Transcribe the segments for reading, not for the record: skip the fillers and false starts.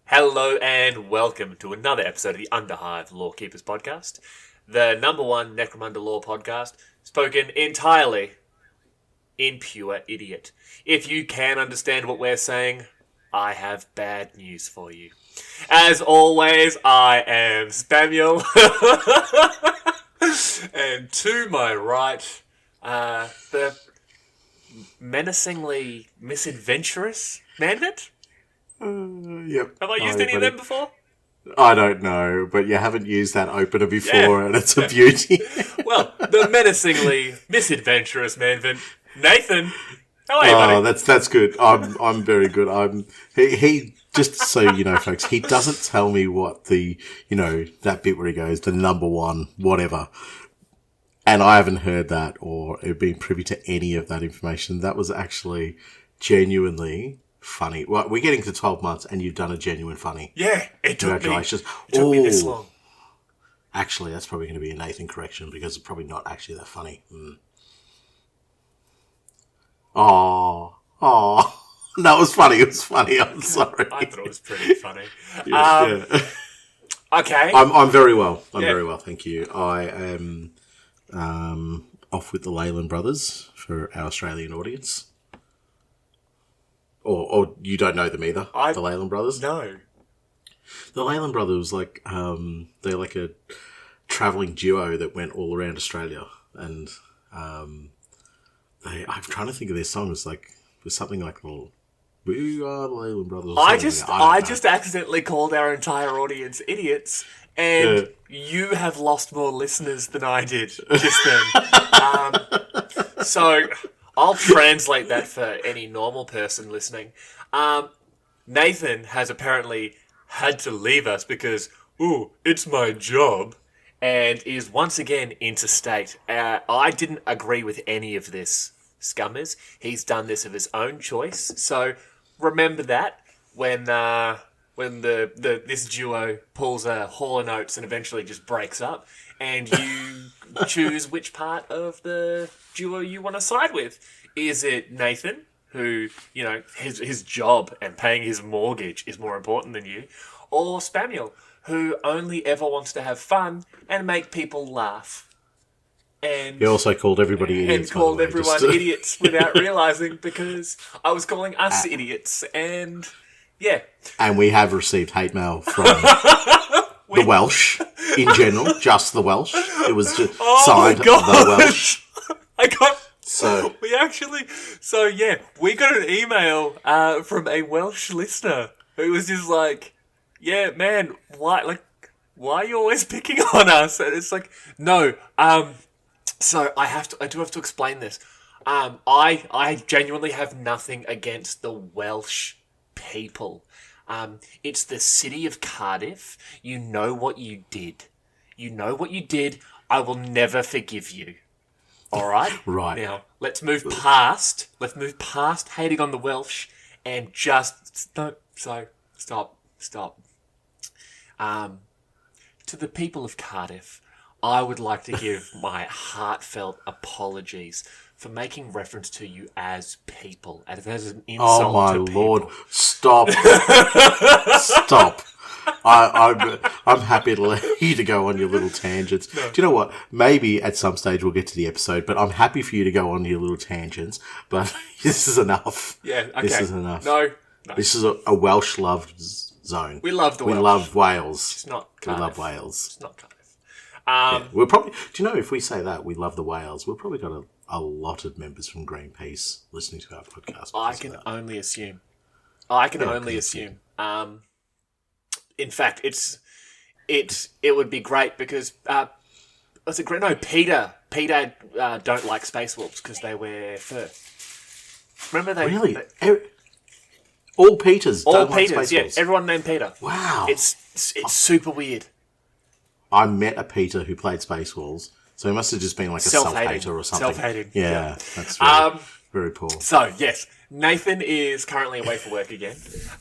Hello and welcome to another episode of the Underhive Lorekeepers podcast, the number one Necromunda lore podcast, spoken entirely in pure idiot. If you can understand what we're saying, I have bad news for you. As always, I am Spamiel, and to my right, the menacingly misadventurous Manvit. Yep. Have I used any of them before? I don't know, but you haven't used that opener before, and it's a beauty. Well, the menacingly misadventurous Manvin, Nathan. How are you, buddy? Oh, that's good. I'm very good. He just so you know, folks, he doesn't tell me what that bit where he goes the number one whatever, and I haven't heard that or been privy to any of that information. That was actually genuinely funny. Well, we're getting to 12 months and you've done a genuine funny. Yeah, it took Congratulations. me this long. Actually, that's probably going to be a Nathan correction because it's probably not actually that funny. Oh, that was funny. It was funny. I'm sorry. I thought it was pretty funny. Yeah. Okay. I'm very well. Very well, thank you. I am off with the Leyland brothers for our Australian audience. Or you don't know them either, the Leyland brothers? No. The Leyland brothers, they're like a travelling duo that went all around Australia. And I'm trying to think of their songs, it was something like, we are the Leyland brothers. I just accidentally called our entire audience idiots, and you have lost more listeners than I did just then. So I'll translate that for any normal person listening. Nathan has apparently had to leave us because, it's my job, and is once again interstate. I didn't agree with any of this, scummers. He's done this of his own choice. So remember that when this duo pulls a Hall & Oates and eventually just breaks up, and you choose which part of the duo you want to side with. Is it Nathan, who, his job and paying his mortgage is more important than you, or Spamiel, who only ever wants to have fun and make people laugh? And he also called everybody idiots. And called everyone idiots without realising, because I was calling us idiots, and yeah. And we have received hate mail from the Welsh in general, just the Welsh. It was just signed the Welsh. We got an email from a Welsh listener who was just like, yeah, man, why are you always picking on us? And it's like, no, so I do have to explain this. I genuinely have nothing against the Welsh people. It's the city of Cardiff. You know what you did. I will never forgive you. All right? Right. Now, let's move past hating on the Welsh and just stop. To the people of Cardiff, I would like to give my heartfelt apologies for making reference to you as people, as an insult to people. Oh, my Lord. Stop. Stop. I'm happy to let you to go on your little tangents. No. Do you know what? Maybe at some stage we'll get to the episode, but I'm happy for you to go on your little tangents, but this is enough. Yeah, okay. This is enough. No. This is a Welsh-loved zone. We love the Welsh. We love Wales. It's not Cardiff. We love Wales. It's not Cardiff. We're probably... Do you know, if we say that, we love the Wales, we've probably got a lot of members from Greenpeace listening to our podcast. I can only assume. In fact, it would be great because was it great? No, Peter don't like space wolves because they wear fur. Remember they really all Peters don't like space yeah, wolves. Everyone named Peter. Wow, it's super weird. I met a Peter who played Space Wolves, so he must have just been like a self-hater or something. Self-hating. Yeah. That's very poor. So, yes, Nathan is currently away for work again.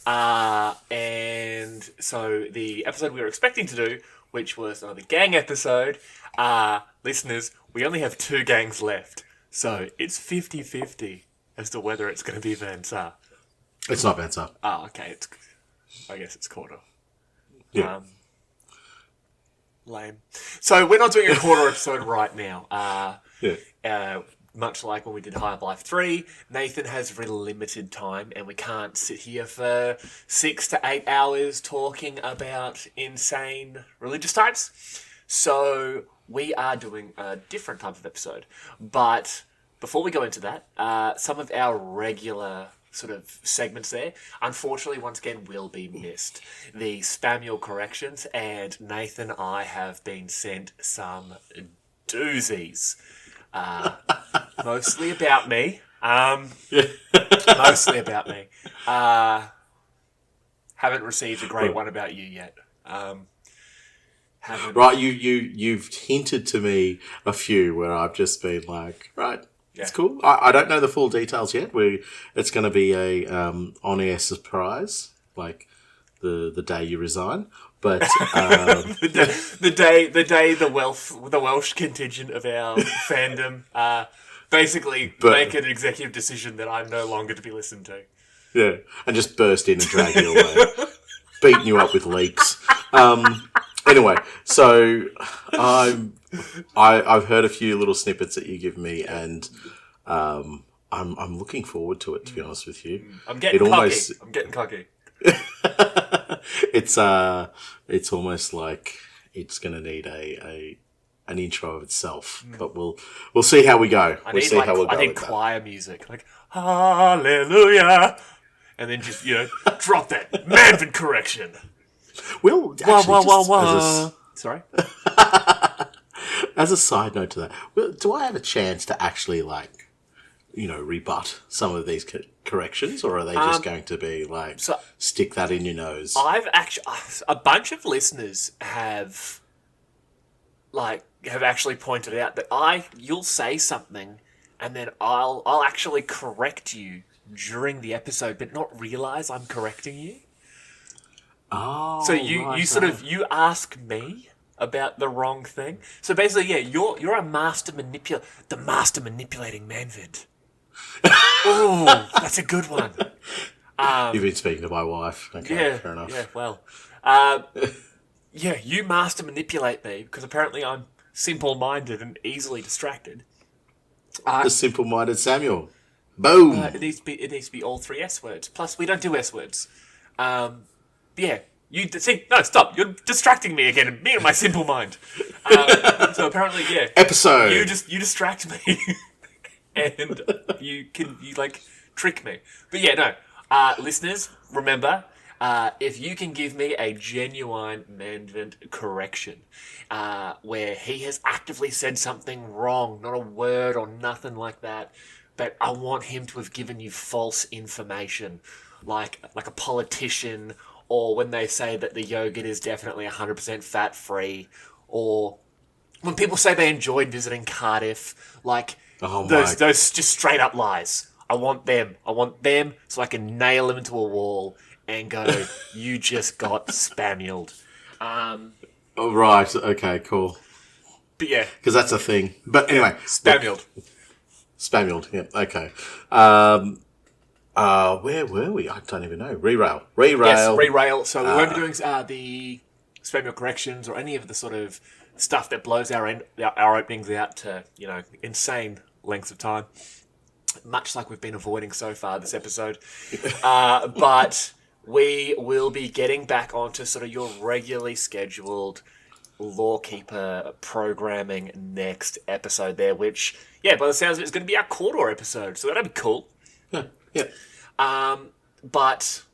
And so the episode we were expecting to do, which was the gang episode, listeners, we only have 2 gangs left. So it's 50-50 as to whether it's going to be Van Sar. It's not Van Sar. Oh, okay. I guess it's quarter. Yeah. Lame. So we're not doing a quarter episode right now. Yeah. Much like when we did High Life 3, Nathan has very limited time and we can't sit here for 6 to 8 hours talking about insane religious types. So we are doing a different type of episode. But before we go into that, some of our regular sort of segments there, unfortunately, once again, will be missed. The spamial corrections, and Nathan and I have been sent some doozies. Mostly about me. Mostly about me. Haven't received a great one about you yet. Right, you've hinted to me a few where I've just been like, right, it's cool. I don't know the full details yet. It's going to be a on-air surprise, like the day you resign. But the day the Welsh contingent of our fandom basically make an executive decision that I'm no longer to be listened to. Yeah, and just burst in and drag you away, beating you up with leaks. Anyway, so I've heard a few little snippets that you give me, and I'm looking forward to it. To be honest with you, I'm getting cocky. It's almost like it's going to need an intro of itself, but we'll see how we go. I need choir music, like hallelujah, and then just drop that Manford correction. Well, actually, Sorry. As a side note to that, do I have a chance to actually rebut some of these corrections, or are they just going to be stick that in your nose? A bunch of listeners have actually pointed out that you'll say something and then I'll actually correct you during the episode, but not realize I'm correcting you. Oh, so you ask me about the wrong thing. So basically, you're a master the master manipulating Manvid. Oh, that's a good one. You've been speaking to my wife. Okay, fair enough. Yeah, well. You master manipulate me because apparently I'm simple-minded and easily distracted. The simple-minded Samuel. Boom. It needs to be all 3 S words. Plus, we don't do S words. No, stop. You're distracting me again. Me and my simple mind. So apparently, Episode. You distract me, and you trick me. But listeners, remember, if you can give me a genuine Manvent correction, where he has actively said something wrong, not a word or nothing like that, but I want him to have given you false information, like a politician, or when they say that the yogurt is definitely 100% fat-free, or when people say they enjoyed visiting Cardiff, those just straight-up lies. I want them so I can nail them into a wall and go, you just got spamuled. Oh, right, okay, cool. But yeah. Because that's a thing. But anyway. Spamuled, yeah, okay. Where were we? I don't even know. Rerail. Yes, Rerail. So we won't be doing the spamule corrections or any of the sort of stuff that blows our openings out to, insane lengths of time. Much like we've been avoiding so far this episode. But we will be getting back onto sort of your regularly scheduled Lorekeeper programming next episode there, which, by the sounds of it, is going to be our quarter episode. So that'll be cool. Yeah. But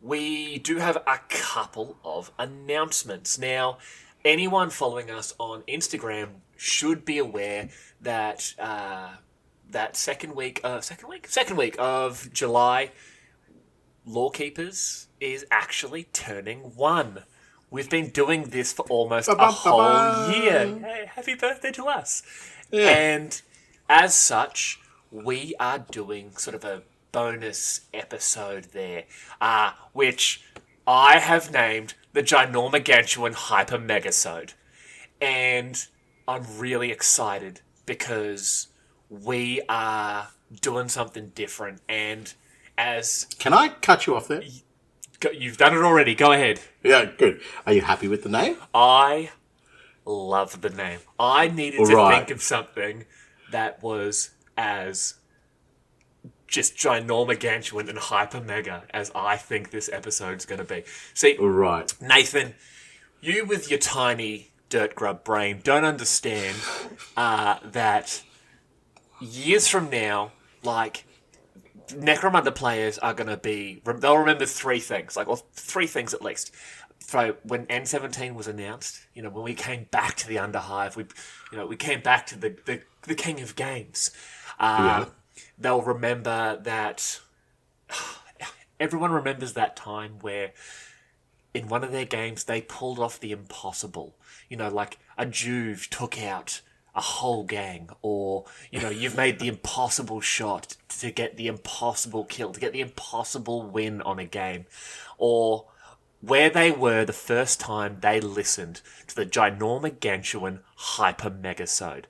we do have a couple of announcements. Now, anyone following us on Instagram should be aware that that second week of July, Lorekeepers is actually turning 1. We've been doing this for almost a whole year. Hey, happy birthday to us. Yeah. And as such, we are doing sort of a bonus episode there, which I have named the Gynormogantuanhypermegasode. And I'm really excited because we are doing something different. And as... Can I cut you off there? You've done it already. Go ahead. Yeah, good. Are you happy with the name? I love the name. I needed to think of something that was as just Gynormogantuan and hyper mega as I think this episode's going to be. See, Nathan, you with your tiny dirt grub brain don't understand that years from now, like, Necromunda players are going to be... They'll remember three things, three things at least. So when N17 was announced, when we came back to the Underhive, we came back to the king of games. They'll remember that... Everyone remembers that time where in one of their games they pulled off the impossible. Like a Juve took out a whole gang, or you've made the impossible shot to get the impossible kill, to get the impossible win on a game, or where they were the first time they listened to the Gynormogantuanhypermegasode.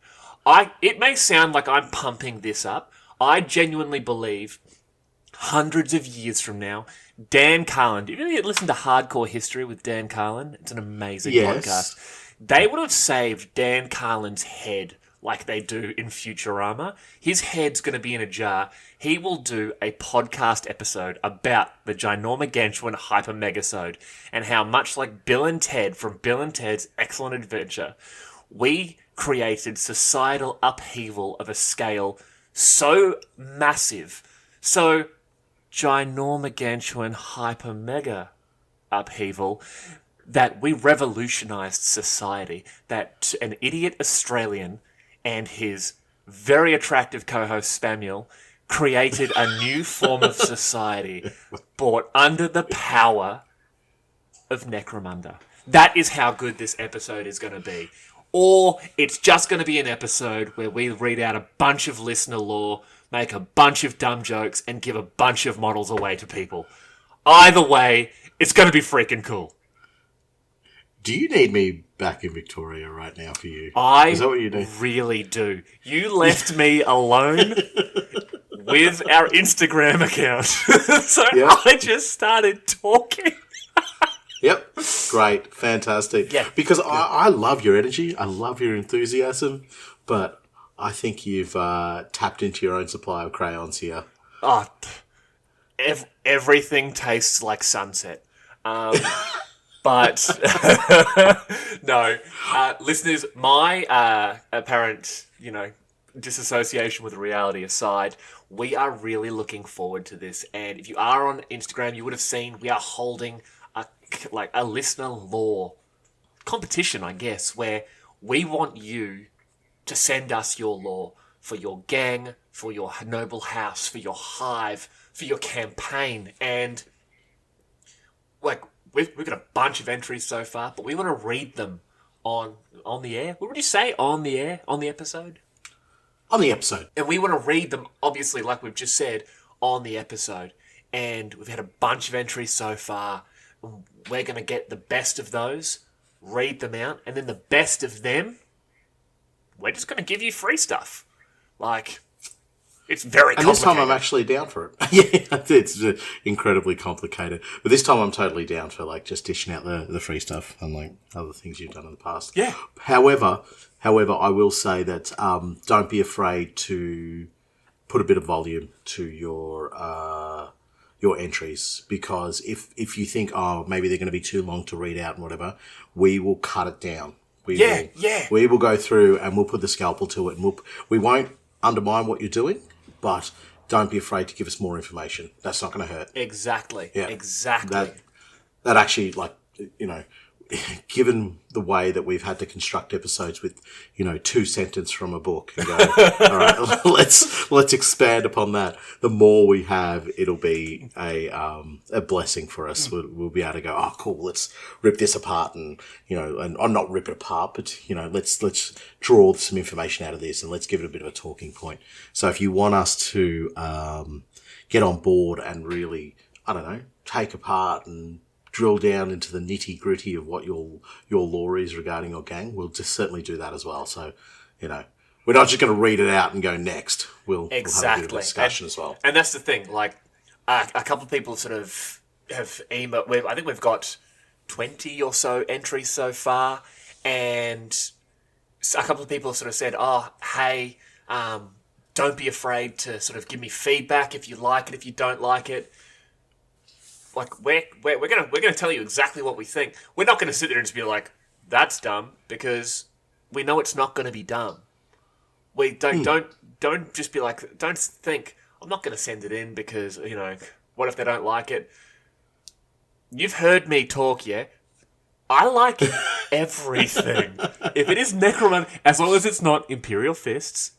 It may sound like I'm pumping this up. I genuinely believe hundreds of years from now, Dan Carlin, do you ever listen to Hardcore History with Dan Carlin? It's an amazing podcast. They would have saved Dan Carlin's head like they do in Futurama. His head's going to be in a jar. He will do a podcast episode about the Gynormogantuanhypermegasode and how much like Bill and Ted from Bill and Ted's Excellent Adventure, we created societal upheaval of a scale so massive, so Gynormogantuanhypermega upheaval, that we revolutionized society, that an idiot Australian and his very attractive co-host Spamiel created a new form of society brought under the power of Necromunda. That is how good this episode is going to be. Or it's just going to be an episode where we read out a bunch of listener lore, make a bunch of dumb jokes, and give a bunch of models away to people. Either way, it's going to be freaking cool. Do you need me back in Victoria right now for you? Is that what you do? Really do. You left me alone with our Instagram account. So I just started talking. Yep. Great. Fantastic. Yeah. Because I love your energy. I love your enthusiasm. But I think you've tapped into your own supply of crayons here. Oh, everything tastes like sunset. But no, listeners, my apparent, disassociation with reality aside, we are really looking forward to this. And if you are on Instagram, you would have seen we are holding a listener lore competition, I guess, where we want you to send us your lore for your gang, for your noble house, for your hive, for your campaign, and We've got a bunch of entries so far, but we want to read them on the air. What would you say? On the air? On the episode? On the episode. And we want to read them, obviously, like we've just said, on the episode. And we've had a bunch of entries so far. We're going to get the best of those, read them out, and then the best of them, we're just going to give you free stuff. It's very complicated. And this time I'm actually down for it. Yeah, it's incredibly complicated. But this time I'm totally down for just dishing out the free stuff, unlike other things you've done in the past. Yeah. However, I will say that don't be afraid to put a bit of volume to your entries, because if you think, maybe they're going to be too long to read out and whatever, we will cut it down. We will go through and we'll put the scalpel to it, and we won't undermine what you're doing. But don't be afraid to give us more information. That's not going to hurt. Exactly. Yeah. Exactly. That actually, given the way that we've had to construct episodes with, 2 sentences from a book and go, all right, let's expand upon that. The more we have, it'll be a blessing for us. We'll be able to go, oh, cool, let's rip this apart and not rip it apart, but, let's draw some information out of this and let's give it a bit of a talking point. So if you want us to get on board and really, take apart and drill down into the nitty gritty of what your lore is regarding your gang, we'll just certainly do that as well. So, we're not just going to read it out and go next. We'll have a bit of a discussion as well. And that's the thing. A couple of people sort of have emailed. I think we've got 20 or so entries so far, and a couple of people have sort of said, "Oh, hey, don't be afraid to sort of give me feedback if you like it, if you don't like it." Like we're gonna tell you exactly what we think. We're not gonna sit there and just be like, "That's dumb," because we know it's not gonna be dumb. We don't just be like, don't think, I'm not gonna send it in because, what if they don't like it? You've heard me talk, yeah? I like everything. If it is Necromunda, as long as it's not Imperial Fists,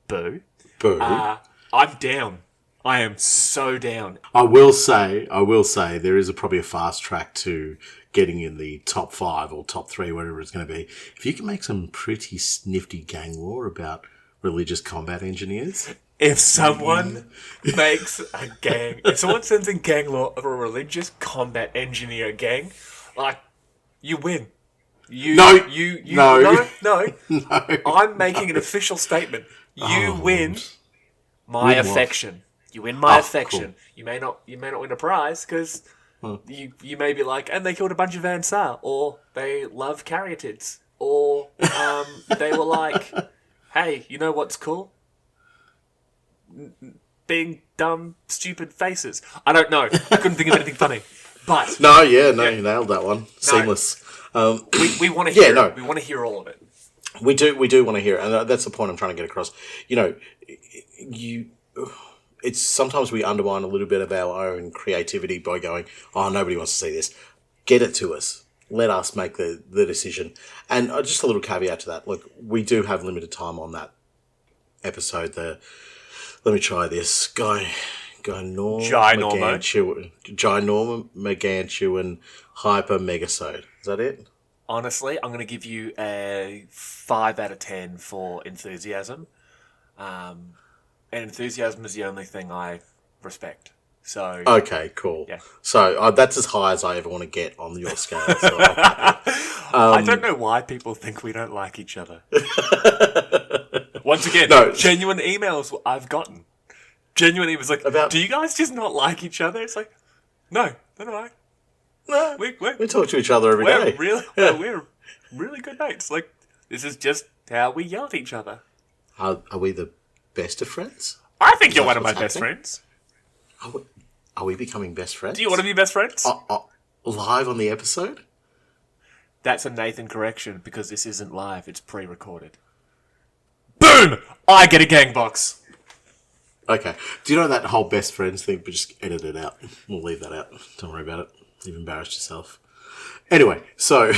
boo. I'm down. I am so down. I will say, there is probably a fast track to getting in the top 5 or top 3, whatever it's going to be. If you can make some pretty snifty gang lore about religious combat engineers. If someone makes a gang, if someone sends in gang lore of a religious combat engineer gang, like, you win. No. I'm making an official statement. You win my affection. You win my affection. Cool. You may not win a prize because you may be like, and they killed a bunch of Van Sar, or they love caryatids, or they were like, hey, you know what's cool? Being dumb, stupid faces. I don't know. I couldn't think of anything funny. But you nailed that one. Seamless. We want to hear it. We want to hear all of it. We do want to hear it, and that's the point I'm trying to get across. It's sometimes we undermine a little bit of our own creativity by going, oh, nobody wants to see this. Get it to us. Let us make the decision. And just a little caveat to that. Look, we do have limited time on that episode. Let me try this. Gynormogantuanhypermegasode. Is that it? Honestly, I'm going to give you a 5 out of 10 for enthusiasm. And enthusiasm is the only thing I respect. So okay, cool. Yeah. So that's as high as I ever want to get on your scale. So I don't know why people think we don't like each other. Once again, genuine emails I've gotten. Genuine emails like, do you guys just not like each other? It's like, no, don't I. No, we talk to each other every day. We're really good mates. Like, this is just how we yell at each other. Are we the best of friends? I think you're one of my best friends. Are we becoming best friends? Do you want to be best friends? Live on the episode? That's a Nathan correction because this isn't live. It's pre-recorded. Boom! I get a gang box. Okay. Do you know that whole best friends thing? But just edit it out. We'll leave that out. Don't worry about it. You've embarrassed yourself. Anyway, so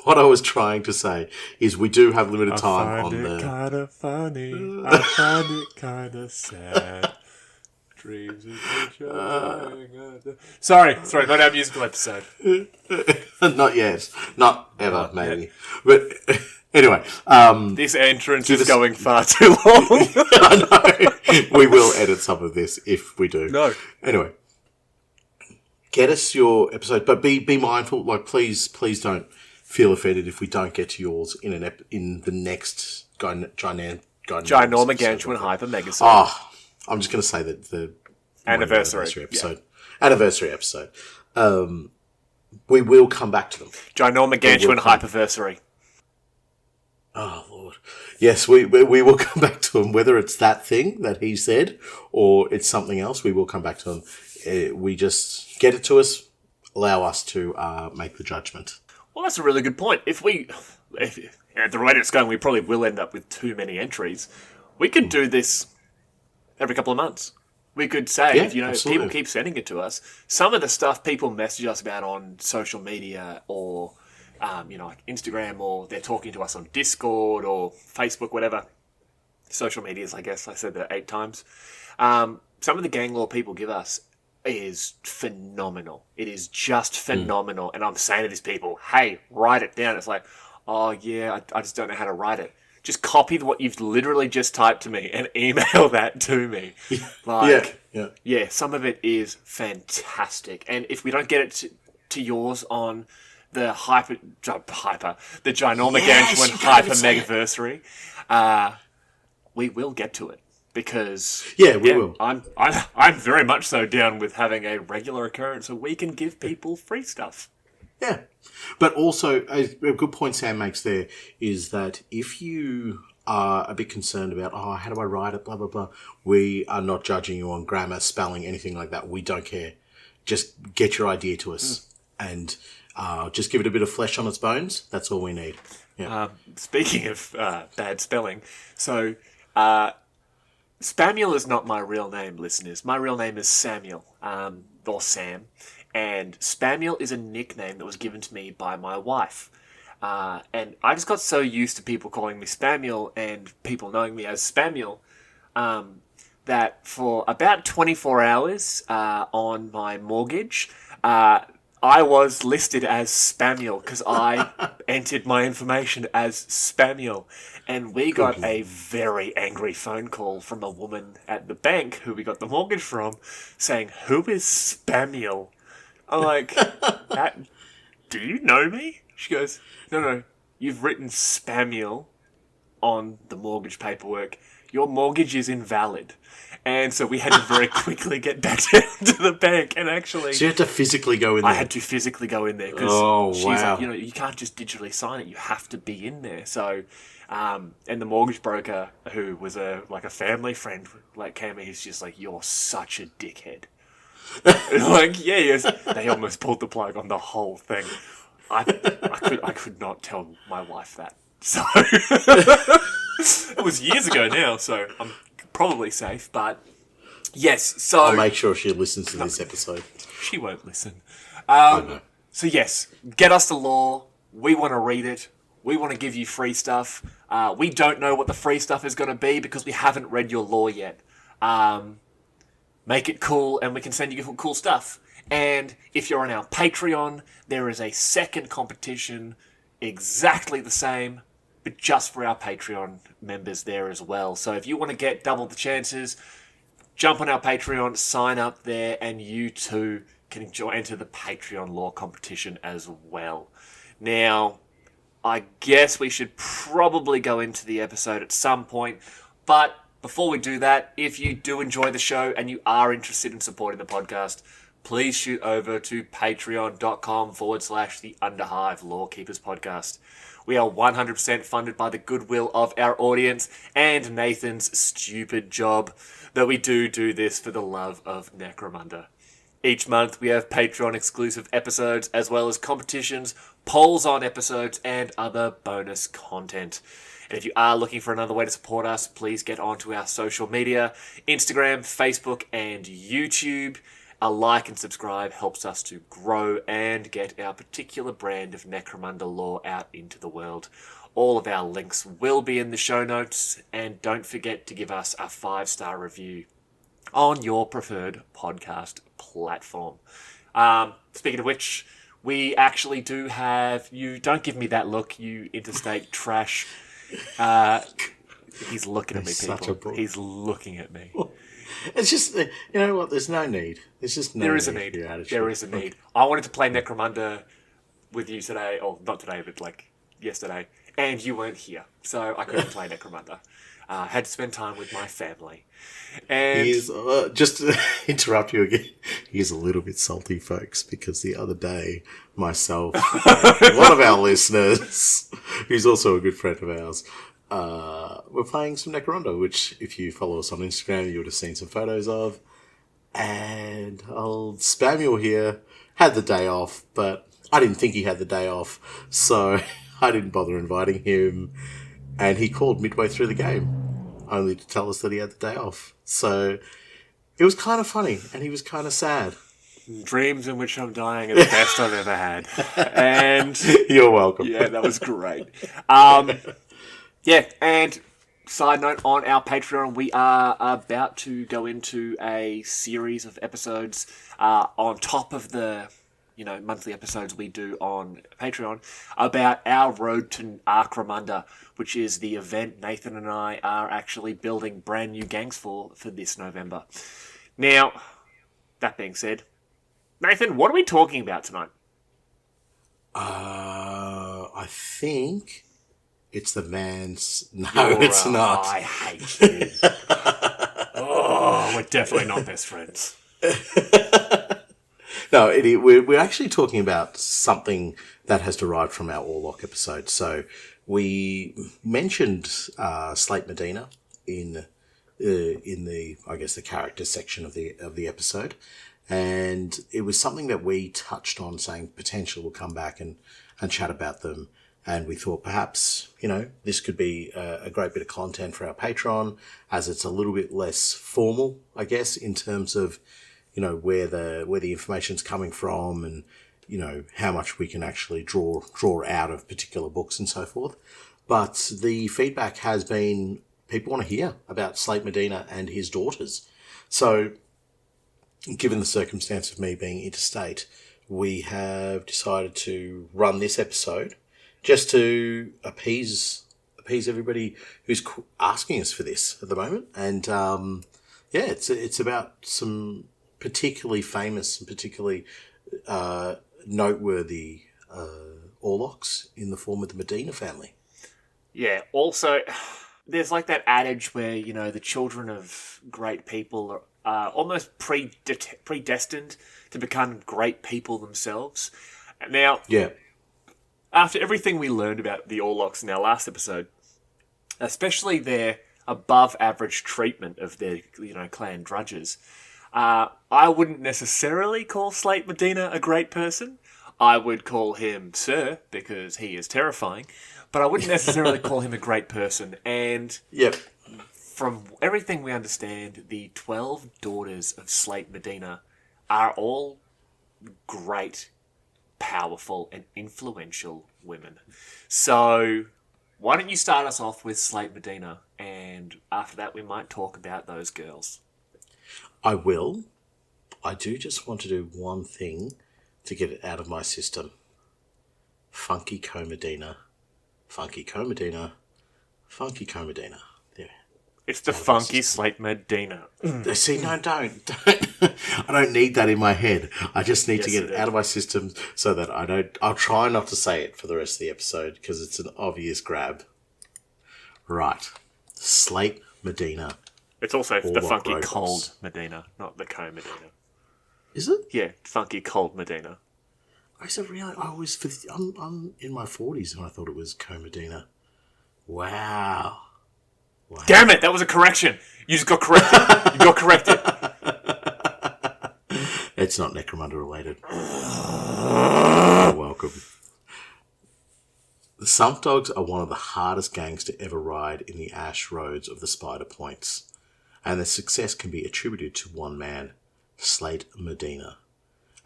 what I was trying to say is we do have limited time on the... I find it kind of funny. I find it kind of sad. Dreams of Sorry, not our musical episode. Not yet. Not ever, maybe. But anyway. This entrance is going far too long. I know. We will edit some of this if we do. No. Anyway. Get us your episode, but be mindful. Like, please don't feel offended if we don't get to yours in the next Gynormogantuanhypermegasode. Oh, I'm just going to say that the anniversary episode. Yeah. Anniversary episode. We will come back to them. Gynormogantuanhyperversary. Oh Lord, yes, we will come back to them. Whether it's that thing that he said or it's something else, we will come back to them. We just get it to us, allow us to make the judgment. Well, that's a really good point. If at the rate it's going, we probably will end up with too many entries. We could do this every couple of months. We could say, if people keep sending it to us, some of the stuff people message us about on social media or like Instagram, or they're talking to us on Discord or Facebook, whatever. Social medias, I guess. I said that 8 times. Some of the gang lore people give us is phenomenal. It is just phenomenal. And I'm saying to these people, hey, write it down. It's like, oh yeah, I just don't know how to write it. Just copy what you've literally just typed to me and email that to me. Yeah, some of it is fantastic. And if we don't get it to yours on the the Gynormogantuan Hypermegaversary, we will get to it. because we will. I'm very much so down with having a regular occurrence so we can give people free stuff. Yeah. But also, a good point Sam makes there is that if you are a bit concerned about, how do I write it, blah, blah, blah, we are not judging you on grammar, spelling, anything like that. We don't care. Just get your idea to us and just give it a bit of flesh on its bones. That's all we need. Yeah. Speaking of bad spelling, so Spamiel is not my real name, listeners. My real name is Samuel, or Sam. And Spamiel is a nickname that was given to me by my wife. And I just got so used to people calling me Spamiel and people knowing me as Spamiel that for about 24 hours on my mortgage, I was listed as Spamiel because I entered my information as Spamiel. And we got a very angry phone call from a woman at the bank who we got the mortgage from saying, "Who is Spamiel?" I'm like, "Do you know me?" She goes, No, you've written Spamiel on the mortgage paperwork. Your mortgage is invalid. And so we had to very quickly get back down to the bank and actually... So you had to physically go in there? I had to physically go in there because she's wow. like, you can't just digitally sign it. You have to be in there. So, and the mortgage broker, who was a family friend, came in, he's just like, "You're such a dickhead." Yes. They almost pulled the plug on the whole thing. I could not tell my wife that. So it was years ago now, so I'm probably safe. But yes, so I'll make sure she listens to this episode. She won't listen. I know. So yes, get us the lore. We want to read it. We want to give you free stuff. We don't know what the free stuff is going to be because we haven't read your lore yet. Make it cool, and we can send you cool stuff. And if you're on our Patreon, there is a second competition, exactly the same, but just for our Patreon members there as well. So if you want to get double the chances, jump on our Patreon, sign up there, and you too can enter the Patreon lore competition as well. Now, I guess we should probably go into the episode at some point, but before we do that, if you do enjoy the show and you are interested in supporting the podcast, please shoot over to patreon.com/the Underhive Lorekeepers podcast. We are 100% funded by the goodwill of our audience and Nathan's stupid job that we do this for the love of Necromunda. Each month we have Patreon exclusive episodes as well as competitions, polls on episodes and other bonus content. And if you are looking for another way to support us, please get onto our social media, Instagram, Facebook and YouTube. A like and subscribe helps us to grow and get our particular brand of Necromunda lore out into the world. All of our links will be in the show notes, and don't forget to give us a 5-star review on your preferred podcast platform. Speaking of which, we actually do have... You don't give me that look, you interstate trash. He's looking at me, people. He's looking at me. It's just, you know what, there's no need. There's just no need. There is a need. There is a need. I wanted to play Necromunda with you today, or not today, but yesterday, and you weren't here, so I couldn't play Necromunda. Had to spend time with my family. And he's, just to interrupt you again, he's a little bit salty, folks, because the other day, myself, one of our listeners, who's also a good friend of ours, we're playing some Necromunda, which, if you follow us on Instagram, you would have seen some photos of. And old Spamiel here had the day off, but I didn't think he had the day off, so I didn't bother inviting him. And he called midway through the game, only to tell us that he had the day off. So it was kind of funny, and he was kind of sad. Dreams in which I'm dying are the best I've ever had. And you're welcome. Yeah, that was great. Yeah, and side note, on our Patreon, we are about to go into a series of episodes on top of the monthly episodes we do on Patreon about our road to Necromunda, which is the event Nathan and I are actually building brand new gangs for this November. Now, that being said, Nathan, what are we talking about tonight? I think it's the man's... No, You're it's not. I hate you. we're definitely not best friends. No, we're actually talking about something that has derived from our Orlock episode. So we mentioned Slate Merdena in the I guess the character section of the episode, and it was something that we touched on, saying potentially we'll come back and chat about them. And we thought perhaps, this could be a great bit of content for our Patreon, as it's a little bit less formal, I guess, in terms of, where the information's coming from and, how much we can actually draw out of particular books and so forth. But the feedback has been people want to hear about Slate Merdena and his daughters. So, given the circumstance of me being interstate, we have decided to run this episode just to appease everybody who's asking us for this at the moment. And, it's about some particularly famous and particularly noteworthy Orlocks in the form of the Merdena family. Yeah, also, there's like that adage where, the children of great people are almost predestined to become great people themselves. Now, yeah. After everything we learned about the Orlocks in our last episode, especially their above-average treatment of their, clan drudges, I wouldn't necessarily call Slate Merdena a great person. I would call him Sir, because he is terrifying, but I wouldn't necessarily call him a great person. And from everything we understand, the 12 daughters of Slate Merdena are all great, powerful and influential women. So why don't you start us off with Slate Merdena, and after that we might talk about those girls. I will. I do just want to do one thing to get it out of my system. Funky Comedina. Funky Comedina. Funky Comedina. There. It's the funky Slate Merdena. See, no, don't. I don't need that in my head. I just need to get it out of my system so that I'll try not to say it for the rest of the episode because it's an obvious grab. Right. Slate Merdena. It's also the funky robots. cold Merdena, not the Co-Merdena. Is it? Yeah, funky cold Merdena. Is it really? I'm in my 40s and I thought it was Co-Merdena. Wow. Damn it, that was a correction. You just got corrected. You got corrected. It's not Necromunda related. You're welcome. The Sump Dogs are one of the hardest gangs to ever ride in the ash roads of the Spider Points, and their success can be attributed to one man, Slate Merdena.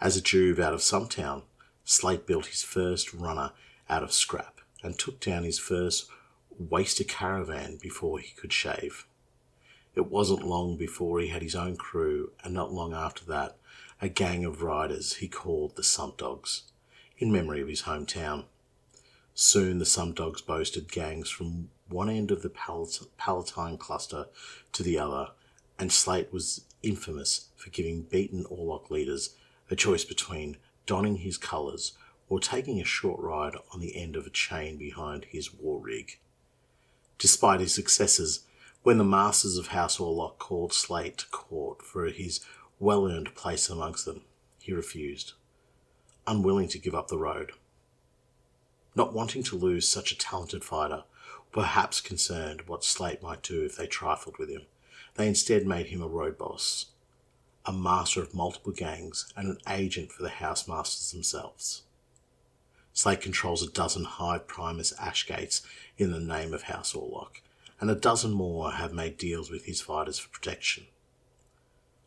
As a Juve out of Sumptown, Slate built his first runner out of scrap and took down his first waster caravan before he could shave. It wasn't long before he had his own crew, and not long after that, a gang of riders he called the Sump Dogs, in memory of his hometown. Soon the Sump Dogs boasted gangs from one end of the Palatine cluster to the other, and Slate was infamous for giving beaten Orlock leaders a choice between donning his colours or taking a short ride on the end of a chain behind his war rig. Despite his successes, when the masters of House Orlock called Slate to court for his well-earned place amongst them, he refused, unwilling to give up the road. Not wanting to lose such a talented fighter, perhaps concerned what Slate might do if they trifled with him, they instead made him a road boss, a master of multiple gangs and an agent for the house masters themselves. Slate controls a dozen Hive Primus ash gates in the name of House Orlock, and a dozen more have made deals with his fighters for protection.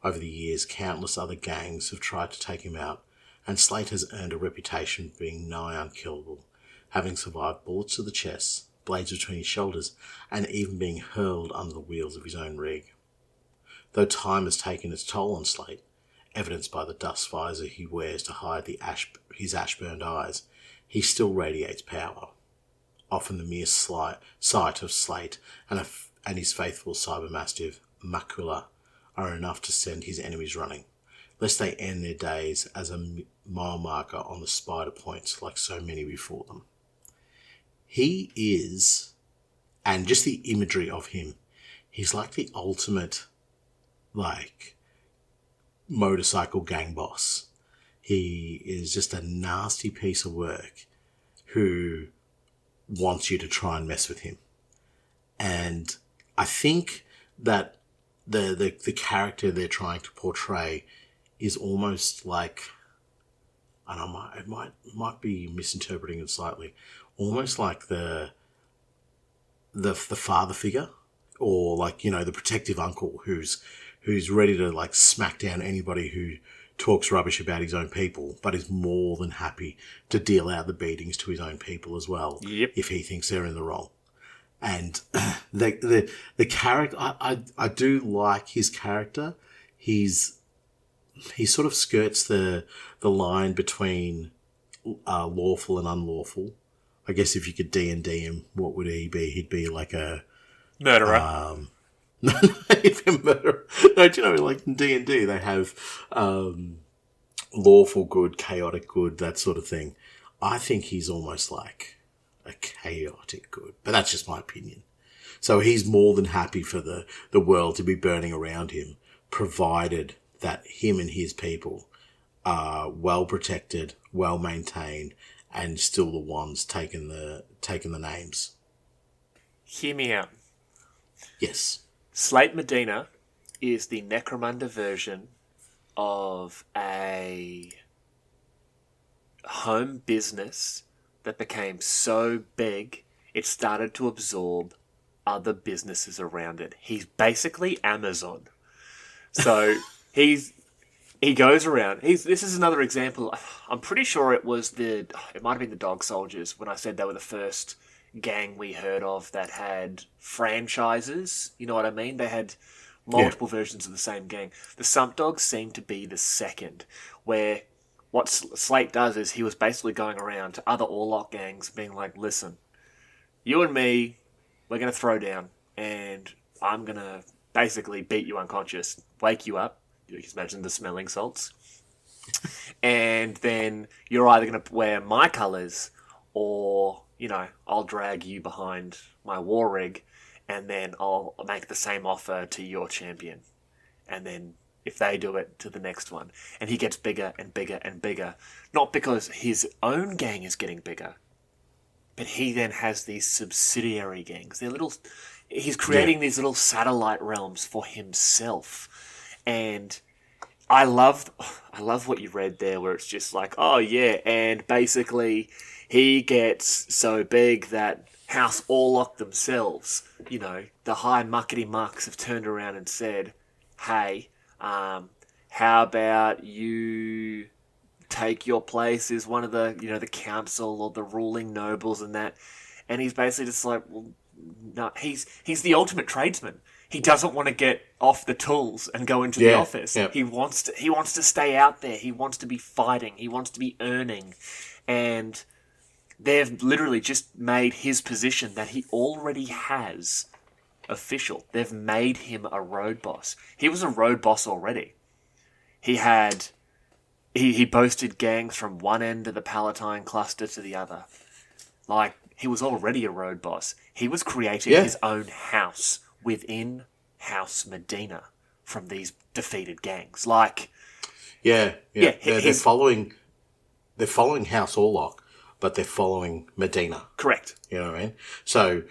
Over the years, countless other gangs have tried to take him out, and Slate has earned a reputation for being nigh unkillable, having survived bullets to the chest, blades between his shoulders, and even being hurled under the wheels of his own rig. Though time has taken its toll on Slate, evidenced by the dust visor he wears to hide his ash-burned eyes, he still radiates power. Often the mere sight of Slate and his faithful cybermastiff, Macula, are enough to send his enemies running, lest they end their days as a mile marker on the Spider Points like so many before them. He is, and just the imagery of him, he's like the ultimate like, motorcycle gang boss. He is just a nasty piece of work who wants you to try and mess with him. And I think that the character they're trying to portray is almost like, and I might be misinterpreting it slightly, almost like the father figure, or like, you know, the protective uncle who's ready to like smack down anybody who talks rubbish about his own people, but is more than happy to deal out the beatings to his own people as well. Yep. If he thinks they're in the wrong. And the character, I do like his character. He sort of skirts the line between lawful and unlawful. I guess if you could D&D him, what would he be? He'd be like a murderer. If a murderer. No, do you know, like in D&D, they have lawful good, chaotic good, that sort of thing. I think he's almost like a chaotic good, but that's just my opinion. So he's more than happy for the world to be burning around him, provided that him and his people are well protected, well maintained, and still the ones taking the names. Hear me out. Yes. Slate Merdena is the Necromunda version of a home business that became so big it started to absorb other businesses around it. He's basically Amazon. So he goes around. This is another example. I'm pretty sure it might have been the Dog Soldiers when I said they were the first gang we heard of that had franchises. You know what I mean? They had multiple versions of the same gang. The Sump Dogs seem to be the second, where what Slate does is he was basically going around to other Orlock gangs being like, listen, you and me, we're going to throw down, and I'm going to basically beat you unconscious, wake you up. You can imagine the smelling salts. And then you're either going to wear my colours, or, you know, I'll drag you behind my war rig, and then I'll make the same offer to your champion. And then if they do it, to the next one. And he gets bigger and bigger and bigger. Not because his own gang is getting bigger, but he then has these subsidiary gangs. He's creating these little satellite realms for himself. And I love what you read there, where it's just like, oh yeah, and basically he gets so big that House Orlock themselves, you know, the high muckety mucks have turned around and said, hey, how about you take your place as one of the, you know, the council or the ruling nobles and that. And he's basically just like, well, no, he's the ultimate tradesman. He doesn't want to get off the tools and go into the office. Yep. He wants to stay out there. He wants to be fighting. He wants to be earning. And they've literally just made his position that he already has official. They've made him a road boss. He was a road boss already. He boasted gangs from one end of the Palatine cluster to the other. Like, he was already a road boss. He was creating his own house within House Merdena from these defeated gangs. Like, they're following House Orlock, but they're following Merdena. Correct. You know what I mean? So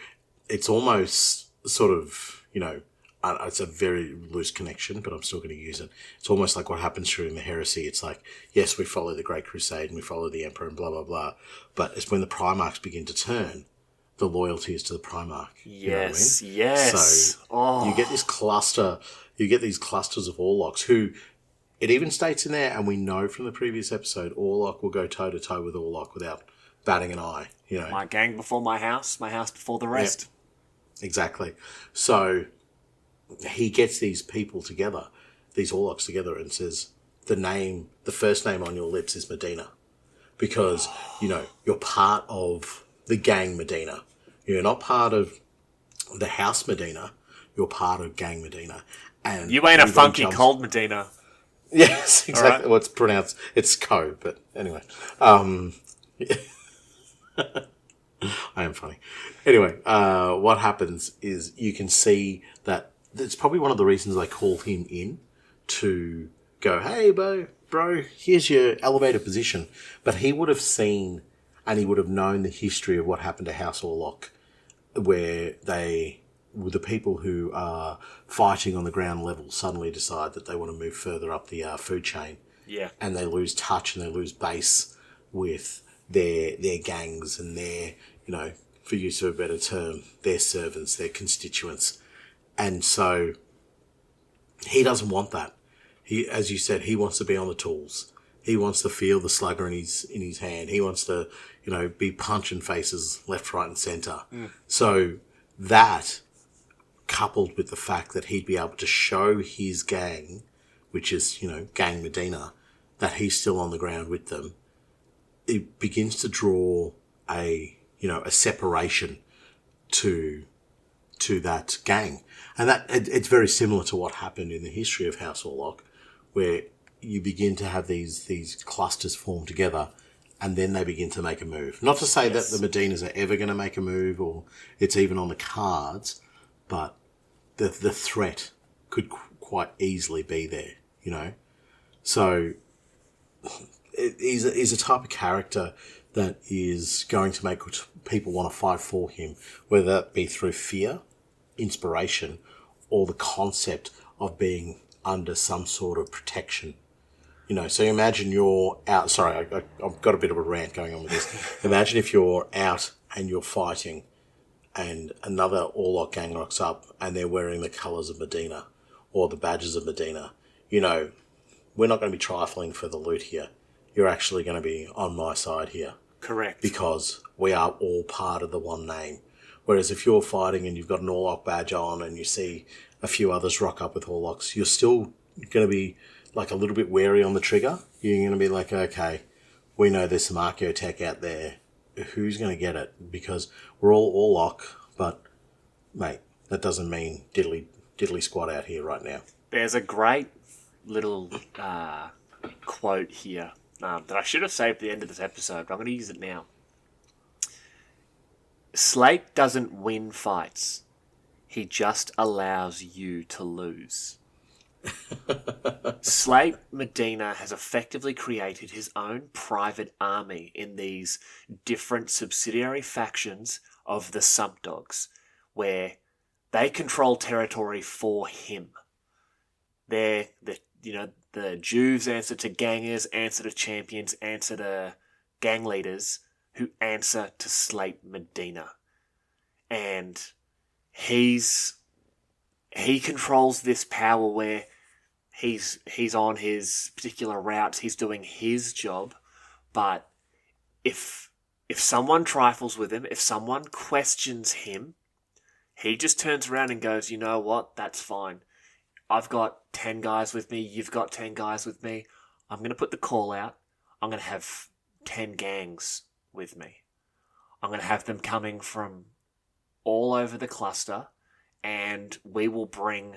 it's almost sort of, you know, it's a very loose connection, but I'm still going to use it. It's almost like what happens during the heresy. It's like, yes, we follow the Great Crusade and we follow the Emperor and blah, blah, blah. But it's when the Primarchs begin to turn, the loyalty is to the Primarch. Yes, you know what I mean? yes. So you get this cluster, you get these clusters of Orlocks who, it even states in there, and we know from the previous episode, Orlock will go toe-to-toe with Orlock without batting an eye. You know, my gang before my house before the rest. Yep. Exactly. So he gets these people together, these Orlocks together, and says, the first name on your lips is Merdena. Because, you know, you're part of the gang Merdena. You're not part of the House Merdena. You're part of gang Merdena. And you ain't a funky cold Merdena. Yes, exactly. Right. Well, it's pronounced, it's Co, but anyway. I am funny. Anyway, what happens is you can see that that's probably one of the reasons they call him in to go, hey, bro, here's your elevated position. But he would have seen and he would have known the history of what happened to House Orlock, where they, with the people who are fighting on the ground level, suddenly decide that they want to move further up the food chain. Yeah. And they lose touch and they lose base with their gangs and their, for use of a better term, their servants, their constituents. And so he doesn't want that. He, as you said, he wants to be on the tools. He wants to feel the slugger in his hand. He wants to, be punching faces left, right, and centre. So that, coupled with the fact that he'd be able to show his gang, which is, Gang Merdena, that he's still on the ground with them, it begins to draw a separation to that gang. And that it's very similar to what happened in the history of House Orlock, where you begin to have these clusters form together, and then they begin to make a move. Not to say that the Merdenas are ever going to make a move, or it's even on the cards, but the threat could quite easily be there, So he's a type of character that is going to make people want to fight for him, whether that be through fear, inspiration, or the concept of being under some sort of protection. So imagine you're out. Sorry, I've got a bit of a rant going on with this. Imagine if you're out and you're fighting, and another Orlock gang rocks up and they're wearing the colours of Merdena or the badges of Merdena. We're not going to be trifling for the loot here. You're actually going to be on my side here. Correct. Because we are all part of the one name. Whereas if you're fighting and you've got an Orlock badge on and you see a few others rock up with Orlocks, you're still going to be like a little bit wary on the trigger. You're going to be like, okay, we know there's some archaeotech out there. Who's going to get it? Because we're all Orlock, but, mate, that doesn't mean diddly squat out here right now. There's a great little quote here that I should have saved at the end of this episode, but I'm going to use it now. Slate doesn't win fights. He just allows you to lose. Slate Merdena has effectively created his own private army in these different subsidiary factions of the Sump Dogs, where they control territory for him. The Juves answer to gangers, answer to champions, answer to gang leaders, who answer to Slate Merdena. And he controls this power where he's on his particular route, he's doing his job, but if someone trifles with him, if someone questions him, he just turns around and goes, you know what, that's fine. I've got 10 guys with me, you've got 10 guys with me. I'm going to put the call out. I'm going to have 10 gangs with me. I'm going to have them coming from all over the cluster, and we will bring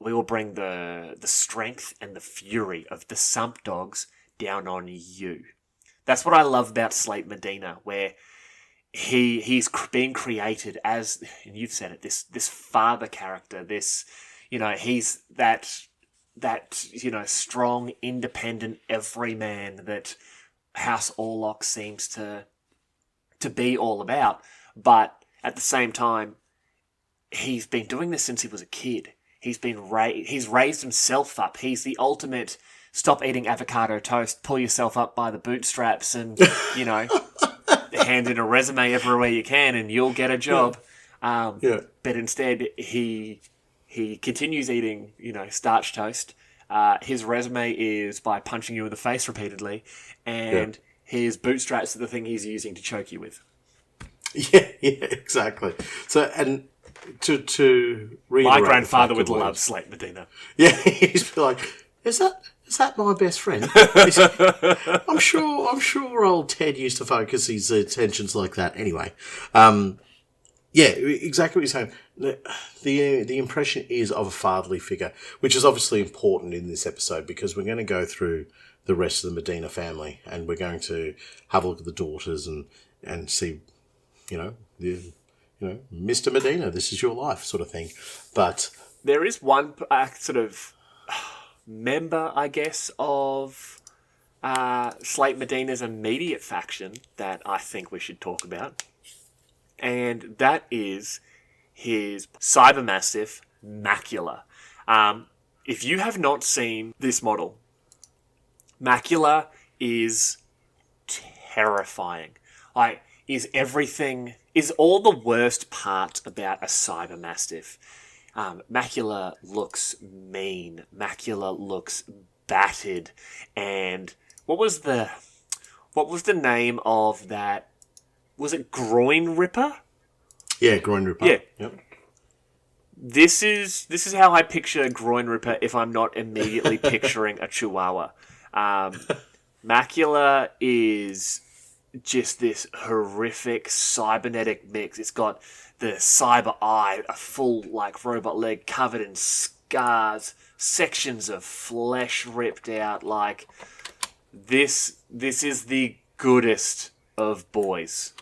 the strength and the fury of the Sump Dogs down on you. That's what I love about Slate Merdena, where he's being created as, and you've said it, this father character, this, he's that strong, independent everyman that House Orlock seems to be all about. But at the same time, he's been doing this since he was a kid. He's raised himself up. He's the ultimate stop eating avocado toast, pull yourself up by the bootstraps, and hand in a resume everywhere you can, and you'll get a job. But instead, he continues eating starch toast. His resume is by punching you in the face repeatedly, and his bootstraps are the thing he's using to choke you with. Yeah, exactly. So, and to reiterate, my grandfather would love Slate Merdena. Yeah, he's like, is that my best friend? I'm sure old Ted used to focus his attentions like that. Anyway, exactly what you're saying. The impression is of a fatherly figure, which is obviously important in this episode because we're going to go through the rest of the Merdena family and we're going to have a look at the daughters and see, Mr. Merdena, this is your life sort of thing. But there is one sort of member, I guess, of Slate Merdena's immediate faction that I think we should talk about. And that is his cybermastiff, Macula. If you have not seen this model, Macula is terrifying. Is all the worst part about a cybermastiff. Macula looks mean. Macula looks battered. And what was the name of that? Was it Groin Ripper? Yeah, Groin Ripper. Yeah. Yep. This is how I picture Groin Ripper if I'm not immediately picturing a Chihuahua. Macula is just this horrific cybernetic mix. It's got the cyber eye, a full robot leg covered in scars, sections of flesh ripped out. This is the goodest of boys.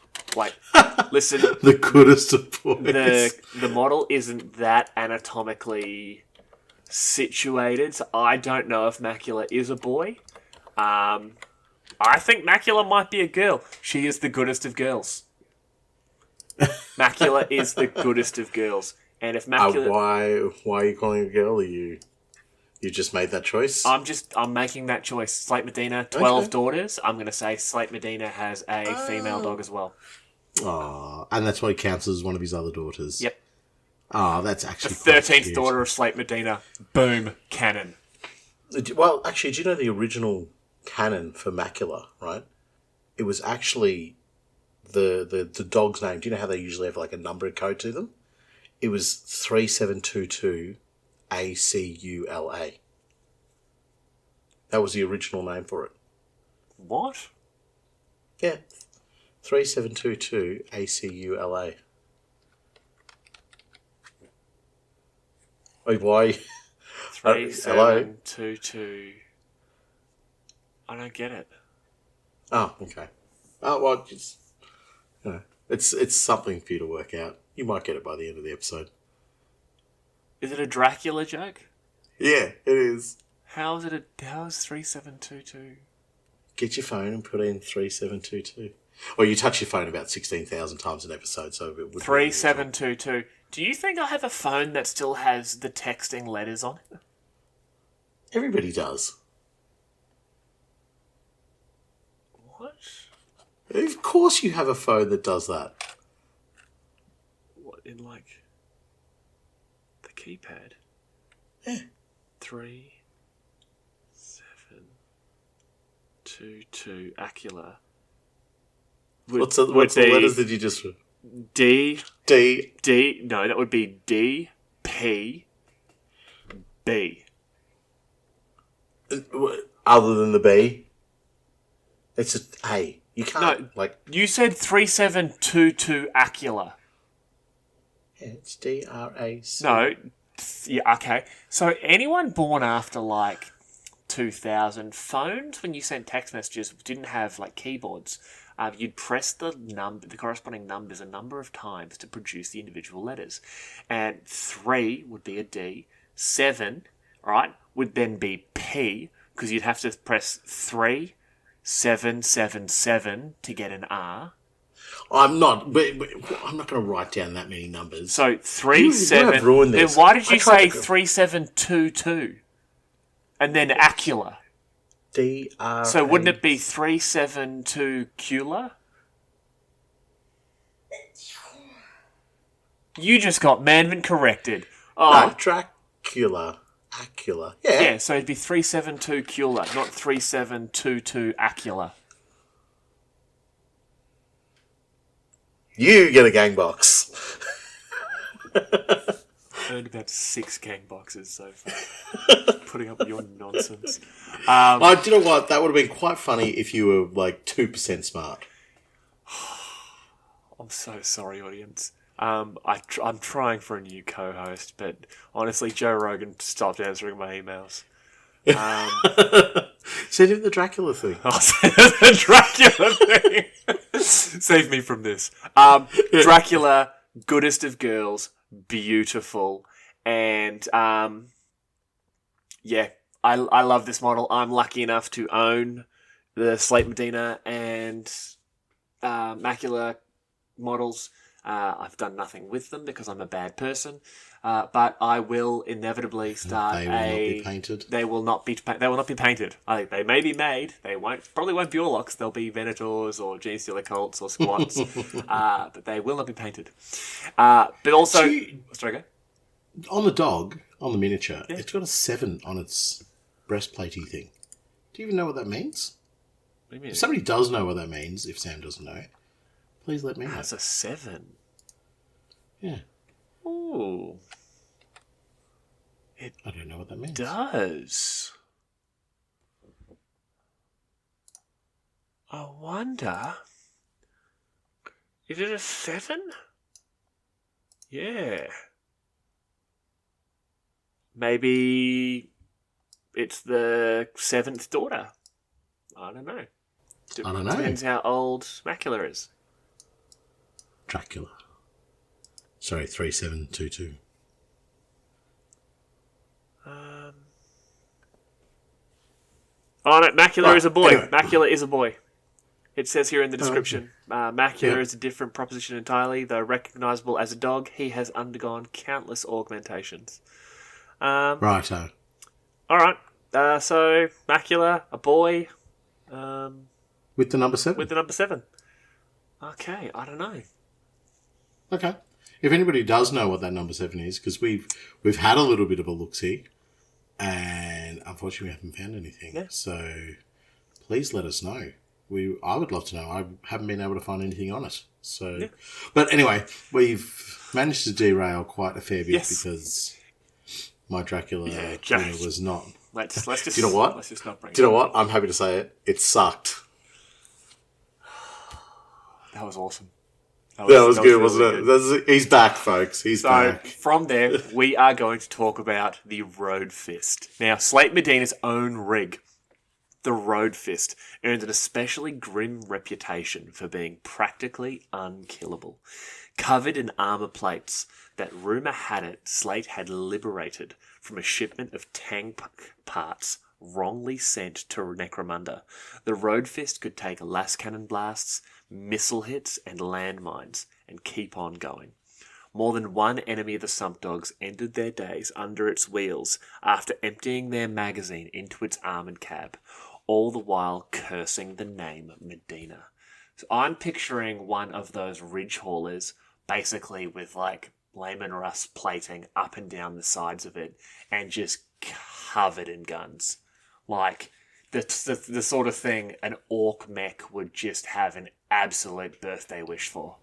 Listen, the goodest of boys. The model isn't that anatomically situated, so I don't know if Macula is a boy. I think Macula might be a girl. She is the goodest of girls. Macula is the goodest of girls. And if Macula... why are you calling her a girl? You just made that choice? I'm making that choice. Slate Merdena, 12 daughters. I'm going to say Slate Merdena has a female dog as well. Oh, and that's why he counts as one of his other daughters. Yep. Oh, that's actually the 13th daughter of Slate Merdena. Boom. Canon. Well, actually, do you know the original canon for Macula, right? It was actually the dog's name. Do you know how they usually have a number code to them? It was 3722 ACULA. That was the original name for it. What? Yeah. 3722 ACULA. Wait, why? 3722. I don't get it. Oh, okay. Oh, well, just, it's something for you to work out. You might get it by the end of the episode. Is it a Dracula joke? Yeah, it is. How is 3722? Get your phone and put in 3722. Or you touch your phone about 16,000 times an episode, so it would 3722. Do you think I have a phone that still has the texting letters on it? Everybody does. What? Of course you have a phone that does that. What, in the keypad? Yeah. 3722 Acula. What's the letters did you just... D. D. D. No, that would be D. P. B. Other than the B? It's an A. You can't, You said 3722 Acula. Yeah, it's DRAC. No. Yeah, okay. So anyone born after, 2000, phones, when you sent text messages, didn't have, keyboards. You'd press the corresponding numbers a number of times to produce the individual letters. And 3 would be a D. 7, right, would then be P, because you'd have to press 3, 7, 7, 7 to get an R. I'm not going to write down that many numbers. So 3, 7... ruined this. Then why did you say 3722? And then Acula? DRA. So wouldn't it be 372 Cula? You just got Manvin corrected. Oh, No, Dracula. Acula. Yeah. yeah, so it'd be 372 Cula, not 3722 Acula. You get a gang box. I've earned about 6 gang boxes so far. Putting up with your nonsense. Do you know what? That would have been quite funny if you were 2% smart. I'm so sorry, audience. I'm trying for a new co-host, but honestly, Joe Rogan stopped answering my emails. Send him the Dracula thing. I'll send the Dracula thing. Save me from this. Dracula, goodest of girls, beautiful, and yeah, I love this model. I'm lucky enough to own the Slate Merdena and Macula models. I've done nothing with them because I'm a bad person, but I will inevitably start. They will not be painted. They will not be. They will not be painted. I think they may be made. They probably won't be Orlocks. They'll be Venators or Genestealer Cults or Squats, but they will not be painted. But also, sorry, go. On the dog, on the miniature, it's got a 7 on its breastplatey thing. Do you even know what that means? What do you mean? If somebody does know what that means, if Sam doesn't know, please let me know. That's a 7. Yeah. Ooh. I don't know what that means. Does. I wonder. Is it a 7? Yeah. Maybe it's the 7th daughter. I don't know. I don't know. Depends how old Macula is. Dracula. Sorry, 3722. Oh no, Macula is a boy. Anyway. Macula is a boy. It says here in the description. Macula is a different proposition entirely. Though recognisable as a dog, he has undergone countless augmentations. Righto. Alright, so Macula, a boy. With the number 7? With the number 7. Okay, I don't know. Okay. If anybody does know what that number 7 is, because we've had a little bit of a look-see, and unfortunately we haven't found anything. Yeah. So please let us know. I would love to know. I haven't been able to find anything on it. So, yeah. But anyway, we've managed to derail quite a fair bit because my Dracula was not. Let's just. Do you know what? Let's just not bring. Do you know what? I'm happy to say it. It sucked. That was awesome. That was good, really wasn't it? He's back, folks. He's back. From there, we are going to talk about the Road Fist. Now, Slate Merdena's own rig, the Road Fist, earned an especially grim reputation for being practically unkillable. Covered in armour plates that rumour had it Slate had liberated from a shipment of tank parts wrongly sent to Necromunda, the Road Fist could take las cannon blasts, missile hits and landmines and keep on going. More than one enemy of the Sump Dogs ended their days under its wheels after emptying their magazine into its armoured cab, all the while cursing the name Merdena. So I'm picturing one of those ridge haulers, basically with like Layman Rust plating up and down the sides of it and just covered in guns. Like the sort of thing an orc mech would just have an absolute birthday wish for.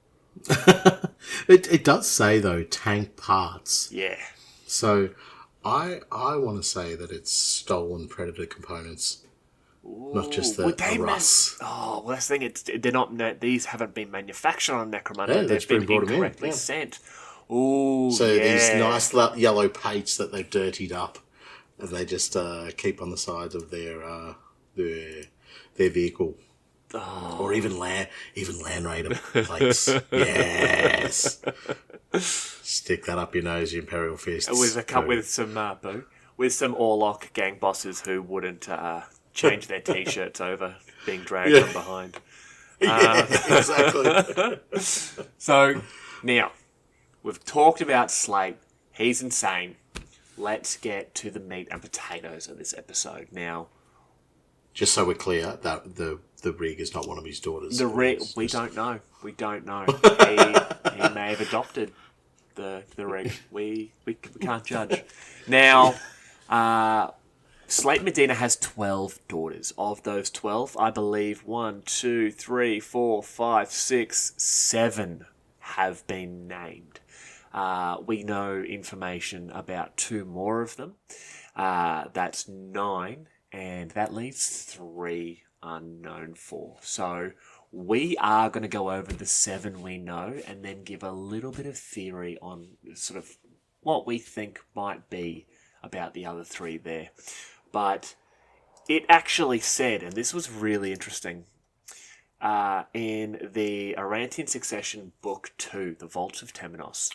It does say, though, tank parts. Yeah. So I want to say that it's stolen Predator components. Ooh, not just the Russ. Oh, well, that's the thing. They're not. These haven't been manufactured on Necromunda. Yeah, they've been incorrectly sent. Ooh, so these nice yellow paints that they've dirtied up, and they just keep on the sides of their vehicle, or even Land Raider plates. Yes, stick that up your nose, you Imperial Fists. With some Orlock gang bosses who wouldn't change their t-shirts over being dragged from behind. Exactly. So now we've talked about Slate. He's insane. Let's get to the meat and potatoes of this episode now. Just so we're clear, that the rig is not one of his daughters. The rig, we don't know. We don't know. He may have adopted the rig. We can't judge. Now, Slate Merdena has 12 daughters. Of those 12, I believe 1, 2, 3, 4, 5, 6, 7 have been named. We know information about 2 more of them. That's 9. And that leaves 3 unknown for. So we are going to go over the 7 we know and then give a little bit of theory on sort of what we think might be about the other 3 there. But it actually said, and this was really interesting, in the Aranthian Succession, Book 2, The Vaults of Temenos.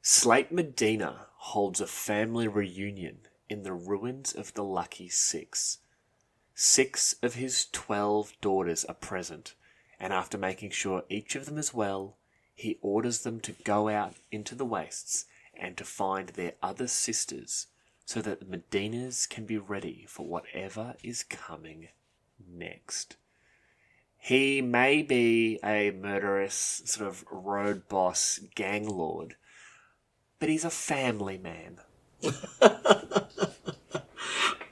Slate Merdena holds a family reunion in the ruins of the Lucky Six. 6 of his 12 daughters are present, and after making sure each of them is well, he orders them to go out into the wastes and to find their other sisters so that the Merdenas can be ready for whatever is coming next. He may be a murderous sort of road boss gang lord, but he's a family man.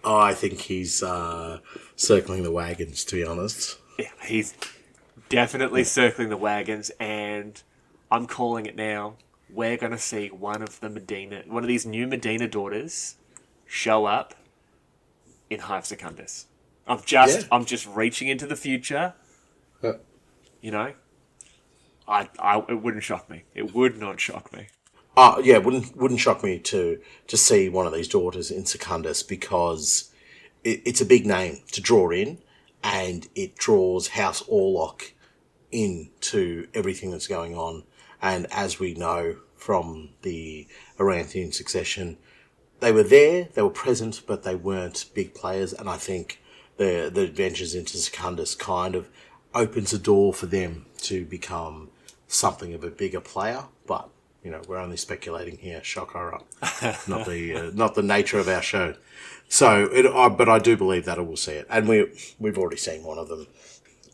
Oh, I think he's circling the wagons, to be honest. Yeah, he's definitely circling the wagons, and I'm calling it now. We're going to see one of these new Merdena daughters show up in Hive Secundus. I'm just reaching into the future. You know, it wouldn't shock me. It would not shock me. Yeah, wouldn't shock me to see one of these daughters in Secundus, because it's a big name to draw in, and it draws House Orlock into everything that's going on. And as we know from the Aranthian Succession, they were there, they were present, but they weren't big players. And I think the adventures into Secundus kind of opens a door for them to become something of a bigger player. But you know, we're only speculating here. Shock horror, not the nature of our show. So, but I do believe that we'll see it, and we've already seen one of them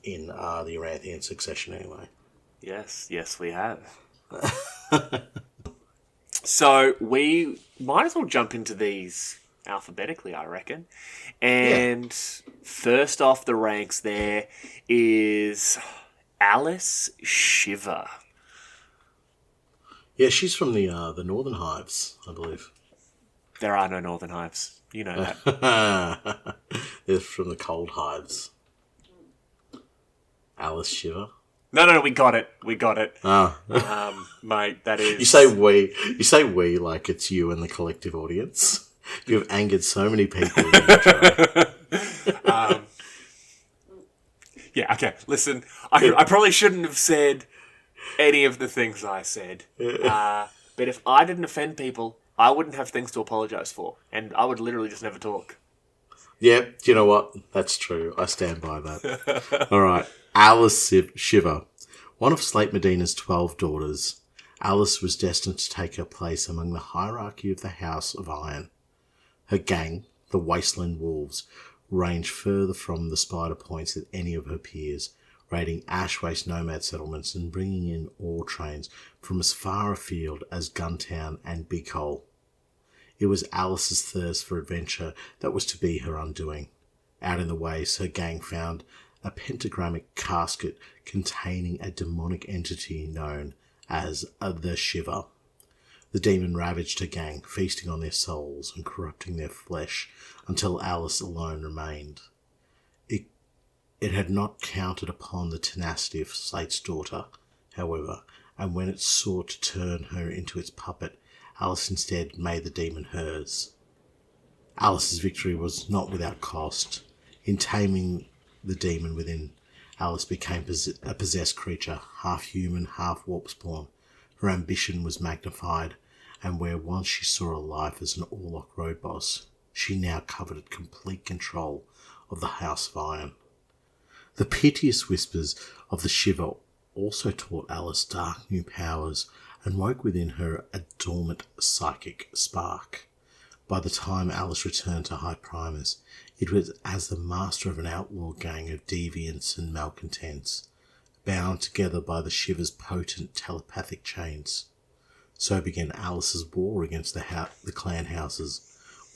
in the Aranthian Succession anyway. Yes, we have. So we might as well jump into these alphabetically, I reckon. And first off the ranks there is Alyce Shivver. Yeah, she's from the Northern Hives, I believe. There are no Northern Hives. You know that. They're from the Cold Hives. Alyce Shivver. No, we got it. Oh. Mate, that is... You say we like it's you and the collective audience. You have angered so many people in the intro. Yeah, okay, listen, I probably shouldn't have said any of the things I said. But if I didn't offend people, I wouldn't have things to apologise for. And I would literally just never talk. Yeah, you know what? That's true. I stand by that. All right. Alyce Shivver. One of Slate Merdena's 12 daughters, Alyce was destined to take her place among the hierarchy of the House of Iron. Her gang, the Wasteland Wolves, ranged further from the spider points than any of her peers, raiding ash waste nomad settlements and bringing in ore trains from as far afield as Guntown and Big Hole. It was Alyce's thirst for adventure that was to be her undoing. Out in the waste, her gang found a pentagrammic casket containing a demonic entity known as the Shiver. The demon ravaged her gang, feasting on their souls and corrupting their flesh until Alyce alone remained. It had not counted upon the tenacity of Slate's daughter, however, and when it sought to turn her into its puppet, Alyce instead made the demon hers. Alyce's victory was not without cost. In taming the demon within, Alyce became a possessed creature, half human, half warp-spawn. Her ambition was magnified, and where once she saw a life as an Orlock road boss, she now coveted complete control of the House of Iron. The piteous whispers of the Shiver also taught Alyce dark new powers and woke within her a dormant psychic spark. By the time Alyce returned to High Primus, it was as the master of an outlaw gang of deviants and malcontents, bound together by the Shiver's potent telepathic chains. So began Alyce's war against the clan houses,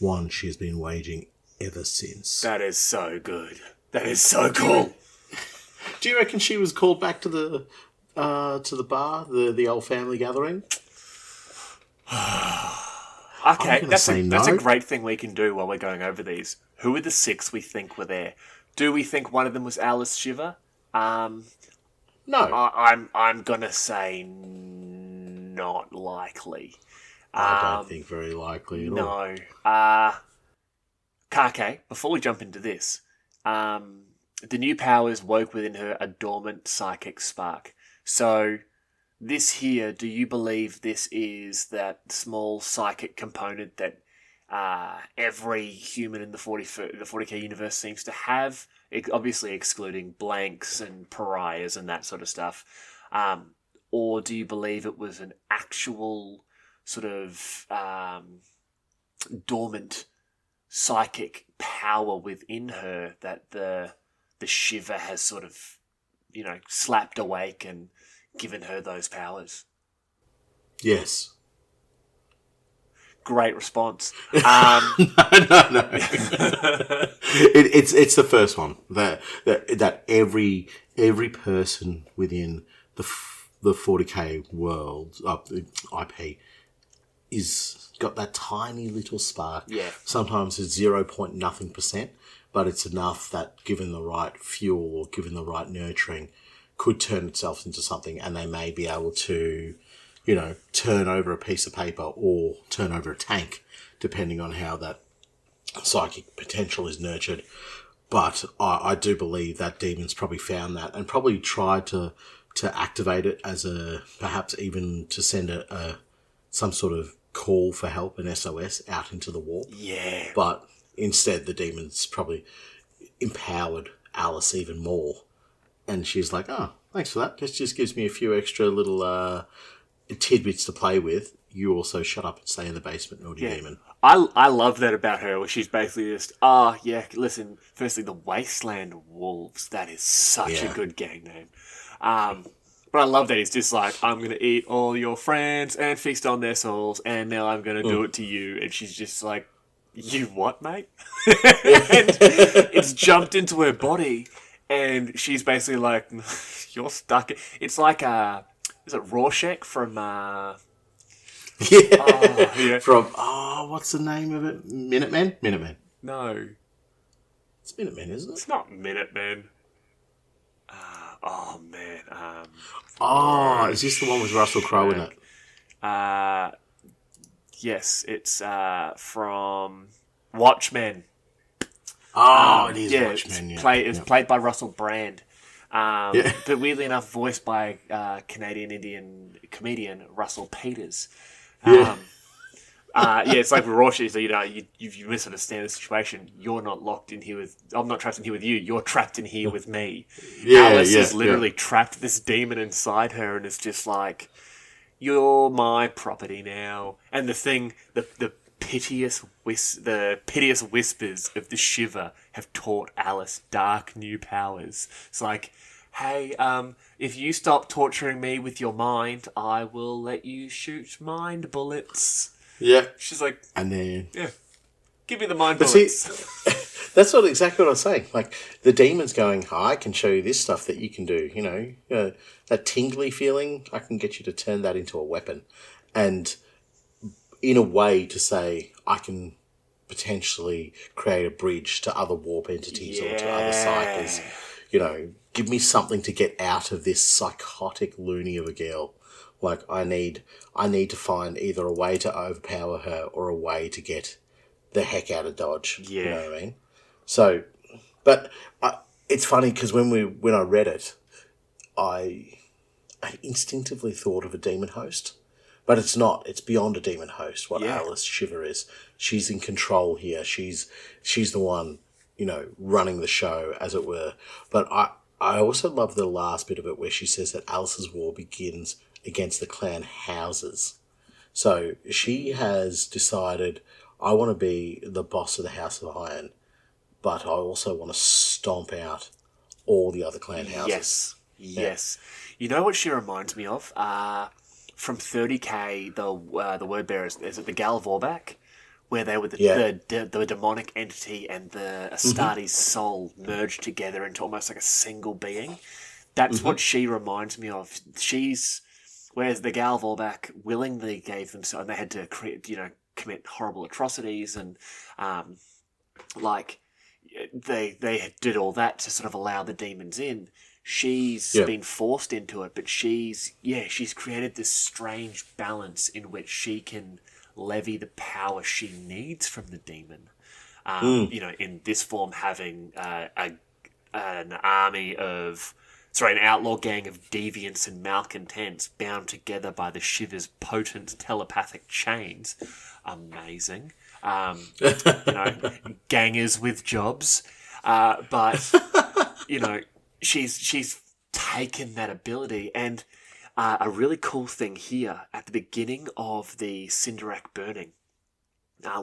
one she has been waging ever since. That is so good. That is so cool. Do you reckon she was called back to the bar, the old family gathering? Okay, that's a great thing we can do while we're going over these. Who are the 6 we think were there? Do we think one of them was Alyce Shivver? No. I'm gonna say not likely. I don't think very likely at all. No. Okay, before we jump into this, the new powers woke within her a dormant psychic spark. So this here, do you believe this is that small psychic component that every human in the 40K universe seems to have, obviously excluding blanks and pariahs and that sort of stuff? Or do you believe it was an actual sort of dormant psychic power within her that the Shiver has sort of, slapped awake and given her those powers? Yes. Great response. No. It's the first one that every person within the 40K world IP is got that tiny little spark. Yeah. Sometimes it's 0.nothing%, but it's enough that given the right fuel or given the right nurturing could turn itself into something, and they may be able to, turn over a piece of paper or turn over a tank, depending on how that psychic potential is nurtured. But I do believe that demons probably found that and probably tried to activate it as perhaps even to send some sort of call for help, an SOS, out into the warp. Yeah. But instead, the demons probably empowered Alyce even more. And she's like, oh, thanks for that. This just gives me a few extra little tidbits to play with. You also shut up and stay in the basement, naughty demon. I love that about her, where she's basically just, listen, firstly, the Wasteland Wolves, that is such a good gang name. But I love that he's just like, I'm going to eat all your friends and feast on their souls, and now I'm going to do it to you. And she's just like, you what, mate? And it's jumped into her body, and she's basically like, you're stuck. It's like, is it Rorschach from... From, what's the name of it? Minutemen? Minutemen. No. It's Minutemen, isn't it? It's not Minutemen. Man. Is this the one with Russell Crowe in it? Yes, it's from Watchmen. It is Watchmen, It's played by Russell Brand. But weirdly enough, voiced by Canadian-Indian comedian Russell Peters. It's like with Rorschach, so you misunderstand the situation. You're not locked in here with... I'm not trapped in here with you. You're trapped in here with me. Alyce has literally trapped this demon inside her, and it's just like, you're my property now. And the thing, the piteous whispers of the Shiver have taught Alyce dark new powers. It's like, hey, if you stop torturing me with your mind, I will let you shoot mind bullets. Yeah. She's like, and then... Yeah, give me the mind bullets. See, that's exactly what I was saying. Like, the demon's going, I can show you this stuff that you can do, that tingly feeling, I can get you to turn that into a weapon. And in a way to say, I can potentially create a bridge to other warp entities or to other cycles. Give me something to get out of this psychotic loony of a girl. Like, I need to find either a way to overpower her or a way to get the heck out of Dodge. Yeah. You know what I mean? So, but it's funny because when I read it, I instinctively thought of a demon host. But it's not. It's beyond a demon host, what Alyce Shivver is. She's in control here. She's the one, running the show, as it were. But I also love the last bit of it where she says that Alyce's war begins against the clan houses. So she has decided, I want to be the boss of the House of Iron, but I also want to stomp out all the other clan houses. Yes. You know what she reminds me of? From 30K, the word bearers, is it the Galvorback? Where they were the demonic entity and the Astartes soul merged together into almost like a single being. That's what she reminds me of. Whereas the Galvorback willingly gave themselves, and they had to commit horrible atrocities, and they did all that to sort of allow the demons in. She's been forced into it, but she's created this strange balance in which she can levy the power she needs from the demon. In this form, having a an outlaw gang of deviants and malcontents bound together by the Shivver's potent telepathic chains. Amazing. Gangers with jobs. But, she's taken that ability. And a really cool thing here, at the beginning of the Cinderac burning,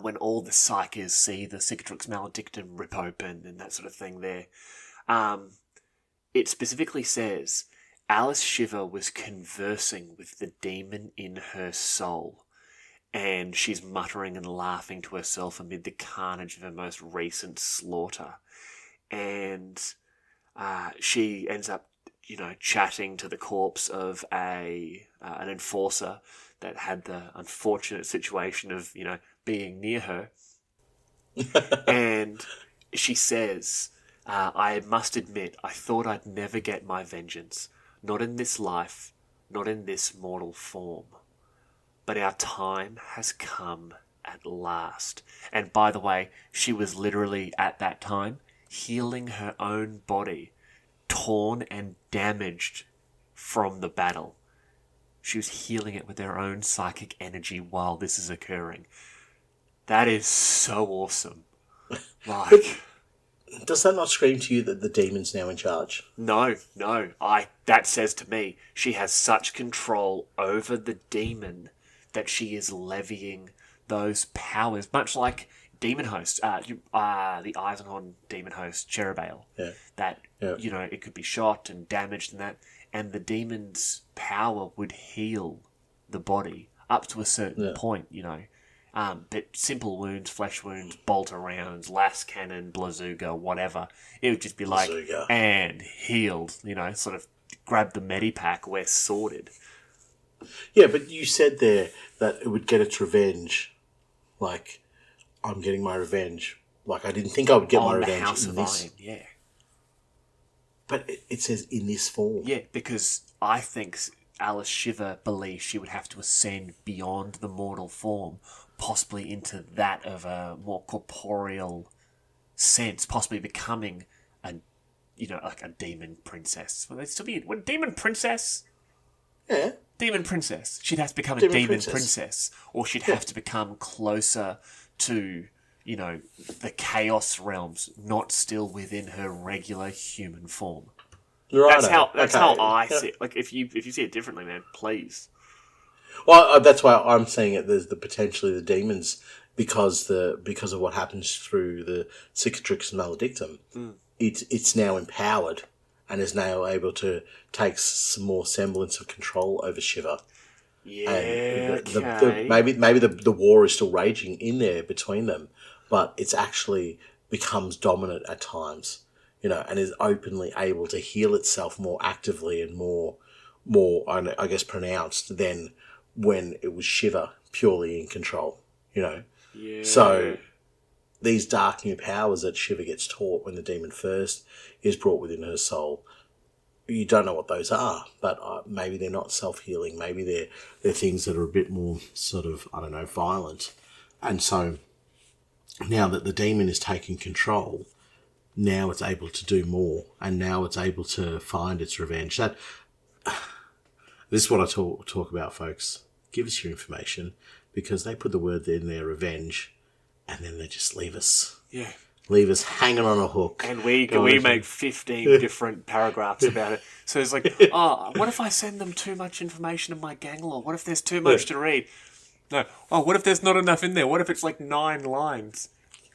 when all the psychers see the Cicatrix Maledictum rip open and that sort of thing there, it specifically says Alyce Shivver was conversing with the demon in her soul, and she's muttering and laughing to herself amid the carnage of her most recent slaughter. And she ends up, chatting to the corpse of an enforcer that had the unfortunate situation of, being near her. And she says, I must admit, I thought I'd never get my vengeance. Not in this life, not in this mortal form. But our time has come at last. And by the way, she was literally, at that time, healing her own body, torn and damaged from the battle. She was healing it with her own psychic energy while this is occurring. That is so awesome. Does that not scream to you that the demon's now in charge? No. That says to me, she has such control over the demon that she is levying those powers, much like Demon Host, the Eisenhorn Demon Host, Cherubale. Yeah. That, it could be shot and damaged and that, and the demon's power would heal the body up to a certain point, But simple wounds, flesh wounds, bolter rounds, las cannon, blazooga, whatever, it would just be like, and healed, sort of grab the medipack, we're sorted. Yeah, but you said there that it would get its revenge. Like, I'm getting my revenge. Like, I didn't think I would get my revenge House in of this. Iron, yeah. But it says in this form. Yeah, because I think Alyce Shivver believes she would have to ascend beyond the mortal form, possibly into that of a more corporeal sense, possibly becoming like a demon princess. Would they still be a demon princess? Yeah. Demon princess. She'd have to become a demon princess. Or she'd have to become closer to, the chaos realms, not still within her regular human form. Right. That's how I see it. Like, if you see it differently, man, please. Well, that's why I'm saying it. There's the potentially the demons because of what happens through the Cicatrix Maledictum. It's now empowered and is now able to take some more semblance of control over Shivver. Yeah. And maybe the war is still raging in there between them, but it's actually becomes dominant at times, and is openly able to heal itself more actively and more, I guess, pronounced than when it was Shivver purely in control, Yeah. So these dark new powers that Shivver gets taught when the demon first is brought within her soul, you don't know what those are, but maybe they're not self-healing. Maybe they're things that are a bit more sort of, violent. And so now that the demon is taking control, now it's able to do more, and now it's able to find its revenge. This is what I talk about, folks. Give us your information, because they put the word in there, revenge, and then they just leave us. Yeah. Leave us hanging on a hook. And we make 15 different paragraphs about it. So it's like, what if I send them too much information in my gang lore? What if there's too much to read? No. What if there's not enough in there? What if it's like 9 lines?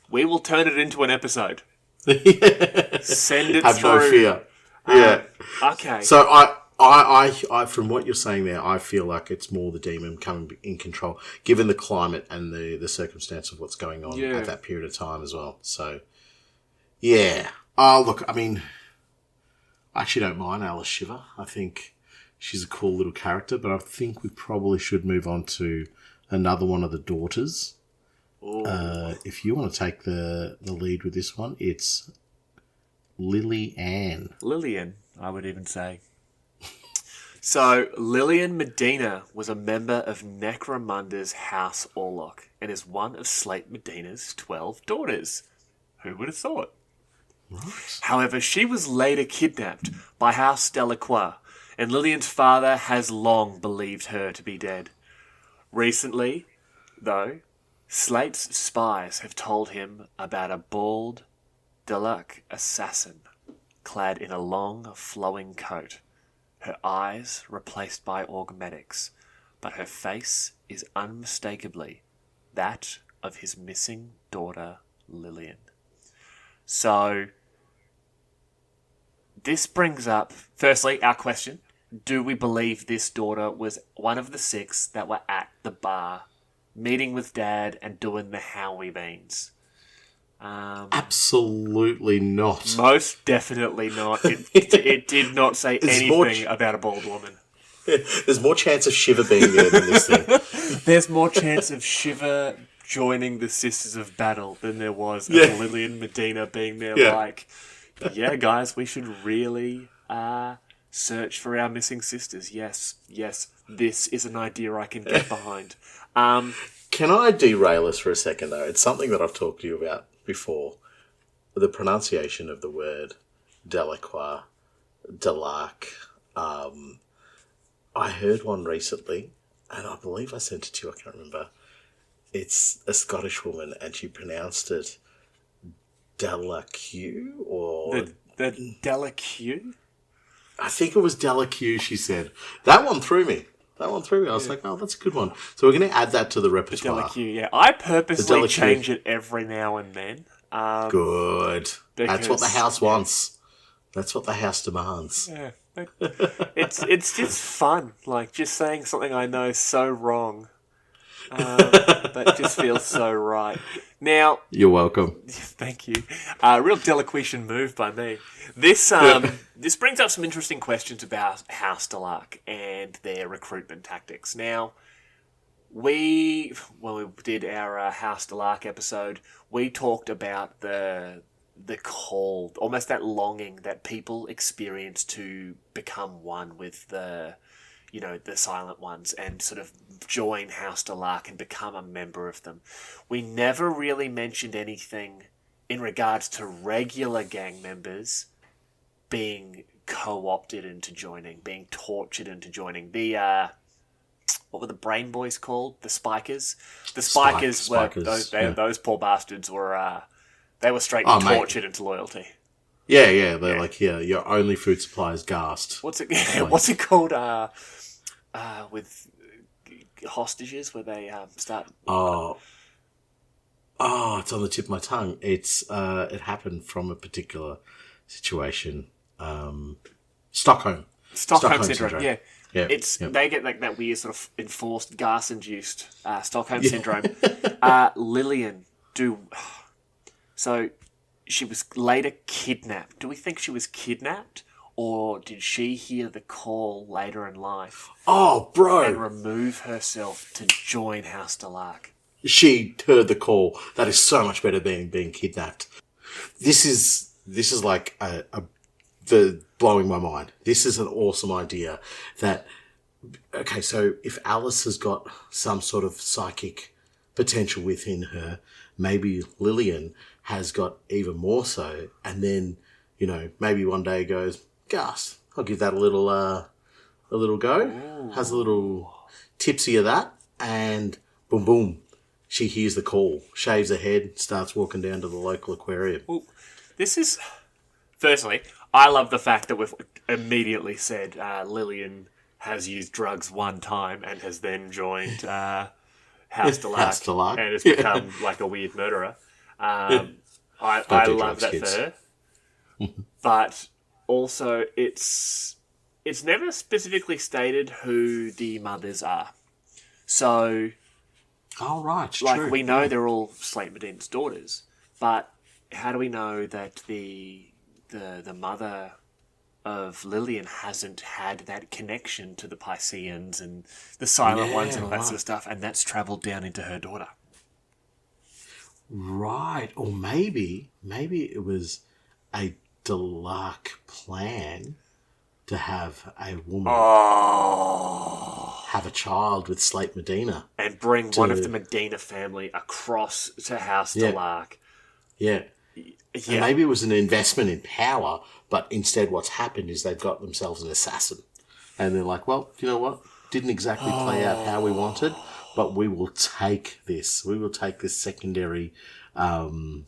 We will turn it into an episode. Send it Have through. no fear. Yeah. Okay. So I, from what you're saying there, I feel like it's more the demon coming in control, given the climate and the circumstance of what's going on at that period of time as well. So, yeah. Look, I actually don't mind Alyce Shivver. I think she's a cool little character, but I think we probably should move on to another one of the daughters. If you want to take the lead with this one, it's Lillian, I would even say. So, Lillian Merdena was a member of Necromunda's House Orlock and is one of Slate Merdena's 12 daughters. Who would have thought? Right. However, she was later kidnapped by House Delacroix, and Lillian's father has long believed her to be dead. Recently, though, Slate's spies have told him about a bald, Delac assassin, clad in a long, flowing coat, her eyes replaced by augmetics, but her face is unmistakably that of his missing daughter, Lillian. So, this brings up, firstly, our question. Do we believe this daughter was one of the 6 that were at the bar, meeting with Dad and doing the Howie beans? Absolutely not. Most definitely not. It did not say anything about a bald woman. There's more chance of Shiver being there than this thing. There's more chance of Shiver joining the Sisters of Battle than there was of Lillian Medina being there like, yeah, guys, we should really search for our missing sisters. Yes, this is an idea I can get behind. Can I derail us for a second, though? It's something that I've talked to you about before. The pronunciation of the word Delacroix, Delac. I heard one recently, and I believe I sent it to you, I can't remember. It's a Scottish woman, and she pronounced it Delacue, or... The Delacue? I think it was Delacue, she said. That one threw me. I was like, oh, that's a good one. So we're going to add that to the repertoire. Delacue, yeah. I purposely change it every now and then. Good. That's what the house wants. That's what the house demands. Yeah. It's just fun. Like, just saying something I know so wrong. That just feels so right. Now... You're welcome. Thank you. Real deliquation move by me. This brings up some interesting questions about House Delac and their recruitment tactics. Now, when we did our House Delac episode, we talked about the call, almost that longing that people experience to become one with the Silent Ones and sort of join House Delac and become a member of them. We never really mentioned anything in regards to regular gang members being co-opted into joining, being tortured into joining. What were the Brain Boys called? The Spikers? The Spikers were... Those poor bastards were... they were straight tortured into loyalty. Yeah, they're like, your only food supply is gassed. What's it called? With hostages, where they start. Oh, it's on the tip of my tongue. It's it happened from a particular situation. Stockholm syndrome. Yeah. They get like that weird sort of enforced gas-induced Stockholm syndrome. Lillian so she was later kidnapped. Do we think she was kidnapped? Or did she hear the call later in life? Oh, bro! And remove herself to join House Delac? She heard the call. That is so much better than being kidnapped. This is like the blowing my mind. This is an awesome idea. Okay, so if Alyce has got some sort of psychic potential within her, maybe Lillian has got even more so, and then maybe one day goes, Gus, I'll give that a little go. Ooh. Has a little tipsy of that, and boom, boom, she hears the call, shaves her head, starts walking down to the local aquarium. Well, this is... Firstly, I love the fact that we've immediately said Lillian has used drugs one time and has then joined House Delac and has become like a weird murderer. I love that for her. But also, it's never specifically stated who the mothers are. So, true. We know they're all Slate Merdena's daughters, but how do we know that the mother of Lillian hasn't had that connection to the Pisceans and the Silent Ones and all that sort of stuff, and that's travelled down into her daughter? Right, or maybe it was a Delac plan to have a woman have a child with Slate Merdena. And bring one of the Medina family across to House Delac. Yeah. And maybe it was an investment in power, but instead what's happened is they've got themselves an assassin. And they're like, well, you know what? Didn't exactly play out how we wanted, but we will take this. We will take this secondary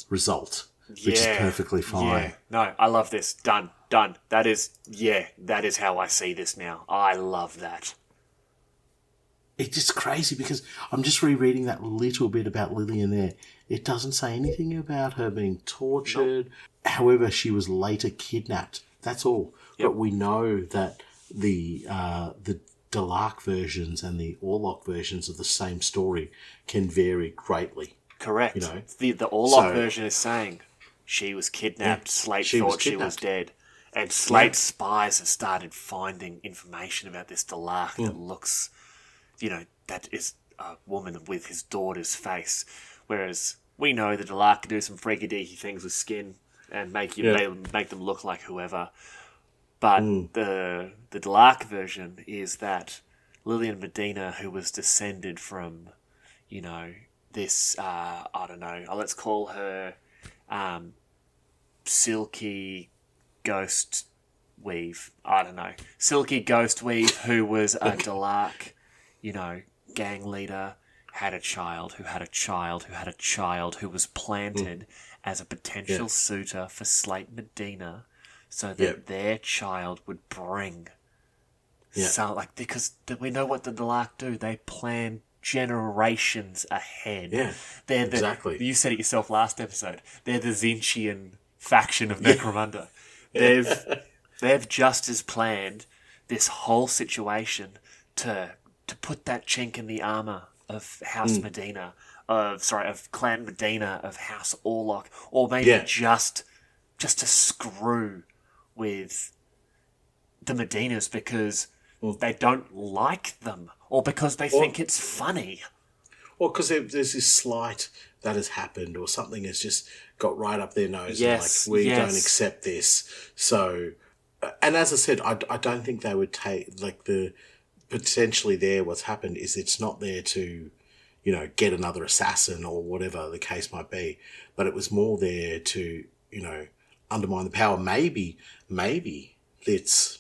result, which is perfectly fine. Yeah. No, I love this. Done. That is how I see this now. I love that. It's just crazy because I'm just rereading that little bit about Lillian there. It doesn't say anything about her being tortured. Nope. However, she was later kidnapped. That's all. Yep. But we know that the Delark versions and the Orlock versions of the same story can vary greatly. Correct. You know? The Orlock version is saying she was kidnapped. Slate thought she was dead. And Slate's spies have started finding information about this Delark that looks... that is a woman with his daughter's face. Whereas we know the Delark can do some freaky-deaky things with skin and make them look like whoever. But the Delark version is that Lillian Merdena, who was descended from, this, let's call her Silky Ghost Weave. I don't know. Silky Ghost Weave, who was a Delark... gang leader, had a child who had a child who had a child who was planted as a potential suitor for Slate Merdena so that their child would bring because we know what the Delark do. They plan generations ahead. Yeah, exactly. You said it yourself last episode. They're the Zinchian faction of Necromunda. They've just as planned this whole situation to put that chink in the armour of House Merdena, of Clan Merdena, of House Orlock, or maybe just to screw with the Merdenas because they don't like them, or because they think it's funny. Or because there's this slight that has happened, or something has just got right up their nose, and we don't accept this. So, and as I said, I don't think they would take, potentially there what's happened is it's not there to, get another assassin or whatever the case might be, but it was more there to, undermine the power. Maybe it's,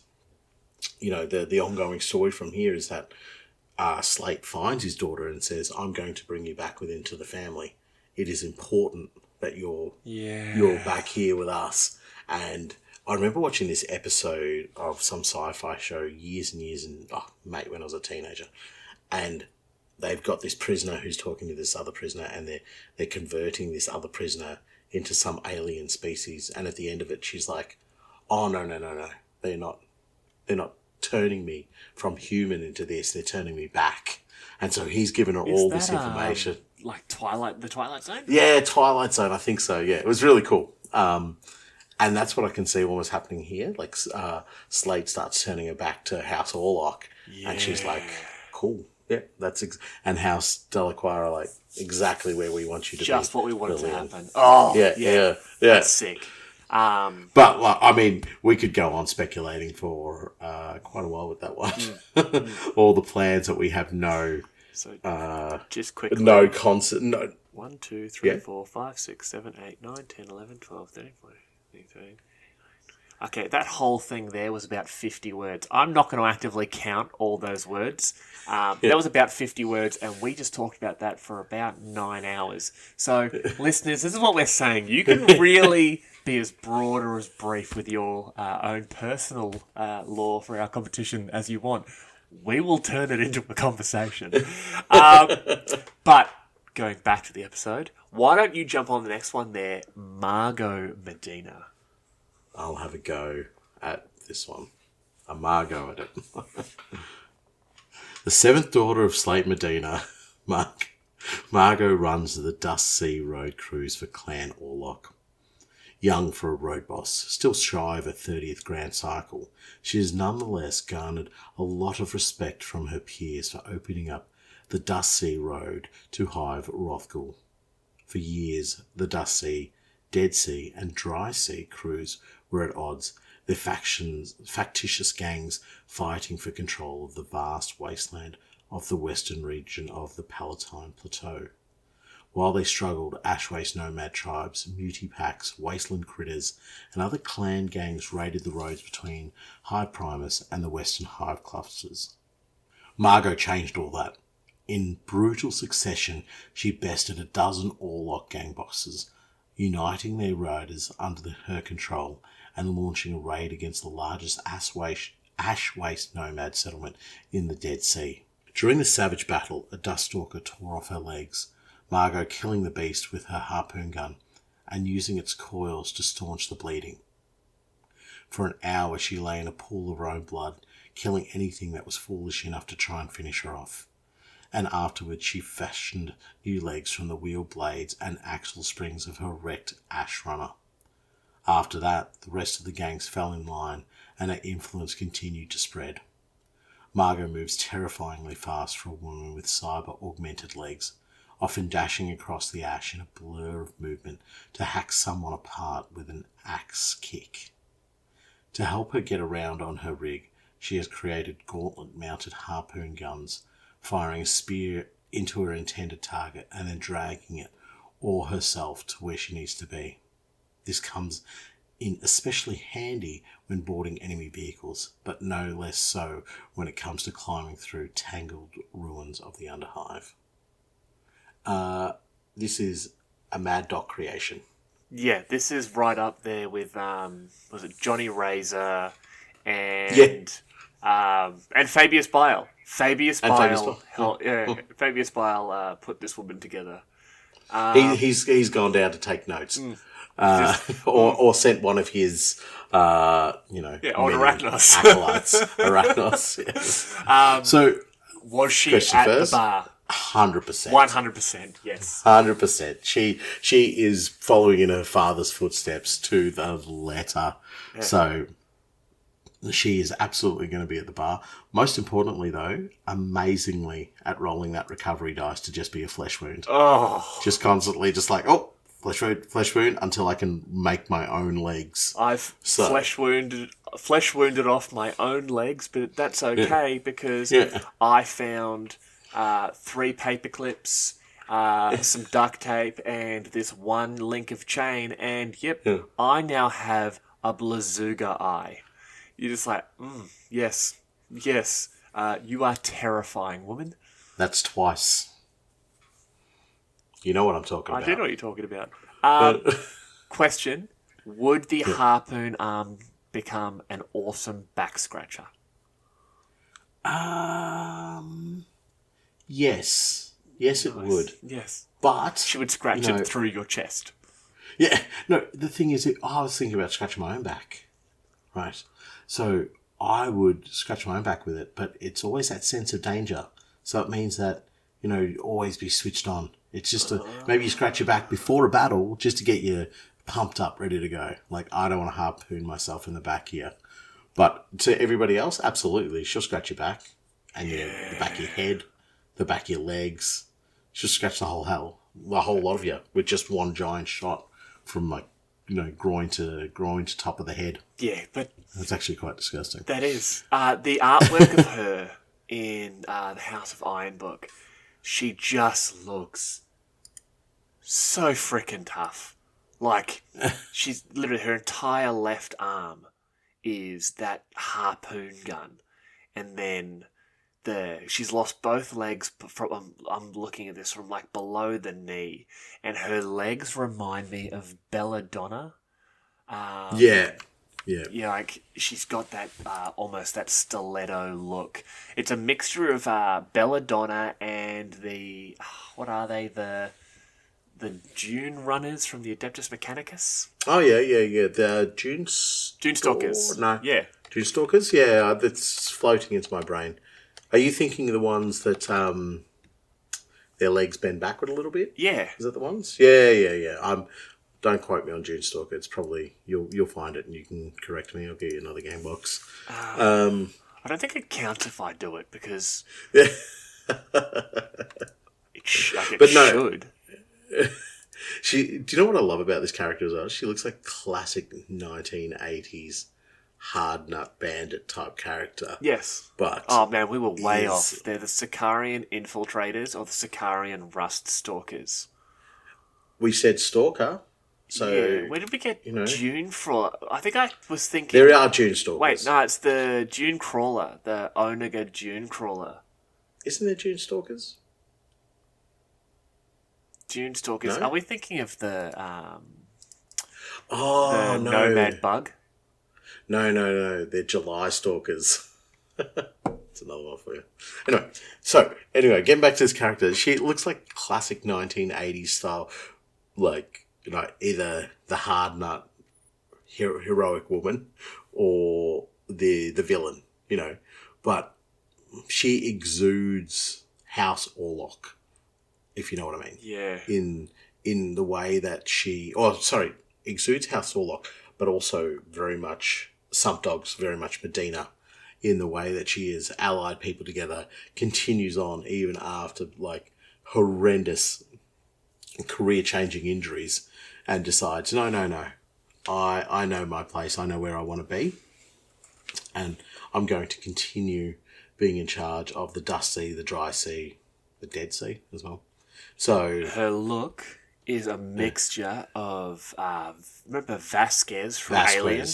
the ongoing story from here is that Slate finds his daughter and says, I'm going to bring you back into the family. It is important that you're back here with us. And I remember watching this episode of some sci-fi show years and years, when I was a teenager, and they've got this prisoner who's talking to this other prisoner, and they're converting this other prisoner into some alien species, and at the end of it, she's like, "Oh no, they're not turning me from human into this; they're turning me back." And so he's given her all this information, like the Twilight Zone. Yeah, Twilight Zone. I think so. Yeah, it was really cool. And that's what I can see almost happening here. Like, Slate starts turning her back to House Orlock, and she's like, cool. Yeah, that's... and House Delacroix are like, exactly where we want you to be. Just what we wanted to happen. Oh, yeah. That's sick. But, we could go on speculating for quite a while with that one. All the plans that we have just quickly. No concept. No. 1, 2, 3, 4, 5, 6, 7, 8, 9, 10, 11, 12, 13, 14. Okay, that whole thing there was about 50 words. I'm not going to actively count all those words. That was about 50 words, and we just talked about that for about 9 hours. So, listeners, this is what we're saying. You can really be as broad or as brief with your own personal lore for our competition as you want. We will turn it into a conversation. But going back to the episode, why don't you jump on the next one there, Margot Merdena? I'll have a go at this one. A Margot at it. The seventh daughter of Slate Merdena, Margot runs the Dust Sea Road cruise for Clan Orlock. Young for a road boss, still shy of her 30th grand cycle, she has nonetheless garnered a lot of respect from her peers for opening up the Dust Sea Road to Hive Rothgul. For years, the Dust Sea, Dead Sea and Dry Sea crews were at odds, their factitious gangs fighting for control of the vast wasteland of the western region of the Palatine Plateau. While they struggled, Ashwaste nomad tribes, muti packs, wasteland critters, and other clan gangs raided the roads between Hive Primus and the western Hive clusters. Margot changed all that. In brutal succession, she bested a dozen Orlock gang bosses, uniting their riders under her control and launching a raid against the largest ash waste nomad settlement in the Dead Sea. During the savage battle, a Duststalker tore off her legs, Margot killing the beast with her harpoon gun and using its coils to staunch the bleeding. For an hour she lay in a pool of her own blood, killing anything that was foolish enough to try and finish her off. And afterwards she fashioned new legs from the wheel blades and axle springs of her wrecked Ash Runner. After that, the rest of the gangs fell in line and her influence continued to spread. Margot moves terrifyingly fast for a woman with cyber-augmented legs, often dashing across the ash in a blur of movement to hack someone apart with an axe kick. To help her get around on her rig, she has created gauntlet-mounted harpoon guns, firing a spear into her intended target and then dragging it or herself to where she needs to be. This comes in especially handy when boarding enemy vehicles, but no less so when it comes to climbing through tangled ruins of the Underhive. This is a Mad Doc creation. Yeah, this is right up there with was it Johnny Razor and Fabius Bile. Fabius Bile put this woman together. He's gone down to take notes, or sent one of his on Arachnos acolytes, Arachnos. Yeah. So was she at the bar? 100%. 100%, yes. 100%. She is following in her father's footsteps to the letter. Yeah. So she is absolutely going to be at the bar. Most importantly, though, amazingly at rolling that recovery dice to just be a flesh wound. Oh. Just constantly just like, flesh wound until I can make my own legs. I've flesh wounded off my own legs, but that's okay because I found 3 paper clips, some duct tape, and this one link of chain, and I now have a Blazooga eye. You're just like, yes, you are terrifying, woman. That's twice. You know what I'm talking about. I do know what you're talking about. Question, would the harpoon arm become an awesome back scratcher? Yes. Yes, it would. Yes. But she would scratch it through your chest. Yeah. No, the thing is, I was thinking about scratching my own back. Right. So I would scratch my own back with it, but it's always that sense of danger. So it means that, always be switched on. It's just maybe you scratch your back before a battle just to get you pumped up, ready to go. Like, I don't want to harpoon myself in the back here. But to everybody else, absolutely. She'll scratch your back and the back of your head, the back of your legs. She'll scratch the whole lot of you with just one giant shot from groin to top of the head. Yeah, but that's actually quite disgusting. That is. The artwork of her in the House of Ironbook, she just looks so freaking tough. Like, she's literally, her entire left arm is that harpoon gun. And then she's lost both legs from, I'm looking at this from like below the knee. And her legs remind me of Belladonna. Yeah, like she's got that almost that stiletto look. It's a mixture of Belladonna and the what are they, the Dune runners from the Adeptus Mechanicus. Oh yeah. The Dune Stalkers. No, yeah, Dune Stalkers. Yeah, that's floating into my brain. Are you thinking of the ones that their legs bend backward a little bit? Yeah, is that the ones? Yeah. Don't quote me on Dune Stalker. It's probably you'll find it and you can correct me. I'll get you another game box. I don't think it counts if I do it because it should. Do you know what I love about this character as well? She looks like classic 1980s hard nut bandit type character. Yes. But oh man, we were way off. They're the Sicarian infiltrators or the Sicarian rust stalkers. we said Stalker. So yeah, where did we get Dune from? I think I was thinking... There are Dune Stalkers. Wait, no, it's the Dune Crawler. The Onaga Dune Crawler. Isn't there Dune Stalkers? Dune Stalkers. No? Are we thinking of the no. Nomad Bug? No. They're July Stalkers. That's another one for you. Anyway, getting back to this character. She looks like classic 1980s style, like, either the hard nut heroic woman or the villain, But she exudes House Orlock, if you know what I mean. Yeah. In the way that exudes House Orlock, but also very much Sump Dogs, very much Medina, in the way that she has allied people together, continues on even after like horrendous career-changing injuries, and decides, no, I know my place, I know where I want to be, and I'm going to continue being in charge of the Dust Sea, the Dry Sea, the Dead Sea as well. So her look is a mixture of remember Vasquez from Alien?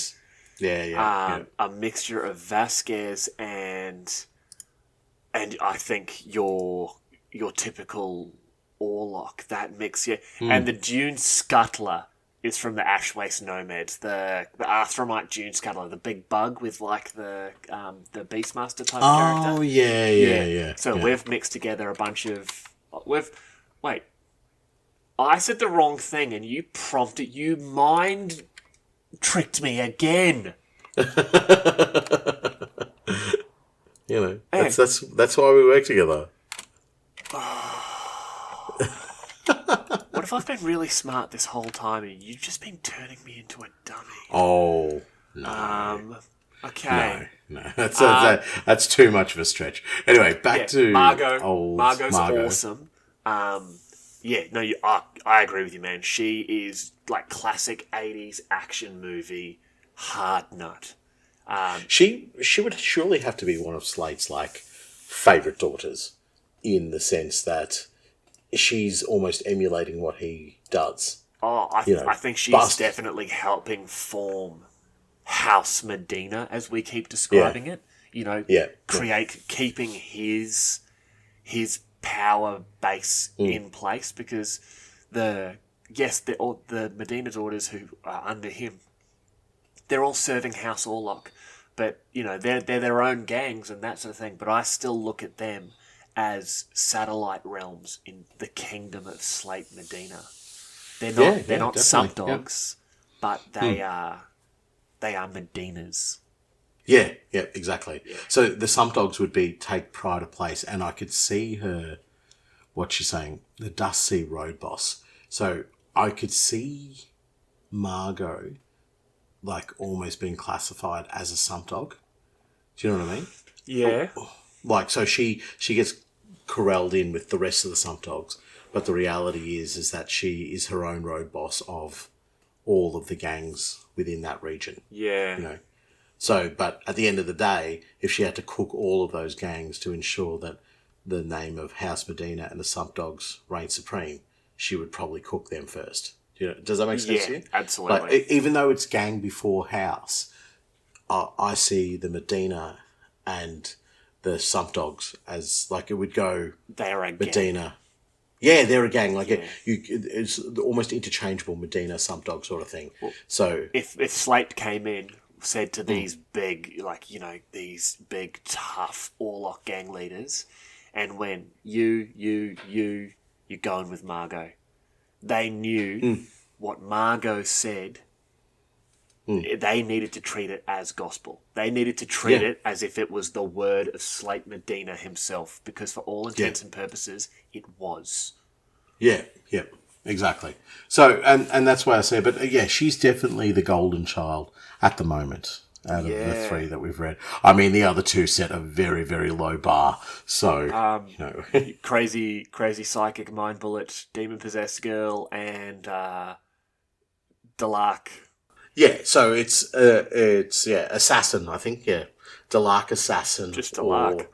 Yeah. A mixture of Vasquez and I think your typical Orlock, that mix, yeah. And the Dune Scuttler is from the Ashwaste Nomads, the Arthramite Dune Scuttler, the big bug with like the Beastmaster type character. Oh yeah. So we've mixed together a bunch of wait. I said the wrong thing, and you mind tricked me again. That's why we work together. What if I've been really smart this whole time and you've just been turning me into a dummy? Oh, no. Okay. No. That's too much of a stretch. Anyway, back to Margot. Margot's awesome. I agree with you, man. She is like classic 80s action movie hard nut. She would surely have to be one of Slate's like favourite daughters, in the sense that she's almost emulating what he does. Oh, I think she's definitely helping form House Medina, as we keep describing it. Keeping his power base in place, because the Medina daughters who are under him, they're all serving House Orlock, but they're their own gangs and that sort of thing. But I still look at them as satellite realms in the kingdom of Slate Merdena. They're not Sump Dogs, but they are Medinas. Yeah, exactly. Yeah. So the Sump Dogs would take pride of place, and I could see her, what she's saying, the Dust Sea road boss. So I could see Margot like almost being classified as a Sump Dog. Do you know what I mean? Yeah. Like, so she gets corralled in with the rest of the Sump Dogs, but the reality is that she is her own road boss of all of the gangs within that region. Yeah. So, but at the end of the day, if she had to cook all of those gangs to ensure that the name of House Medina and the Sump Dogs reign supreme, she would probably cook them first. Does that make sense to you? Absolutely. Like, even though it's gang before house, I see the Medina and the Sump Dogs as like it would go. They're a Medina. Gang. Yeah, they're a gang. Like it's almost interchangeable Medina Sump Dog sort of thing. Well, so if Slate came in, said to these big, these big tough Orlock gang leaders, and when you're going with Margot, they knew what Margot said. They needed to treat it as gospel. They needed to treat it as if it was the word of Slate Merdena himself, because for all intents and purposes, it was. Yeah, exactly. So, and that's why I say, but she's definitely the golden child at the moment out of the three that we've read. I mean, the other two set a very, very low bar. So, crazy psychic mind bullet, demon possessed girl, and Delark. Yeah, so it's assassin, I think. Yeah, Delark assassin. Just Delark.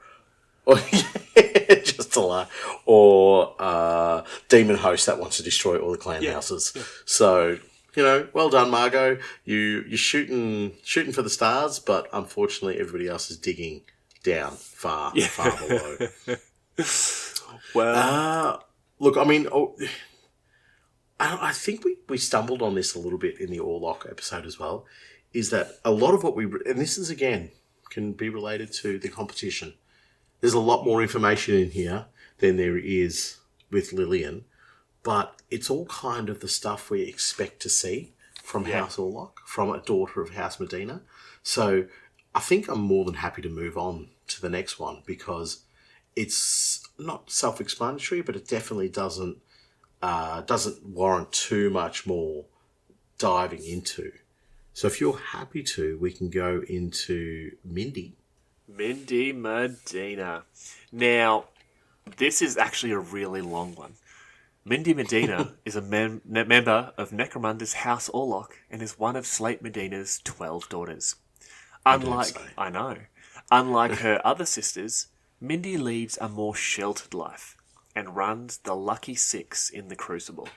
Just Castellar, or Demon Host that wants to destroy all the clan houses. Yeah. So, well done, Margot. You're shooting for the stars, but unfortunately everybody else is digging down far below. Well... look, I mean... I think we stumbled on this a little bit in the Orlock episode as well, is that a lot of what and this is, again, can be related to the competition. There's a lot more information in here than there is with Lillian, but it's all kind of the stuff we expect to see from House Orlock, from a daughter of House Merdena. So I think I'm more than happy to move on to the next one, because it's not self-explanatory, but it definitely doesn't warrant too much more diving into. So if you're happy to, we can go into Mindi. Mindi Merdena. Now, this is actually a really long one. Mindi Merdena is a member of Necromunda's House Orlock and is one of Slate Merdena's 12 daughters. Unlike her other sisters, Mindi leads a more sheltered life and runs the Lucky Six in the Crucible.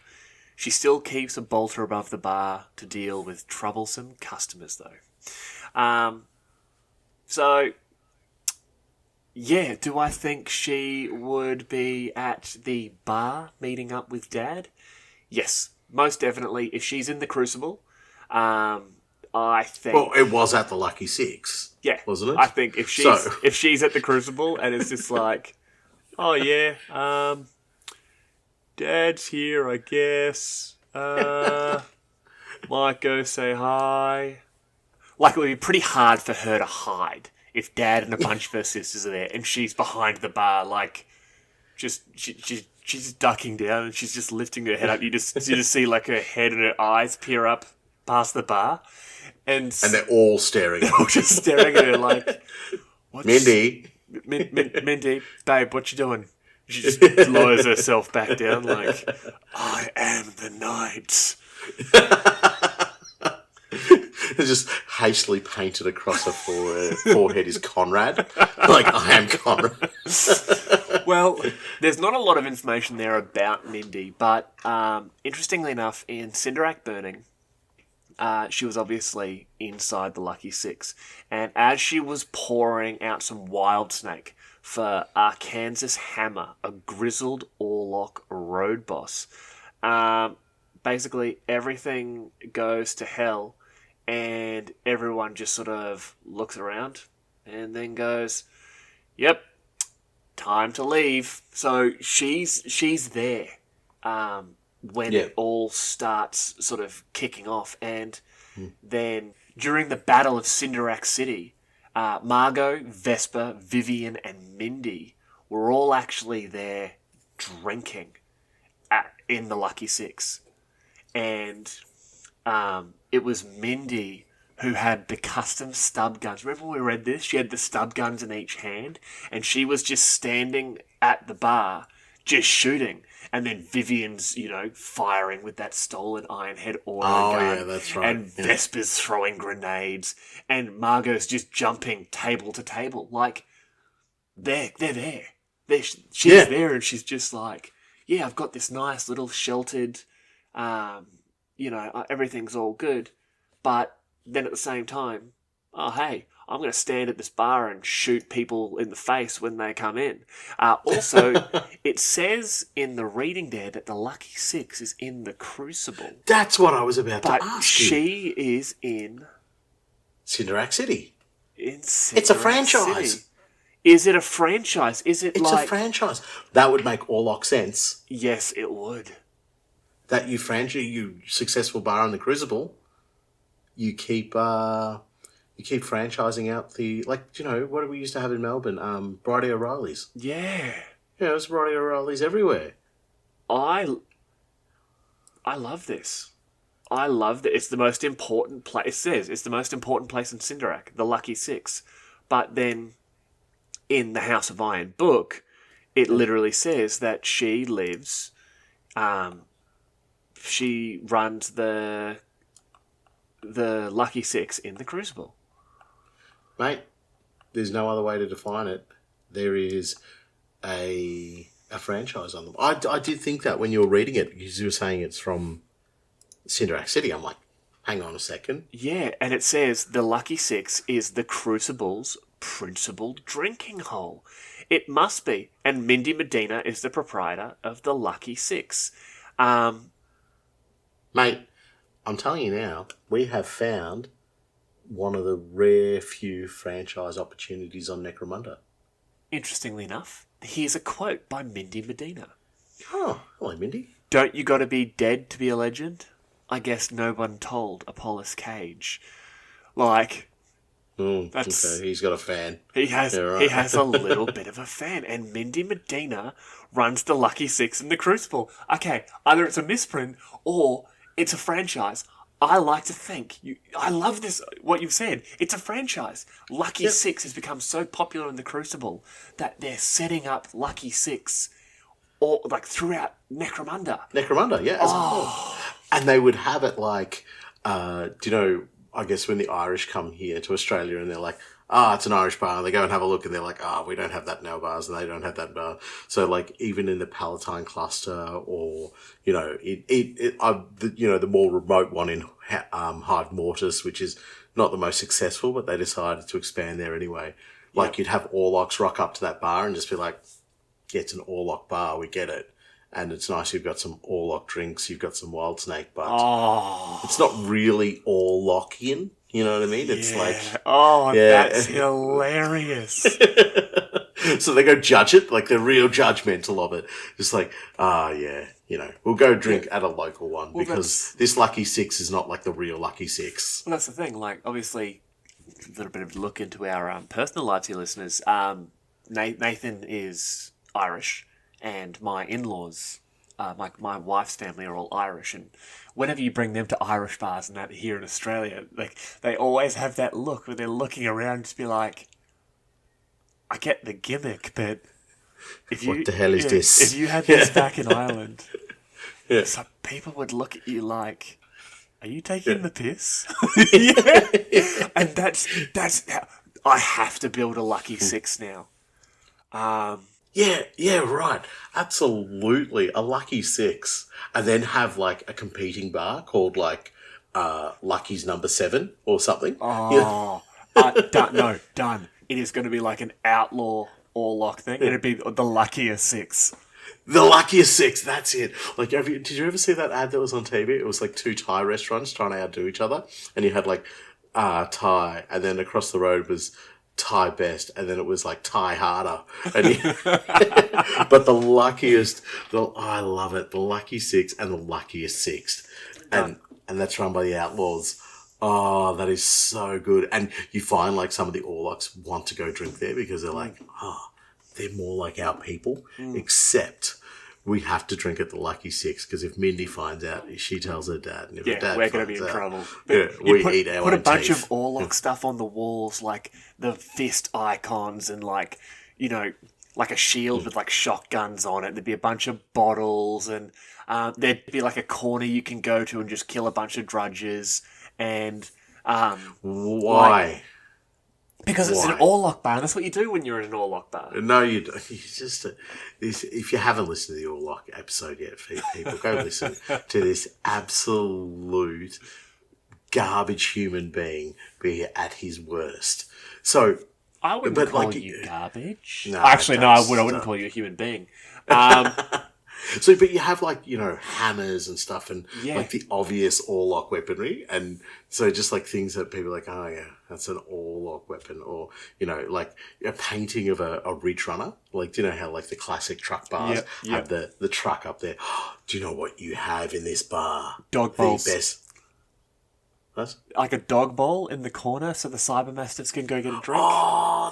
She still keeps a bolter above the bar to deal with troublesome customers, though. Do I think she would be at the bar meeting up with Dad? Yes, most definitely. If she's in the Crucible, I think... Well, it was at the Lucky Six, wasn't it? I think if she's at the Crucible and it's just like... Oh, yeah, Dad's here, I guess. Might go say hi. Like, it would be pretty hard for her to hide if Dad and a bunch of her sisters are there and she's behind the bar, like, she's just ducking down and she's just lifting her head up. You just see, like, her head and her eyes peer up past the bar. And they're all staring at her. They're all just staring at her like... Mindi... Mindi, babe, what you doing? She just lowers herself back down like, I am the night. It's just hastily painted across her forehead is Conrad. Like, I am Conrad. Well, there's not a lot of information there about Mindi, but interestingly enough, in Cinderac Burning, she was obviously inside the Lucky Six. And as she was pouring out some Wild Snake for Arkansas Hammer, a grizzled Orlock road boss, basically everything goes to hell and everyone just sort of looks around and then goes, yep, time to leave. So she's there. When it all starts sort of kicking off. And then during the Battle of Cinderac City, Margot, Vespa, Vivian, and Mindi were all actually there drinking in the Lucky Six. And it was Mindi who had the custom stub guns. Remember when we read this? She had the stub guns in each hand, and she was just standing at the bar just shooting. And then Vivian's, firing with that stolen Ironhead auto gun. Oh, yeah, that's right. And Vespa's throwing grenades. And Margot's just jumping table to table. Like, they're there. She's there, and she's just like, yeah, I've got this nice little sheltered, everything's all good. But then at the same time, oh, hey, I'm going to stand at this bar and shoot people in the face when they come in. Also, it says in the reading there that the Lucky Six is in the Crucible. That's what I was about to ask you. She is in... Cinderac City. It's a franchise. City. Is it a franchise? It's a franchise. That would make Orlock sense. Yes, it would. That you successful bar in the Crucible, you keep franchising out the, what do we used to have in Melbourne? Bridie O'Reilly's. Yeah. Yeah, there's Bridie O'Reilly's everywhere. I love this. I love that. It's the most important place. It says it's the most important place in Cinderac, the Lucky Six. But then in the House of Iron book, it literally says that she lives, she runs the Lucky Six in the Crucible. Mate, there's no other way to define it. There is a franchise on them. I did think that when you were reading it, because you were saying it's from Cinderac City. I'm like, hang on a second. Yeah, and it says the Lucky Six is the Crucible's principal drinking hole. It must be. And Mindi Medina is the proprietor of the Lucky Six. Mate, I'm telling you now, we have found one of the rare few franchise opportunities on Necromunda. Interestingly enough, here's a quote by Mindi Medina. Oh, hello, Mindi. Don't you gotta be dead to be a legend? I guess no one told Apollos Cage. Like, that's... Okay, he's got a fan. He has, Yeah, right. he has a little bit of a fan. And Mindi Medina runs the Lucky Six in the Crucible. Okay, either it's a misprint or it's a franchise. I like to think, I love this, what you've said. It's a franchise. Lucky Six has become so popular in the Crucible that they're setting up Lucky Six or like throughout Necromunda. Necromunda, yeah, as a whole. And they would have it like, do you know, I guess when the Irish come here to Australia and they're like, it's an Irish bar, and they go and have a look and they're like, we don't have that in our bars and they don't have that in bar. So like even in the Palatine cluster or, you know, the more remote one in Hive Mortis, which is not the most successful, but they decided to expand there anyway. Like you'd have Orlocks rock up to that bar and just be like, yeah, it's an Orlock bar, we get it. And it's nice you've got some Orlock drinks, you've got some Wild Snake, but it's not really Orlockian. You know what I mean? It's like... that's hilarious. So they go judge it, like they're real judgmental of it. Just like, we'll go drink at a local one because this Lucky Six is not like the real Lucky Six. Well, that's the thing. Like, obviously, a little bit of a look into our personal lives here, listeners. Nathan is Irish, and my in-laws, my wife's family are all Irish, and whenever you bring them to Irish bars and that here in Australia, like they always have that look where they're looking around and just be like, I get the gimmick, but what the hell is this? If you had this back in Ireland, so people would look at you like, are you taking the piss? And that's how, I have to build a Lucky Six now. Yeah, right. Absolutely. A Lucky Six. And then have like a competing bar called like Lucky's Number 7 or something. Done. It is going to be like an outlaw Orlock thing. It'd be the Luckiest Six. The Luckiest Six, that's it. Like, did you ever see that ad that was on TV? It was like two Thai restaurants trying to outdo each other. And you had like Thai, and then across the road was Thai Best, and then it was like Thai Harder. And but the luckiest, I love it. The Lucky Six and the Luckiest Sixth. And that's run by the Outlaws. Oh, that is so good. And you find like some of the Orlocks want to go drink there because they're like, they're more like our people, except we have to drink at the Lucky Six because if Mindi finds out, she tells her dad. And if her dad we're going to be in trouble. We eat our own Put a bunch teeth. of Orlock stuff on the walls, like the fist icons and like, you know, like a shield with like shotguns on it. There'd be a bunch of bottles and there'd be like a corner you can go to and just kill a bunch of drudges. And why? Because it's an Orlock bar, and that's what you do when you're in an Orlock bar. No, you don't. You just if you haven't listened to the Orlock episode yet, people go listen to this absolute garbage human being be at his worst. So I wouldn't call you garbage. No, actually, no, I wouldn't call you a human being. So, but you have like, you know, hammers and stuff and like the obvious Orlock weaponry. And so just like things that people are like, oh yeah, that's an Orlock weapon. Or, you know, like a painting of a Ridge Runner. Like, do you know how like the classic truck bars have the truck up there? Do you know what you have in this bar? Dog balls. The best. What? Like a dog bowl in the corner so the Cybermastiffs can go get a drink. Oh,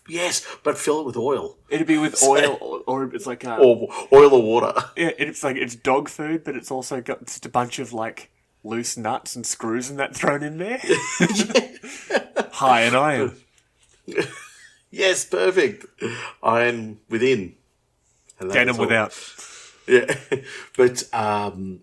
yes, but fill it with oil. It'd be with oil, or it's like or oil or water. Yeah, it's like it's dog food, but it's also got just a bunch of like loose nuts and screws and that thrown in there. High in iron. Yes, perfect. Iron within. Denim without. Yeah, but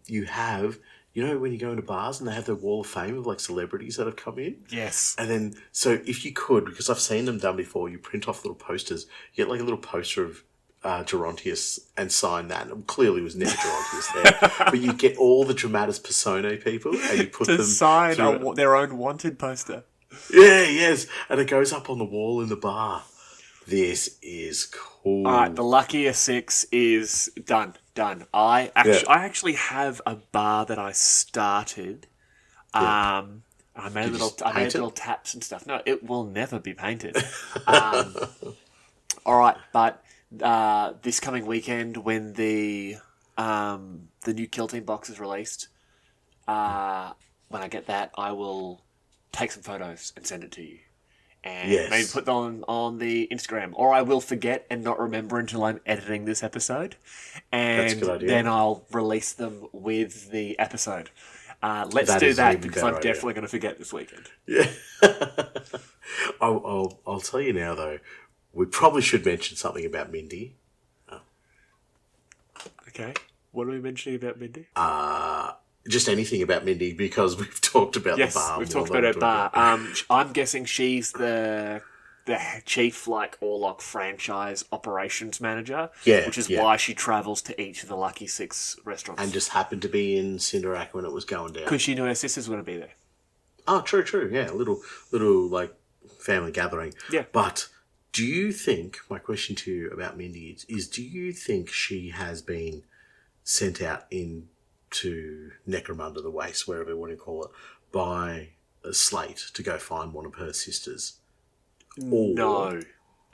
you have. You know when you go into bars and they have the wall of fame of like celebrities that have come in? Yes. And then, so if you could, because I've seen them done before, you print off little posters. You get like a little poster of Gerontius and sign that. And it clearly was never Gerontius there. But you get all the dramatis personae people and you put to them sign their own wanted poster. Yeah, yes. And it goes up on the wall in the bar. This is cool. All right, the luckier 6 is done. I actually have a bar that I started. I made little taps and stuff. No, it will never be painted. All right, but this coming weekend when the new Kill Team box is released, when I get that, I will take some photos and send it to you. And maybe put them on the Instagram. Or I will forget and not remember until I'm editing this episode. And That's a good idea. Then I'll release them with the episode. Let's do that because I'm definitely going to forget this weekend. Yeah. I'll tell you now, though. We probably should mention something about Mindi. Okay. What are we mentioning about Mindi? Just anything about Mindi because we've talked about the bar. Yes, we've talked about her bar. I'm guessing she's the chief, Orlock franchise operations manager. Yeah, which is why she travels to each of the Lucky 6 restaurants. And just happened to be in Cinderak when it was going down. Because she knew her sisters were going to be there. Oh, true. Yeah, a little family gathering. Yeah. But do you think, my question to you about Mindi is do you think she has been sent out into Necromunda, the Waste, wherever you want to call it, by a Slate to go find one of her sisters? No.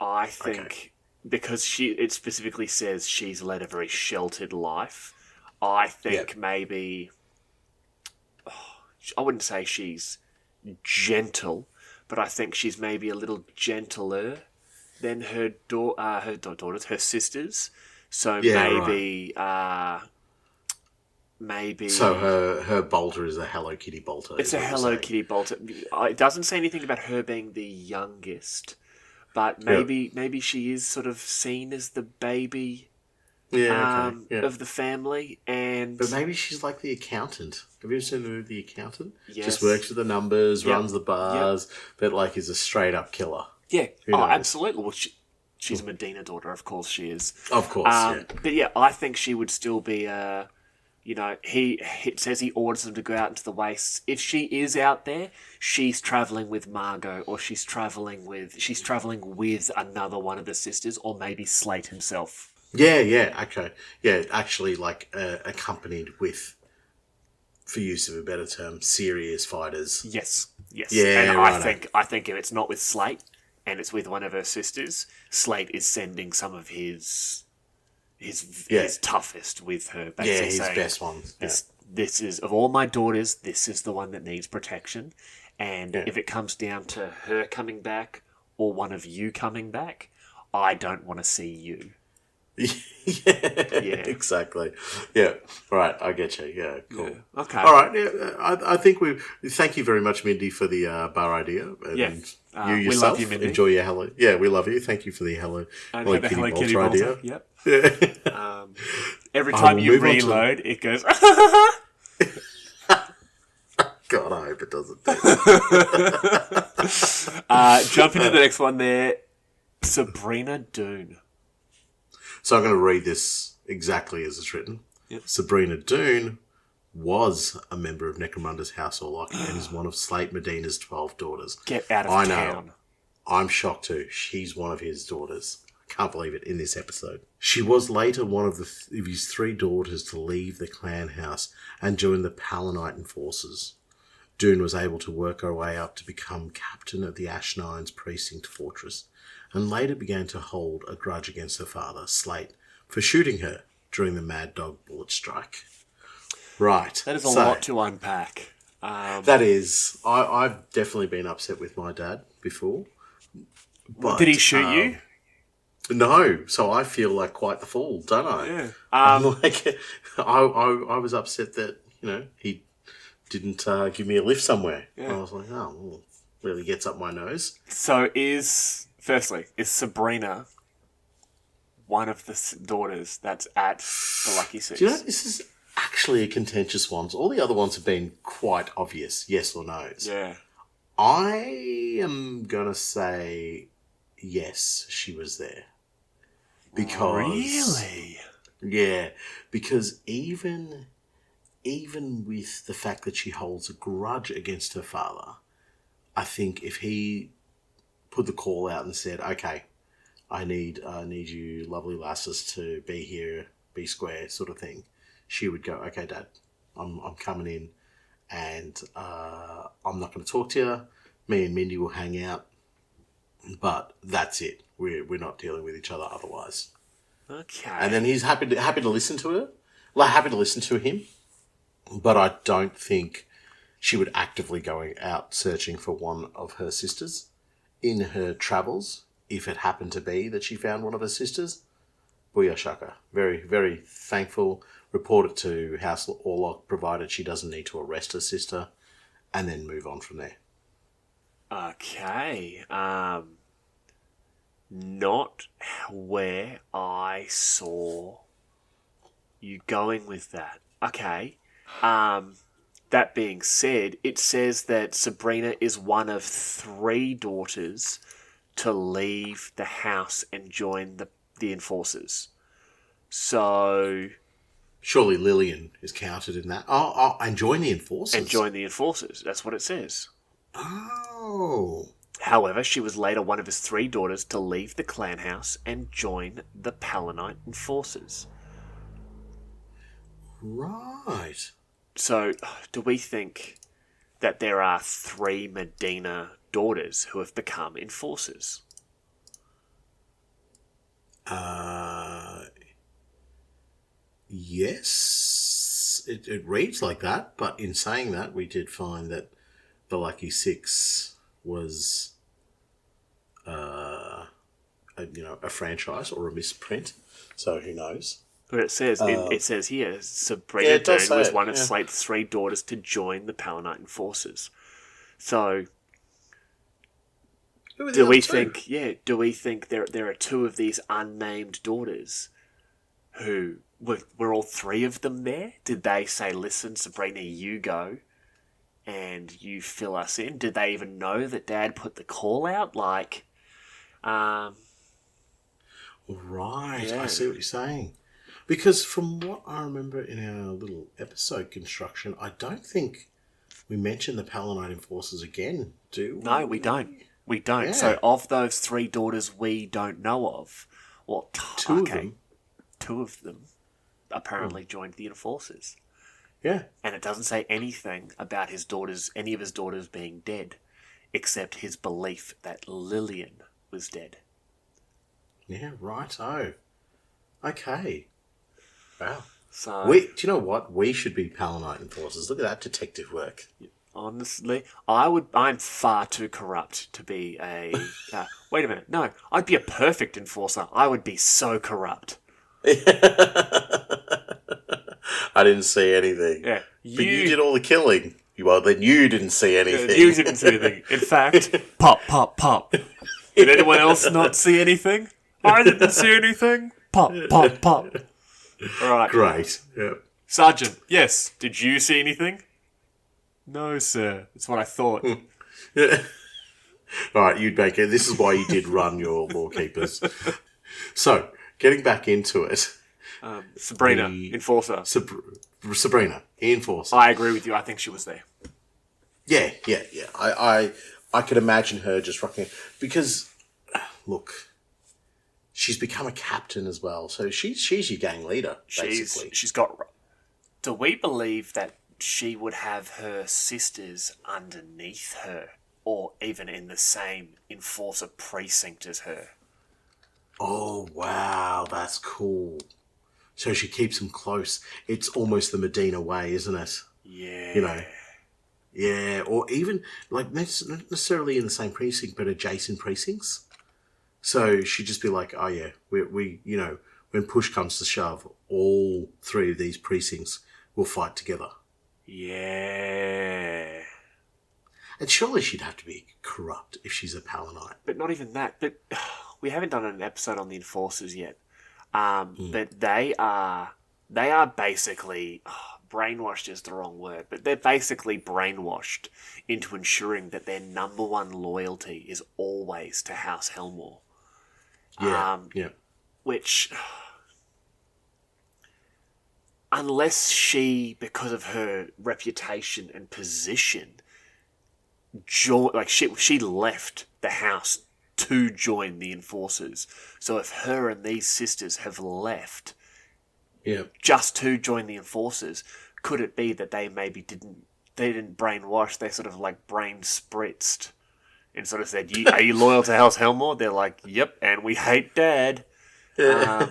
I think because it specifically says she's led a very sheltered life, I think maybe... I wouldn't say she's gentle, but I think she's maybe a little gentler than her daughters, her sisters. So maybe. So her bolter is a Hello Kitty bolter. It's a Hello Kitty bolter. It doesn't say anything about her being the youngest, but maybe she is sort of seen as the baby. Of the family, but maybe she's like the accountant. Have you ever seen the movie The Accountant? Yes. Just works with the numbers, runs the bars, but is a straight up killer. Yeah, absolutely. Well, she's a Merdena daughter, of course she is. Of course, But I think she would still be he says he orders them to go out into the wastes. If she is out there, she's travelling with Margot, or she's travelling with another one of the sisters, or maybe Slate himself. Yeah, okay. Yeah, actually, accompanied with, for use of a better term, serious fighters. Yes. Yeah, and right. I think if it's not with Slate, and it's with one of her sisters, Slate is sending some of his toughest with her. Basically his saying, best one. This is, of all my daughters, this is the one that needs protection. And if it comes down to her coming back, or one of you coming back, I don't want to see you. Yeah, exactly. Yeah, right. I get you. Yeah, cool. Yeah. Okay. All right. Yeah, I think thank you very much, Mindi, for the bar idea. And you yourself, we love you, Mindi. Enjoy your Hello. Yeah, we love you. Thank you for the Hello Kitty bolter idea. Yep. Yeah. Every time you reload, it goes. God, I hope it doesn't. Jump into the next one there. Sabrina Doon. So I'm going to read this exactly as it's written. Yep. Sabrina Doon was a member of Necromunda's House Orlock and is one of Slate Merdena's 12 daughters. Get out of town. I'm shocked too. She's one of his daughters. I can't believe it in this episode. She was later one of his 3 daughters to leave the clan house and join the Palinitan forces. Doon was able to work her way up to become captain of the Ash Nine's precinct fortress, and later began to hold a grudge against her father, Slate, for shooting her during the Mad Dog bullet strike. Right. That is a lot to unpack. That is. I've definitely been upset with my dad before. But, did he shoot you? No. So I feel like quite the fool, don't I? Yeah. I was upset that, he didn't give me a lift somewhere. Yeah. I was like, well, really gets up my nose. So Firstly, is Sabrina one of the daughters that's at the Lucky 6? Do you know, this is actually a contentious one. All the other ones have been quite obvious, yes or no's. Yeah. I am going to say yes, she was there. Because Really? Yeah, because even with the fact that she holds a grudge against her father, I think if he put the call out and said, "Okay, I need you, lovely lasses, to be here, be square," sort of thing, she would go, "Okay, Dad, I'm coming in, and I'm not going to talk to you. Me and Mindi will hang out, but that's it. We're not dealing with each other otherwise." Okay. And then he's happy to listen to her, like happy to listen to him, but I don't think she would actively go out searching for one of her sisters in her travels. If it happened to be that she found one of her sisters, booyah shaka. Very, very thankful. Report it to House Orlock, provided she doesn't need to arrest her sister, and then move on from there. Okay. Not where I saw you going with that. Okay. That being said, it says that Sabrina is one of 3 daughters to leave the house and join the Enforcers. So... Surely Lillian is counted in that. Oh, and join the Enforcers. And join the Enforcers. That's what it says. Oh. However, she was later one of his 3 daughters to leave the clan house and join the Palanite Enforcers. Right. So, do we think that there are 3 Merdena daughters who have become Enforcers? Yes. It reads like that, but in saying that, we did find that the Lucky Six was, a franchise or a misprint. So who knows? But it says here, Sabrina Dern was one of Slate's 3 daughters to join the Palanite Enforcers. So, do we think there are 2 of these unnamed daughters who were all 3 of them there? Did they say, "Listen, Sabrina, you go and you fill us in"? Did they even know that Dad put the call out? Right, yeah. I see what you're saying. Because from what I remember in our little episode construction, I don't think we mentioned the Palanite Enforcers again, do we? No, we don't. We don't. Yeah. So of those 3 daughters we don't know of, well, 2 of them. 2 of them apparently joined the Enforcers. Yeah. And it doesn't say anything about any of his daughters being dead, except his belief that Lillian was dead. Yeah, right. Oh. Okay. Wow. So, Do you know what? We should be Palanite Enforcers. Look at that detective work. honestly, I'm far too corrupt to be a... wait a minute. No, I'd be a perfect enforcer. I would be so corrupt. I didn't see anything. Yeah, But you did all the killing. Well, then you didn't see anything. You didn't see anything. In fact, pop, pop, pop. Did anyone else not see anything? I didn't see anything. Pop, pop, pop. All right. Great. Yep. Sergeant, yes. Did you see anything? No, sir. That's what I thought. Yeah. All right, you'd make it. This is why you did run your Lorekeepers. So, getting back into it. Sabrina, Enforcer. Sabrina, Enforcer. I agree with you. I think she was there. Yeah. I could imagine her just rocking because, look, she's become a captain as well. So she's your gang leader, basically. She's got... Do we believe that she would have her sisters underneath her or even in the same Enforcer precinct as her? Oh, wow, that's cool. So she keeps them close. It's almost the Merdena way, isn't it? Yeah. You know? Yeah, or even, like, not necessarily in the same precinct, but adjacent precincts. So she'd just be like, oh, yeah, we when push comes to shove, all 3 of these precincts will fight together. Yeah. And surely she'd have to be corrupt if she's a Palanite. But not even that. But we haven't done an episode on the Enforcers yet. But they are basically... brainwashed is the wrong word, but they're basically brainwashed into ensuring that their number one loyalty is always to House Helmore. Yeah, yeah. which, unless she, because of her reputation and position, she left the house to join the Enforcers. So if her and these sisters have left just to join the Enforcers, could it be that they maybe didn't brainwash, they sort of like brain spritzed and sort of said, are you loyal to House Helmore? They're like, yep, and we hate Dad. Yeah.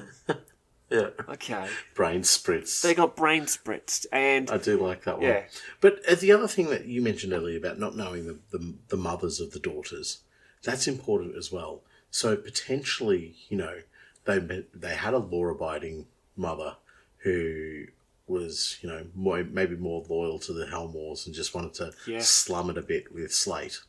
Okay. Brain spritz. They got brain spritzed, and I do like that one. Yeah. But the other thing that you mentioned earlier about not knowing the mothers of the daughters, that's important as well. So potentially, they had a law-abiding mother who was, maybe more loyal to the Helmores and just wanted to slum it a bit with Slate.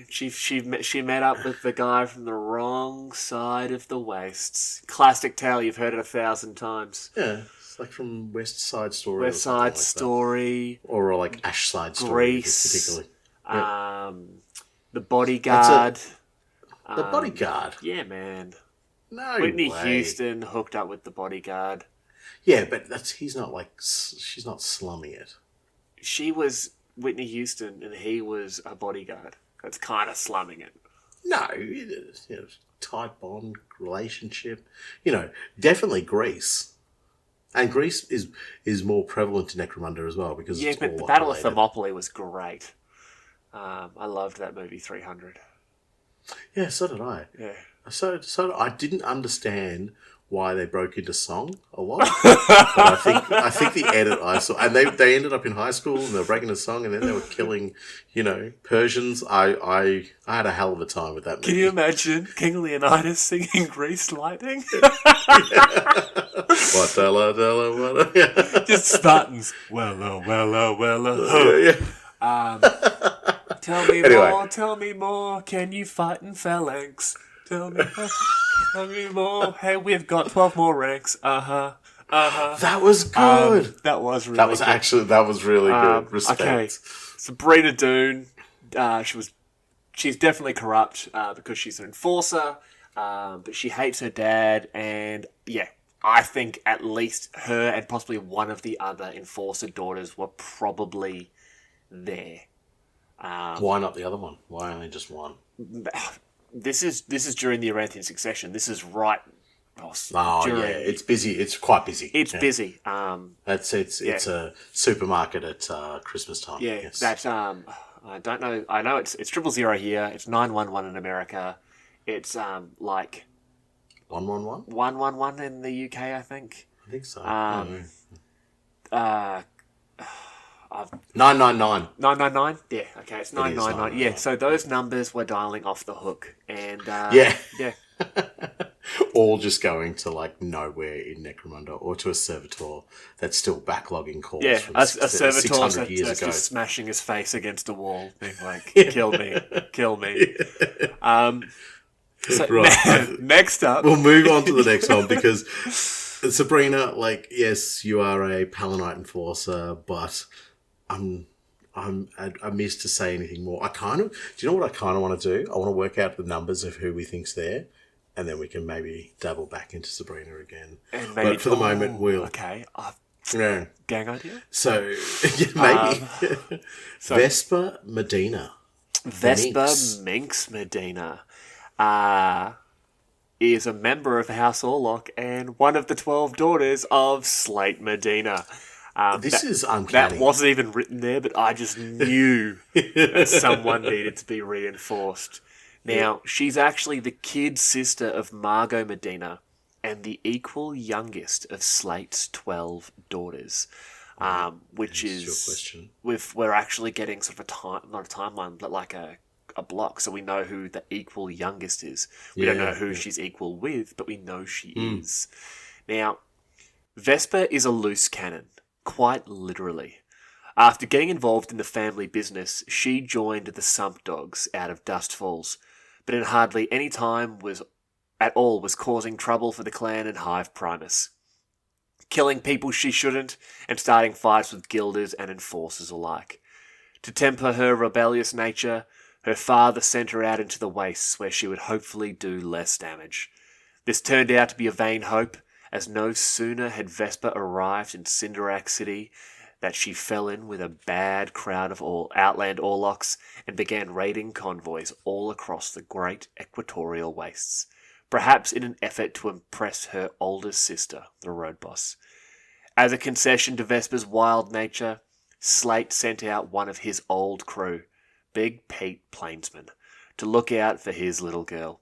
She met up with the guy from the wrong side of the wastes. Classic tale, you've heard it 1,000 times. Yeah, it's like from West Side Story. West Side Story. Or like Ash Side Story, Grease. particularly. Yeah. The Bodyguard. The Bodyguard? Yeah, man. No Whitney way. Houston hooked up with the Bodyguard. Yeah, but she's not slumming it. She was Whitney Houston and he was a bodyguard. That's kind of slumming it. No, tight bond, relationship. Definitely Greece. And Greece is more prevalent in Necromunda as well because it's but all the Battle of related. Thermopylae was great. I loved that movie 300. Yeah, so did I. Yeah. So I didn't understand why they broke into song a lot. But I think the edit I saw, and they ended up in high school and they were breaking a song and then they were killing, Persians. I had a hell of a time with that movie. Can you imagine King Leonidas singing Grease Lightning? What what? Just Spartans. Well. Tell me more. Can you fight in phalanx? Tell me more. Hey, we've got 12 more ranks. That was good. That was really good. That was really good. Respect. Okay, Sabrina Doon. She's definitely corrupt because she's an enforcer, but she hates her dad, and I think at least her and possibly one of the other enforcer daughters were probably there. Why not the other one? Why only just one? This is during the Aranthian Succession. This is right. It's busy. It's quite busy. It's busy. It's a supermarket at Christmas time. Yeah, yes. that I don't know. I know it's 000 here. It's 911 in America. It's like 111? 111 in the UK, I think. I think so. 999. 999? Yeah, okay, it's 999. Yeah, so those numbers were dialing off the hook. And yeah. All just going to like nowhere in Necromunda or to a servitor that's still backlogging calls. Yeah, from a servitor years ago. Just smashing his face against a wall, being like, kill me. So Right. Next up, we'll move on to the next one because Sabrina, like, yes, you are a Palanite enforcer, but I'm missed to say anything more. Do you know what I kind of want to do? I want to work out the numbers of who we think's there, and then we can maybe dabble back into Sabrina again. And maybe, but for the moment, we'll... Okay. Yeah. Gang idea? So, maybe. Vespa Merdena. Vespa Minx Merdena is a member of House Orlock and one of the 12 daughters of Slate Merdena. This is uncanny. That wasn't even written there, but I just knew that someone needed to be reinforced. Now, she's actually the kid sister of Margot Merdena and the equal youngest of Slate's 12 daughters, which is your question. We're actually getting sort of not a timeline, but like a block, so we know who the equal youngest is. We don't know who she's equal with, but we know she is. Now, Vespa is a loose cannon, quite literally. After getting involved in the family business, she joined the Sump Dogs out of Dust Falls, but in hardly any time was causing trouble for the clan and Hive Primus, killing people she shouldn't and starting fights with guilders and enforcers alike. To temper her rebellious nature, her father sent her out into the wastes where she would hopefully do less damage. This turned out to be a vain hope, as no sooner had Vespa arrived in Cinderac City that she fell in with a bad crowd of outland Orlocks and began raiding convoys all across the great equatorial wastes, perhaps in an effort to impress her older sister, the road boss. As a concession to Vespa's wild nature, Slate sent out one of his old crew, Big Pete Plainsman, to look out for his little girl.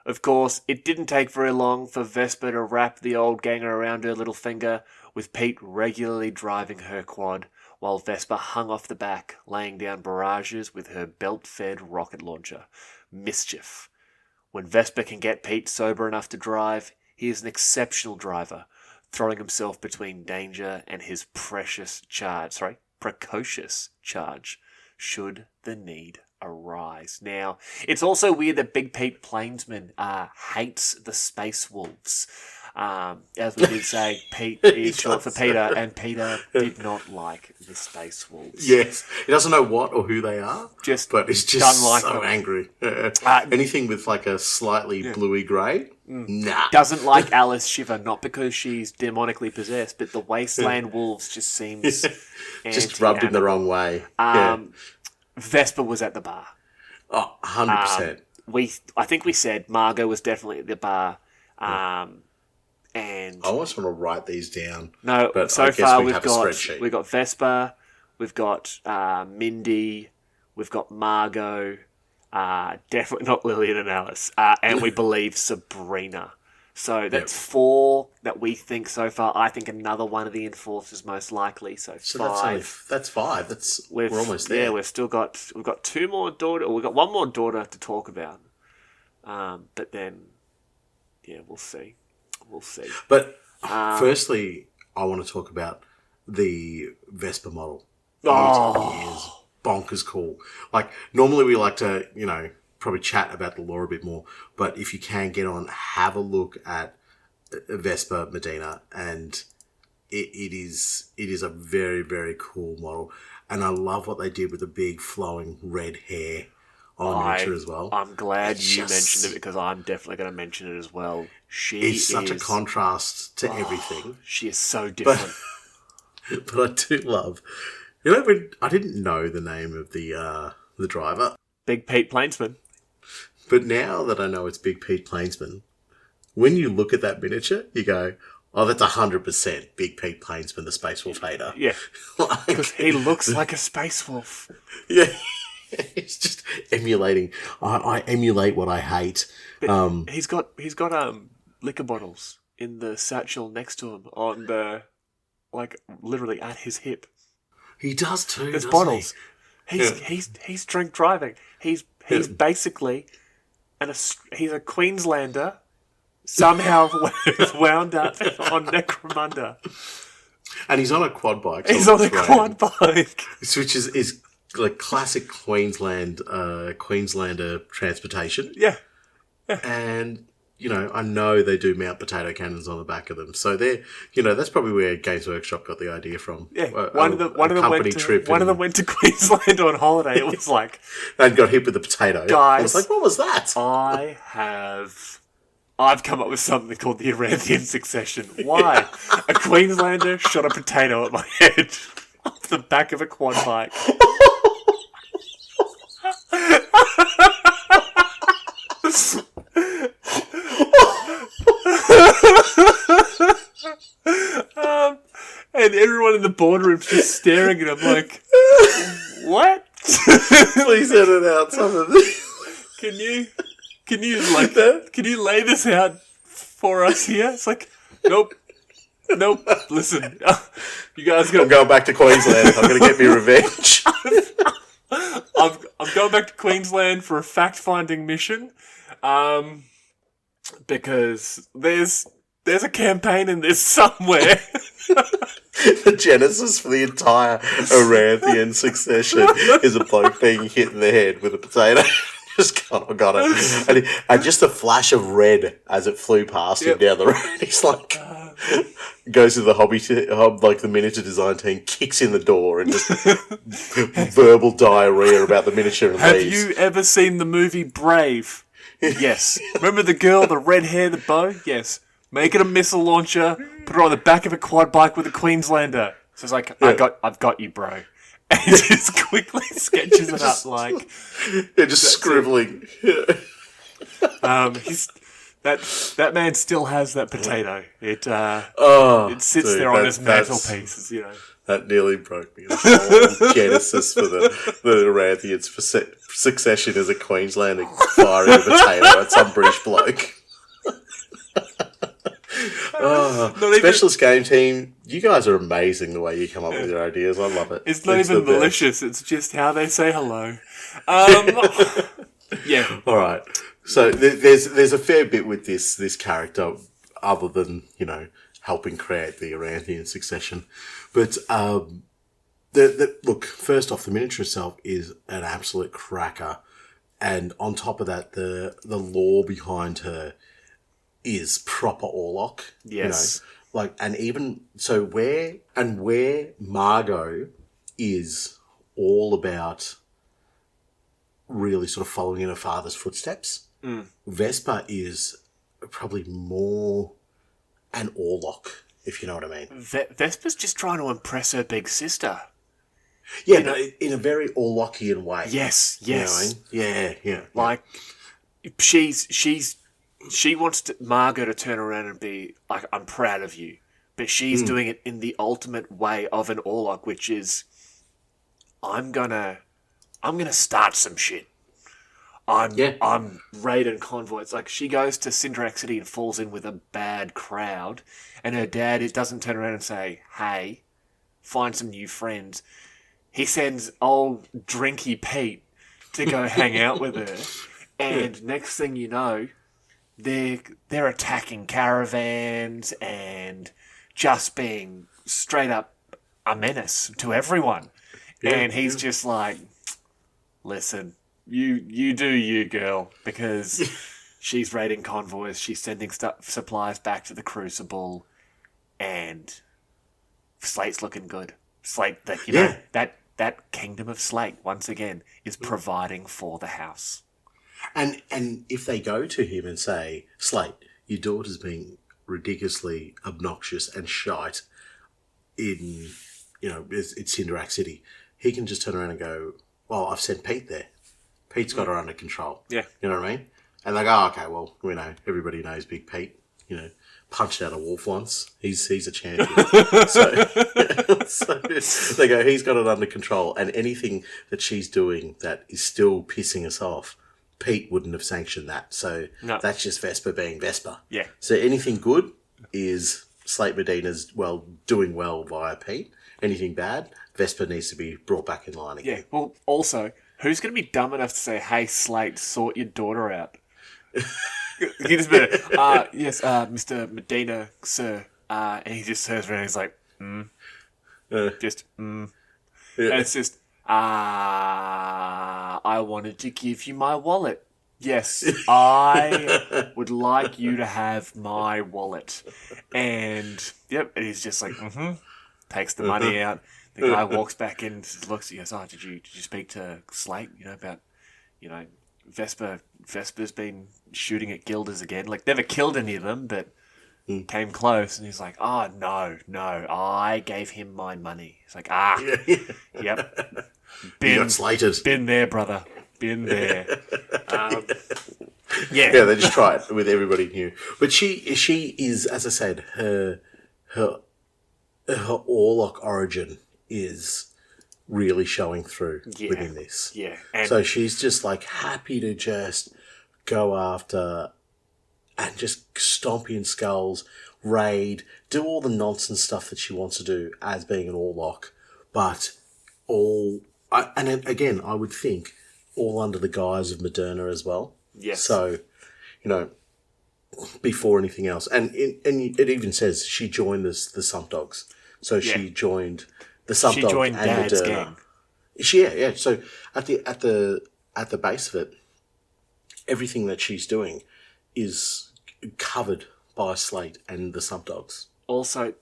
Of course, it didn't take very long for Vespa to wrap the old ganger around her little finger, with Pete regularly driving her quad, while Vespa hung off the back, laying down barrages with her belt-fed rocket launcher. Mischief. When Vespa can get Pete sober enough to drive, he is an exceptional driver, throwing himself between danger and his precocious charge, should the need arise. Now, it's also weird that Big Pete Plainsman hates the Space Wolves. As we did say, Pete is short for Peter, and Peter did not like the Space Wolves. Yes, he doesn't know what or who they are, but he's just like so them. Angry. Anything with like a slightly bluey grey, nah. Doesn't like Alyce Shivver, not because she's demonically possessed, but the Wasteland Wolves just seems just rubbed in the wrong way. Vespa was at the bar. Oh, 100%. I think we said Margot was definitely at the bar. And I almost want to write these down. No, but so I guess far we've got Vespa, we've got Mindi, we've got Margot, definitely not Lillian and Alice, and we believe Sabrina. So that's 4 that we think so far. I think another one of the enforcers most likely. So 5. That's 5. We're almost there. Yeah, we've got 2 more daughter. We've got 1 more daughter to talk about. But then, we'll see. But firstly, I want to talk about the Vespa model. Oh. It is bonkers cool. Like, normally we like to, probably chat about the lore a bit more, but if you can get on, have a look at Vespa Merdena, and it is a very, very cool model. And I love what they did with the big flowing red hair on the miniature as well. I'm glad you mentioned it, because I'm definitely going to mention it as well. It's such a contrast to everything. She is so different. But I do love... I didn't know the name of the driver. Big Pete Plainsman. But now that I know it's Big Pete Plainsman, when you look at that miniature, you go, oh, that's 100% Big Pete Plainsman, the Space Wolf hater. Yeah. Because he looks like a Space Wolf. Yeah. It's just emulating. I emulate what I hate. But he's got liquor bottles in the satchel next to him on the, literally at his hip. He does too. There's bottles. He's drink driving. He's basically he's a Queenslander somehow wound up on Necromunda. And he's on a quad bike. He's on a quad bike, which is like classic Queenslander transportation. Yeah. And I know they do mount potato cannons on the back of them, so they're that's probably where Games Workshop got the idea from. Yeah, one of them went to Queensland on holiday. It was like and got hit with the potato. Guys, I was like, what was that? I've come up with something called the Aranthian Succession. Why? A Queenslander shot a potato at my head off the back of a quad bike. And everyone in the boardroom's just staring at him like, what? Please edit out some of this. Can you like that? Can you lay this out for us here? It's like, nope. Listen, you guys I'm going back to Queensland. I'm going to get me revenge. I'm going back to Queensland for a fact-finding mission, because there's a campaign in this somewhere. The genesis for the entire Aranthian Succession is a bloke being hit in the head with a potato. Just got it. And just a flash of red as it flew past him down the road. He's like, goes to the the miniature design team, kicks in the door, and just verbal diarrhea about the miniature and Have leaves. you ever seen the movie Brave? Yes. Remember the girl, the red hair, the bow? Yes. Make it a missile launcher, put her on the back of a quad bike with a Queenslander. So it's like, I've got you, bro. And he just quickly sketches it up like... Yeah, just scribbling. That man still has that potato. It sits dude, there on his mantelpiece, you know. That nearly broke me. The whole genesis for the Aranthian Succession is a Queenslander firing a potato at some British bloke. Specialist game team, you guys are amazing the way you come up with your ideas. I love it. It's not even malicious. It's just how they say hello. Yeah. All right. So there's a fair bit with this character, other than helping create the Aranthian Succession, but look, first off, the miniature itself is an absolute cracker, and on top of that, the lore behind her is proper Orlock. Yes. And even so, where Margot is all about really sort of following in her father's footsteps. Vespa is probably more an Orlock, if you know what I mean. Vespa's just trying to impress her big sister. Yeah, but in a very Orlockian way. Yes. You know what I mean? Yeah. Like, she wants Margot to turn around and be like, I'm proud of you. But she's doing it in the ultimate way of an Orlock, which is, I'm gonna start some shit. I'm raiding convoys. Like, she goes to Sindrak City and falls in with a bad crowd, and her dad doesn't turn around and say, hey, find some new friends. He sends old Drinky Pete to go hang out with her, and next thing you know, they're attacking caravans and just being straight up a menace to everyone. Yeah, and he's just like, listen, you do you, girl, because she's raiding convoys, she's sending supplies back to the Crucible, and Slate's looking good. Slate, that kingdom of Slate, once again, is providing for the house. And if they go to him and say, Slate, your daughter's being ridiculously obnoxious and shite in, it's Sindrak City, he can just turn around and go, well, I've sent Pete there. Pete's got her under control. Yeah. You know what I mean? And they go, oh, okay, well, everybody knows Big Pete, punched out a wolf once. He's a champion. so they go, he's got it under control. And anything that she's doing that is still pissing us off, Pete wouldn't have sanctioned that. So That's just Vespa being Vespa. Yeah. So anything good is Slate Merdena's, doing well via Pete. Anything bad, Vespa needs to be brought back in line again. Yeah, well, also, who's going to be dumb enough to say, hey, Slate, sort your daughter out? You just better, yes, Mr. Medina, sir. And he just turns around and he's like, Yeah. And it's just, I wanted to give you my wallet. Yes, I would like you to have my wallet. And, and he's just like, takes the money out. The guy walks back in, looks, he goes, did you speak to Slate, about, Vespa's been shooting at guilders again. Like, never killed any of them, but came close. And he's like, oh, no, I gave him my money. He's like, yep. You got slated. Been there, brother. Been there. Yeah, they just try it with everybody new. But she is, as I said, her Orlock origin is really showing through within this. Yeah. So she's just like happy to just go after and just stomp in skulls, raid, do all the nonsense stuff that she wants to do as being an Orlock, but again, I would think all under the guise of Merdena as well. Yes. So, before anything else. And it even says she joined the Sump Dogs. So she joined the Sump Dogs and Dad's Merdena. gang. Yeah. So at the base of it, everything that she's doing is covered by Slate and the Sump Dogs. Also,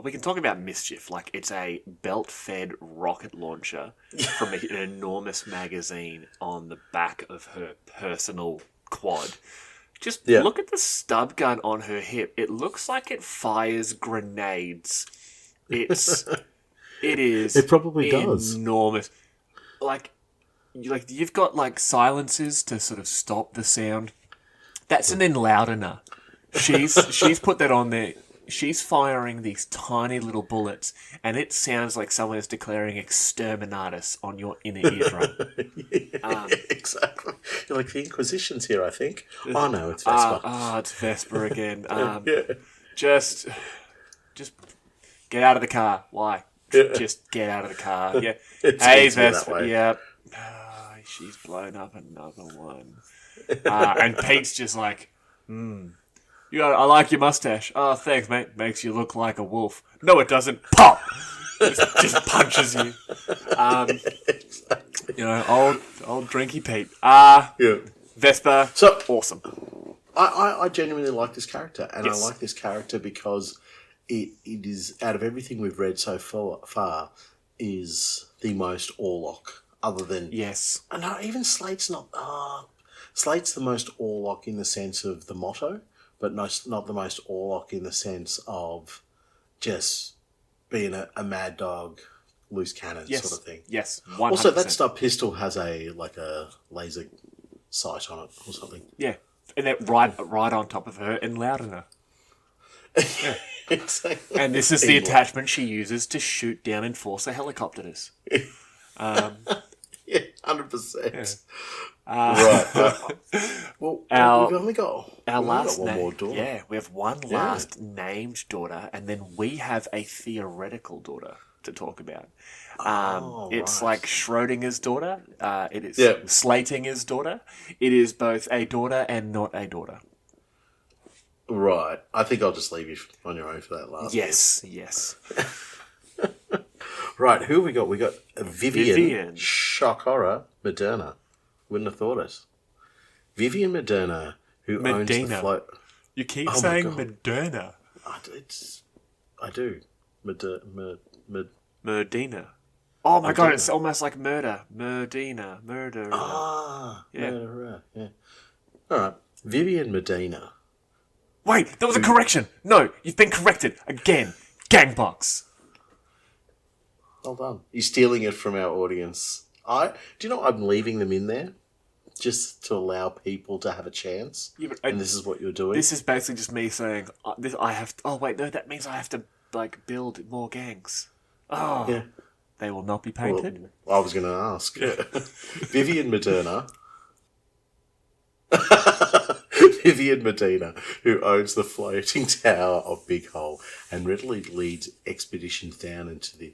we can talk about mischief. Like, it's a belt-fed rocket launcher from an enormous magazine on the back of her personal quad. Just Yeah. look at the stub gun on her hip. It looks like it fires grenades. It is. It probably does. Enormous. Like you've got like silencers to sort of stop the sound. That's an enloudener. She's put that on there. She's firing these tiny little bullets, and it sounds like someone is declaring exterminatus on your inner eardrum. Exactly. You're like, the Inquisition's here, I think. Oh, no, it's Vespa. It's Vespa again. Just get out of the car. Why? Just get out of the car. Yeah. Hey, Vespa. Yep. She's blown up another one. And Pete's just like, I like your mustache. Oh, thanks, mate. Makes you look like a wolf. No, it doesn't. Pop! just punches you. Exactly. Old drinky Pete. Yeah. Vespa. So awesome. I genuinely like this character, and Yes. I like this character because it is, out of everything we've read so far, is the most Orlock, other than... Yes. No, even Slate's not... Slate's the most Orlock in the sense of the motto, but not the most Orlock in the sense of just being a mad dog, loose cannon sort of thing. Yes, 100%. Also, that stub pistol has a laser sight on it or something. Yeah, and that right on top of her enloudener. Yeah. Exactly. And this is the attachment she uses to shoot down Enforcer helicopters. Yeah, 100%. Yeah. Right. Well, we've only got one more daughter. Yeah, we have one last named daughter, and then we have a theoretical daughter to talk about. It's like Schrodinger's daughter. It is Slatinger's daughter. It is both a daughter and not a daughter. Right. I think I'll just leave you on your own for that last Yes. Right, who have we got? We got Vivian. Shock horror, Merdena. Wouldn't have thought it. Vivian Merdena, who owns the float... You keep saying Merdena. I do. Merdena. Oh my god, it's almost like murder. Merdena. Murder. Murderer. Yeah. All right. Vivian Merdena. Wait, there was a correction. No, you've been corrected again. Gangbox. Well done. You're stealing it from our audience. Do you know I'm leaving them in there just to allow people to have a chance? Yeah, and this is what you're doing. This is basically just me saying this. I have. That means I have to build more gangs. Oh, yeah. They will not be painted. Well, I was going to ask. Vivian Merdena. Vivian Merdena, who owns the floating tower of Big Hole and readily leads expeditions down into the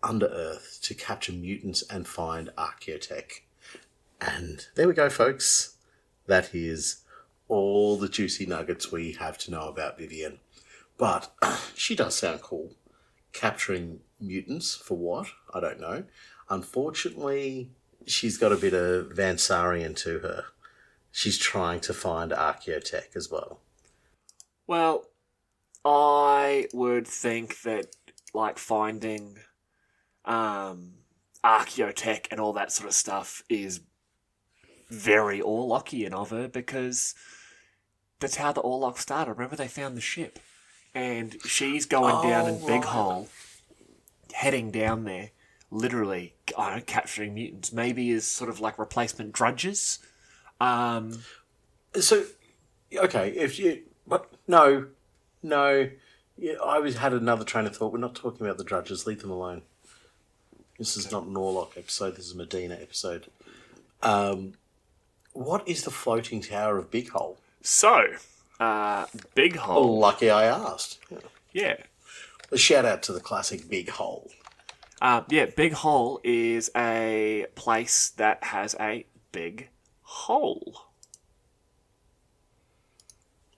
Underearth to capture mutants and find Archaeotech. And there we go, folks. That is all the juicy nuggets we have to know about Vivian. But she does sound cool. Capturing mutants for what? I don't know. Unfortunately, she's got a bit of Vansarian to her. She's trying to find Archaeotech as well. Well, I would think that finding Archaeotech and all that sort of stuff is very Orlockian of her, because that's how the Orlock started. Remember, they found the ship, and she's going down in Big Hole, heading down there, literally capturing mutants. Maybe as sort of like replacement drudges. So, okay, no, yeah, I had another train of thought. We're not talking about the drudges. Leave them alone. This is not an Orlock episode. This is a Merdena episode. What is the floating tower of Big Hole? So, Big Hole. Oh, lucky I asked. Yeah. A shout out to the classic Big Hole. Big Hole is a place that has a big hole.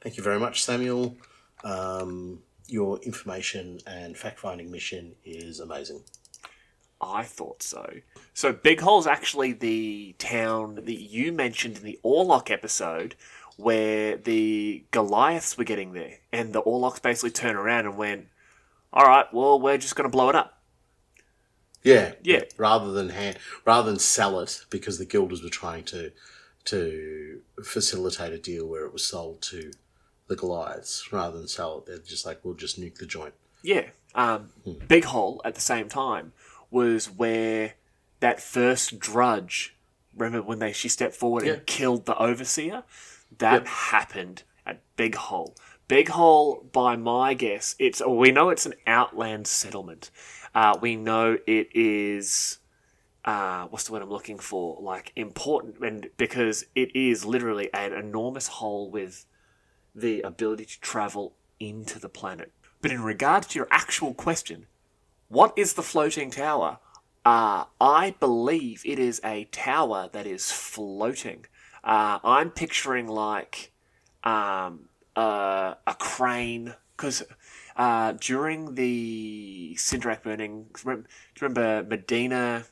Thank you very much, Samuel. Your information and fact-finding mission is amazing. I thought so. So Big Hole's actually the town that you mentioned in the Orlock episode where the Goliaths were getting there. And the Orlocks basically turned around and went, all right, well, we're just going to blow it up. Yeah. Rather than sell it, because the Guilders were trying to to facilitate a deal where it was sold to the Goliaths rather than sell it. They're just like, we'll just nuke the joint. Yeah. Big Hole, at the same time, was where that first drudge, remember when she stepped forward and killed the overseer? That happened at Big Hole. Big Hole, by my guess, we know it's an outland settlement. We know it is, what's the word I'm looking for? Like, important, and because it is literally an enormous hole with the ability to travel into the planet. But in regards to your actual question, what is the floating tower? I believe it is a tower that is floating. I'm picturing like a crane, because during the Cinderak burning, do you remember Merdena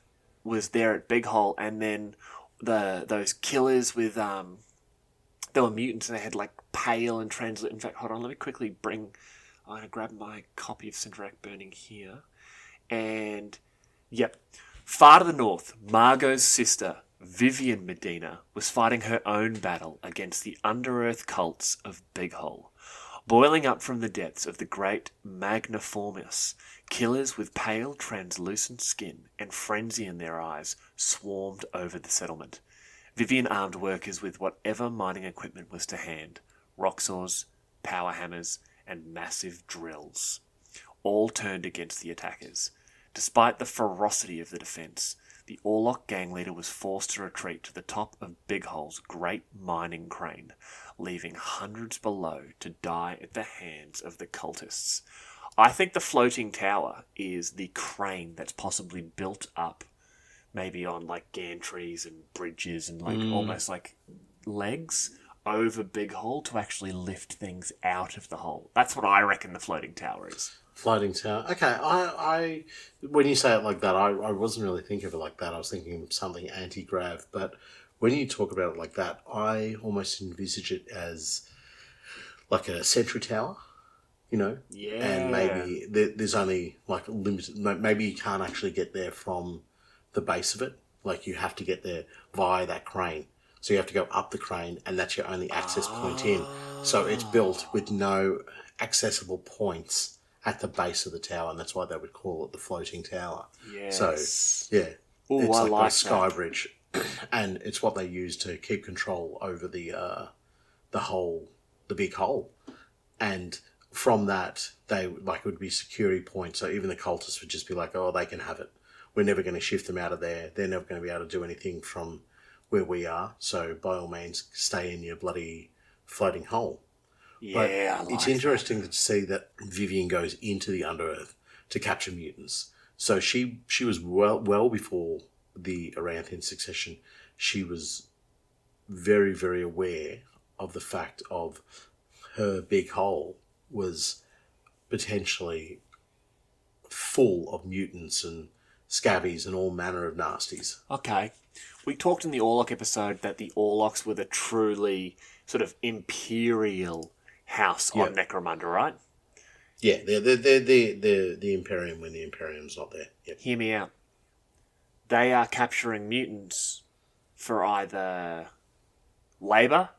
was there at Big Hole, and then those killers with they were mutants and they had like pale and translucent. In fact, hold on, let me quickly I'm gonna grab my copy of Cinderak burning here, and yep, far to the north, Margot's sister, Vivian Merdena, was fighting her own battle against the under-earth cults of Big Hole. Boiling up from the depths of the great Magniformis, killers with pale, translucent skin and frenzy in their eyes swarmed over the settlement. Vivian armed workers with whatever mining equipment was to hand, rock saws, power hammers, and massive drills. All turned against the attackers. Despite the ferocity of the defence, the Orlock gang leader was forced to retreat to the top of Big Hole's great mining crane, leaving hundreds below to die at the hands of the cultists. I think the floating tower is the crane that's possibly built up, maybe on like gantries and bridges and like almost like legs over Big Hole to actually lift things out of the hole. That's what I reckon the floating tower is. Floating tower. Okay, I when you say it like that, I wasn't really thinking of it like that. I was thinking of something anti-grav. But when you talk about it like that, I almost envisage it as like a sentry tower, you know? Yeah. And maybe there's only like a limited... Maybe you can't actually get there from the base of it. Like you have to get there via that crane. So you have to go up the crane, and that's your only access point in. So it's built with no accessible points at the base of the tower, and that's why they would call it the floating tower. Yes. So, yeah. Ooh, it's like a sky that. bridge. And it's what they use to keep control over the big hole. And from that, they like it would be security points. So even the cultists would just be like, oh, they can have it. We're never going to shift them out of there. They're never going to be able to do anything from where we are. So by all means, stay in your bloody floating hole. Yeah, but it's interesting to see that Vivian goes into the Underearth to capture mutants. So she was well before the Aranthian Succession. She was very, very aware of the fact of her big hole was potentially full of mutants and scabbies and all manner of nasties. Okay. We talked in the Orlock episode that the Orlocks were the truly sort of imperial house on Necromunda, right? Yeah, they're the Imperium when the Imperium's not there. Yep. Hear me out. They are capturing mutants for either labour,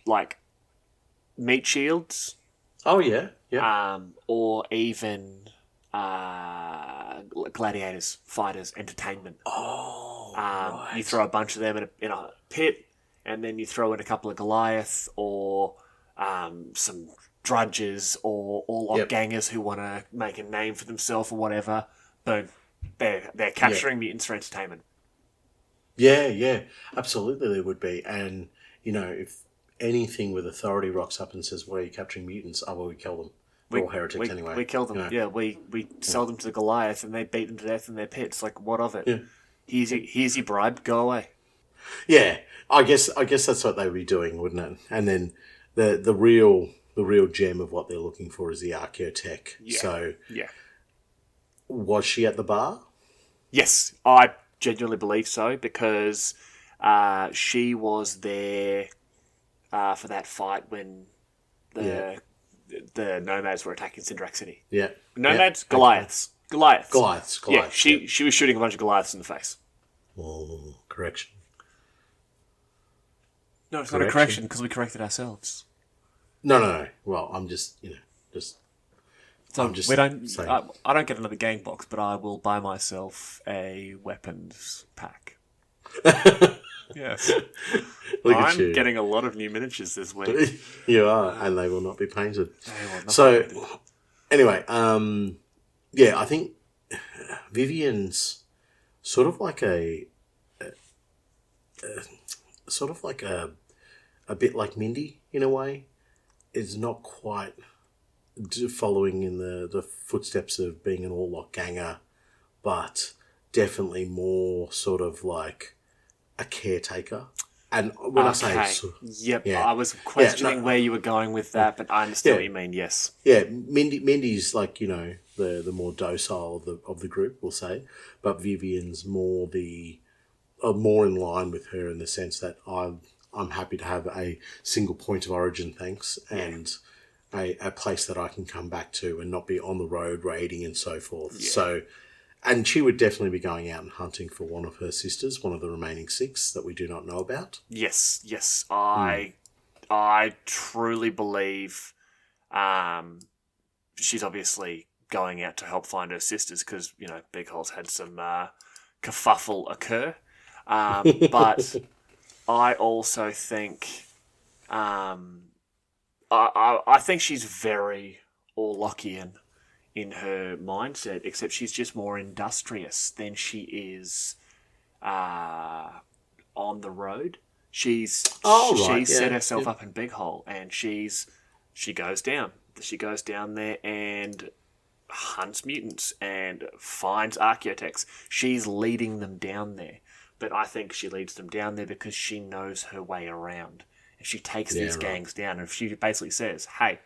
like meat shields. Oh yeah, yeah. Or even gladiators, fighters, entertainment. Oh, right. You throw a bunch of them in a pit, and then you throw in a couple of Goliaths or some drudges or Orlock gangers who want to make a name for themselves or whatever. Boom. They're capturing mutants for entertainment. Yeah, absolutely they would be. And, you know, if anything with authority rocks up and says, why are you capturing mutants? Oh, well, we kill them. They're all heretics anyway. We kill them. You know? Yeah, we sell them to the Goliath and they beat them to death in their pits. Like, what of it? Yeah. Here's your bribe. Go away. Yeah, I guess that's what they would be doing, wouldn't it? And then the real gem of what they're looking for is the archaeotech. Yeah. So, yeah. Was she at the bar? Yes, I genuinely believe so because she was there for that fight when the nomads were attacking Cinderak City. Yeah. Nomads? Goliaths. Goliaths. Goliaths. Yeah, she was shooting a bunch of Goliaths in the face. Oh, correction. No, it's not a correction because we corrected ourselves. No. Well, I'm just, So I'm just we don't. saying. I don't get another game box, but I will buy myself a weapons pack. Yes, Look at you. I'm getting a lot of new miniatures this week. You are, and they will not be painted. They will not be So, painted. anyway, I think Vivian's sort of like a bit like Mindi in a way. It's not quite following in the footsteps of being an Orlock ganger, but definitely more sort of like a caretaker. And when I say... Yep, I was questioning where you were going with that, but I understand what you mean, yes. Yeah, Mindy's like, the more docile of the group, we'll say, but Vivian's more more in line with her in the sense that I'm happy to have a single point of origin, thanks, and a place that I can come back to and not be on the road raiding and so forth. Yeah. So, and she would definitely be going out and hunting for one of her sisters, one of the remaining 6 that we do not know about. Yes. I truly believe she's obviously going out to help find her sisters because, Big Hole's had some kerfuffle occur. But I also think... I think she's very Orlockian in her mindset, except she's just more industrious than she is on the road. She's set herself up in Big Hole, and she goes down. She goes down there and hunts mutants and finds archaeotechs. She's leading them down there, but I think she leads them down there because she knows her way around. And she takes these gangs down, and if she basically says, "Hey,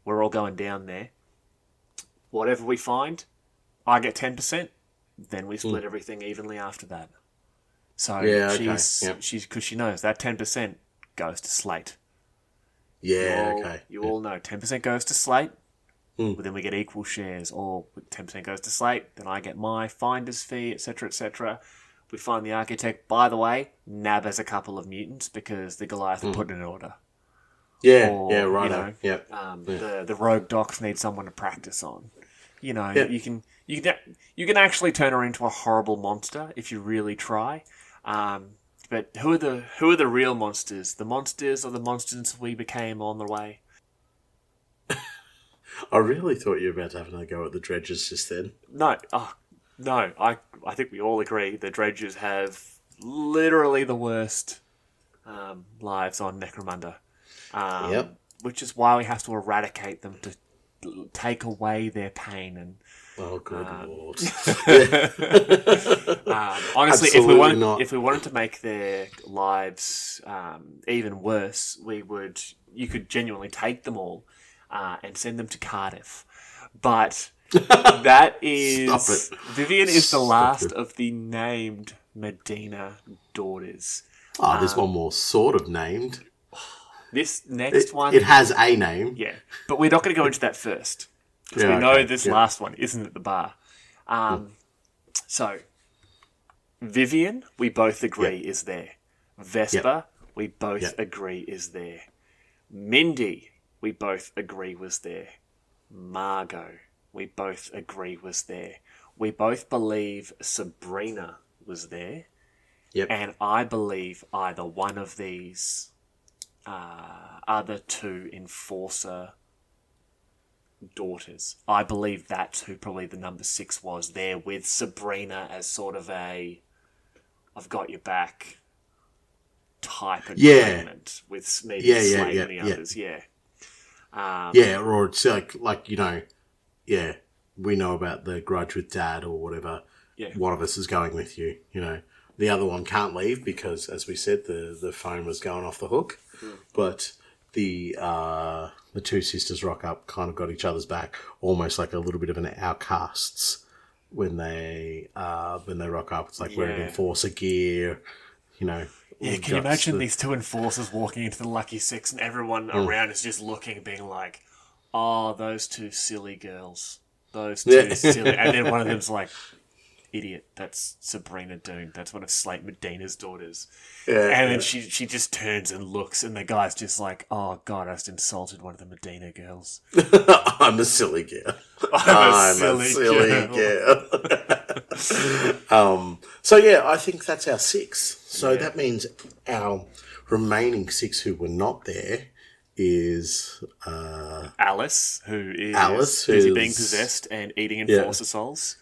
we're all going down there. Whatever we find, I get 10%. Then we split everything evenly after that." So she's because she knows that 10% goes to Slate. You all know 10% goes to Slate. But then we get equal shares, or 10% goes to Slate. Then I get my finder's fee, etc., etc. We find the architect. By the way, nab as a couple of mutants because the Goliath are put in order. The rogue docs need someone to practice on. You can actually turn her into a horrible monster if you really try. But who are the real monsters? The monsters or the monsters we became on the way? I really thought you were about to have another go at the dredges just then. No. I think we all agree the dredges have literally the worst lives on Necromunda. Which is why we have to eradicate them to take away their pain and. Oh, good lord! Honestly, if we wanted to make their lives even worse, you could genuinely take them all and send them to Cardiff, but that is Vivian is the last of the named Merdena daughters. There's one more sort of named. This next one... It has a name. Yeah, but we're not going to go into that first. Because we know this last one isn't at the bar. So, Vivian, we both agree is there. Vespa, we both agree is there. Mindi, we both agree was there. Margot, we both agree was there. We both believe Sabrina was there. Yep. And I believe either one of these... other 2 enforcer daughters. I believe that's who probably the number 6 was there, with Sabrina as sort of a I've got your back type agreement with maybe Slate and the others. Or it's like we know about the grudge with Dad or whatever. One of us is going with you, The other one can't leave because, as we said, the phone was going off the hook. But the 2 sisters rock up, kind of got each other's back, almost like a little bit of an outcasts when they rock up. It's like wearing enforcer gear, Yeah, can you imagine these 2 enforcers walking into the Lucky 6 and everyone around is just looking, being like, "Oh, those 2 silly girls, those 2 silly," and then one of them's like, idiot, that's Sabrina Doon. That's one of Slate Merdena's daughters. Yeah, and then she just turns and looks, and the guy's just like, oh, God, I just insulted one of the Medina girls. I'm a silly girl. I'm a silly girl. So, yeah, I think that's our 6. So that means our remaining 6 who were not there is... Alyce, who is Alyce, busy being possessed and eating Enforcer souls.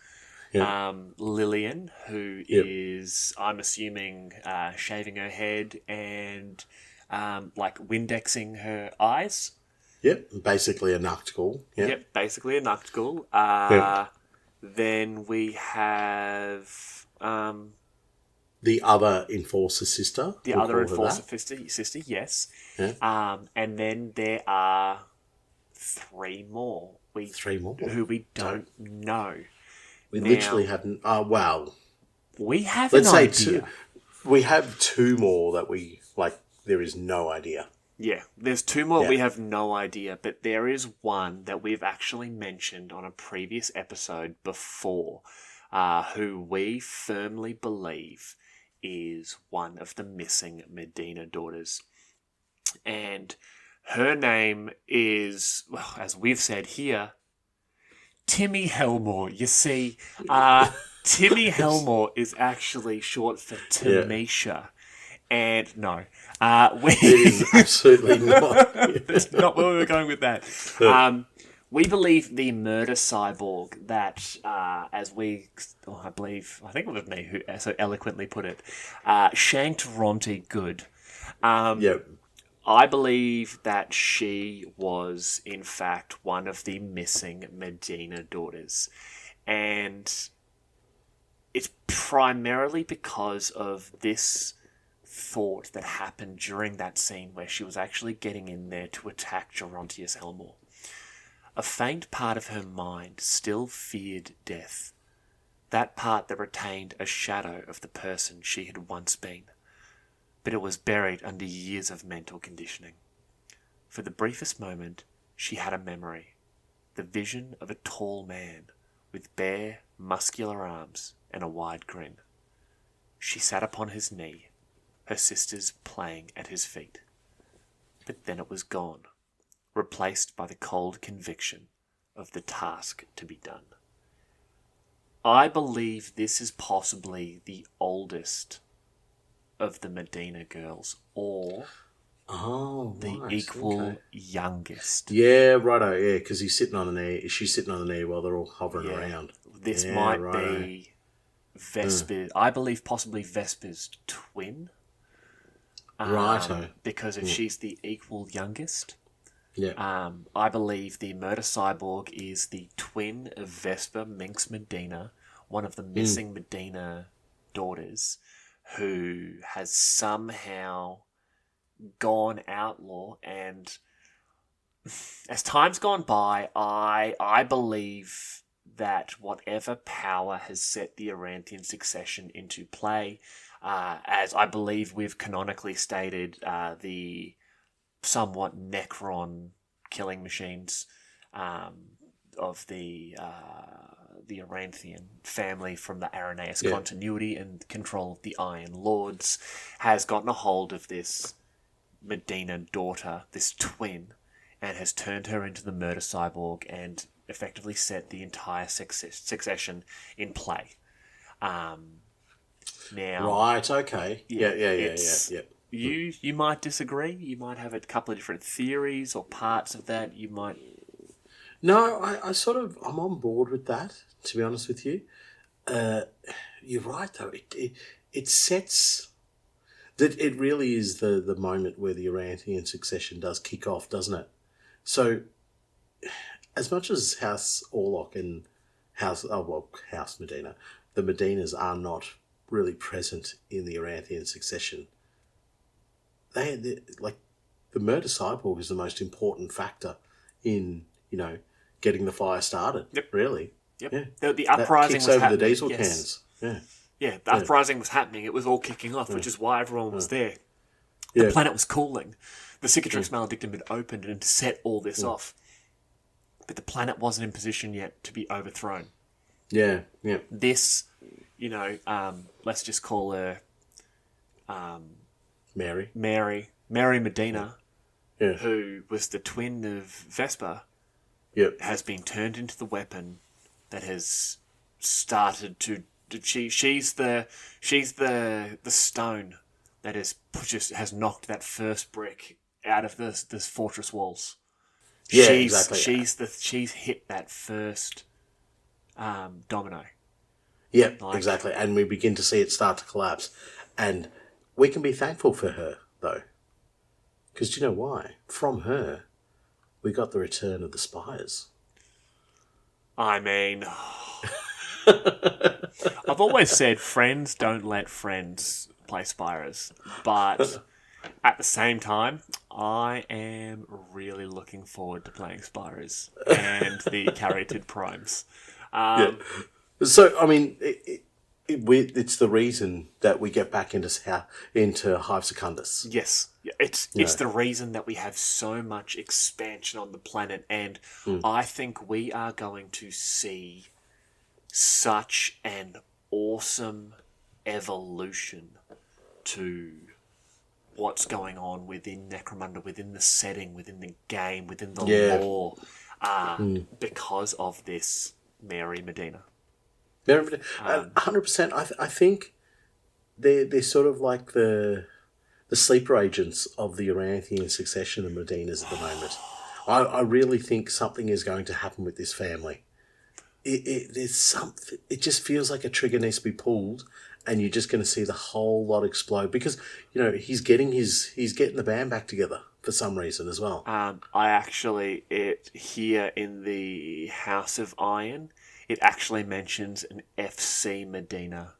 Yeah. Lillian, who is, I'm assuming, shaving her head and Windexing her eyes. Yep, basically a noctical. Yep, basically a noctical. Then we have the other Enforcer sister. The other Enforcer sister, yes. Yeah. And then there are 3 more. 3 more? Who we don't know. We literally haven't... we have let's an say idea. 2. We have 2 more that we... there is no idea. Yeah, there's 2 more we have no idea, but there is one that we've actually mentioned on a previous episode before, who we firmly believe is one of the missing Medina daughters. And her name is, well, as we've said here, Timmy Helmore. You see, Timmy Helmore is actually short for Tamisha. And no, it is absolutely not. That's not where we were going with that. We believe the murder cyborg that, I think it was me who so eloquently put it, shanked Ronti good. I believe that she was, in fact, one of the missing Medina daughters. And it's primarily because of this thought that happened during that scene where she was actually getting in there to attack Gerontius Helmore. A faint part of her mind still feared death. That part that retained a shadow of the person she had once been. But it was buried under years of mental conditioning. For the briefest moment, she had a memory. The vision of a tall man with bare, muscular arms and a wide grin. She sat upon his knee, her sisters playing at his feet. But then it was gone, replaced by the cold conviction of the task to be done. I believe this is possibly the oldest of the Medina girls, or the equal youngest. Yeah, righto, yeah, because she's sitting on an air while they're all hovering around. This might be Vespa, I believe possibly Vespa's twin. Righto. Because if she's the equal youngest, yeah. I believe the murder cyborg is the twin of Vespa Minx Medina, one of the missing Medina daughters, who has somehow gone outlaw. And as time's gone by, I believe that whatever power has set the Aranthian Succession into play, as I believe we've canonically stated, the somewhat Necron killing machines of the Aranthian family from the Aranæus continuity and control of the Iron Lords, has gotten a hold of this Medina daughter, this twin, and has turned her into the murder cyborg and effectively set the entire succession in play. Now, right, okay. Yeah. You might disagree. You might have a couple of different theories or parts of that. You might... No, I'm on board with that, to be honest with you. You're right, though. It sets... that it really is the moment where the Aranthian Succession does kick off, doesn't it? So, as much as House Orlock and House Medina, the Medinas are not really present in the Aranthian Succession. They like the murder cyborg is the most important factor in getting the fire started. Yep. Really. Yep. Yeah. The uprising was over happening. The diesel cans. Yeah. Yeah, the uprising was happening. It was all kicking off, which is why everyone was there. The planet was cooling. The Cicatrix Maledictum had opened and set all this off. But the planet wasn't in position yet to be overthrown. Yeah. This let's just call her Mary. Mary Merdena, Yeah. who was the twin of Vespa, Yep. has been turned into the weapon that has started to. She's the stone that has knocked that first brick out of this fortress walls. Yeah, She's exactly. she's hit that first domino. Yeah, exactly. And we begin to see it start to collapse. And we can be thankful for her, though. Because do you know why? From her, we got the return of the spires. I mean, I've always said friends don't let friends play spires. But at the same time, I am really looking forward to playing spires and the Caryatid primes. Yeah. So, I mean, it's the reason that we get back into Hive Secundus. Yes, it's the reason that we have so much expansion on the planet, and I think we are going to see such an awesome evolution to what's going on within Necromunda, within the setting, within the game, within the lore, because of this Mary Merdena. 100%. I think they're sort of like the sleeper agents of the Aranthian Succession of Merdenas at the moment. I really think something is going to happen with this family. There's something. It just feels like a trigger needs to be pulled, and you're just going to see the whole lot explode because he's getting the band back together for some reason as well. Here in the House of Iron, it actually mentions an FC Merdena.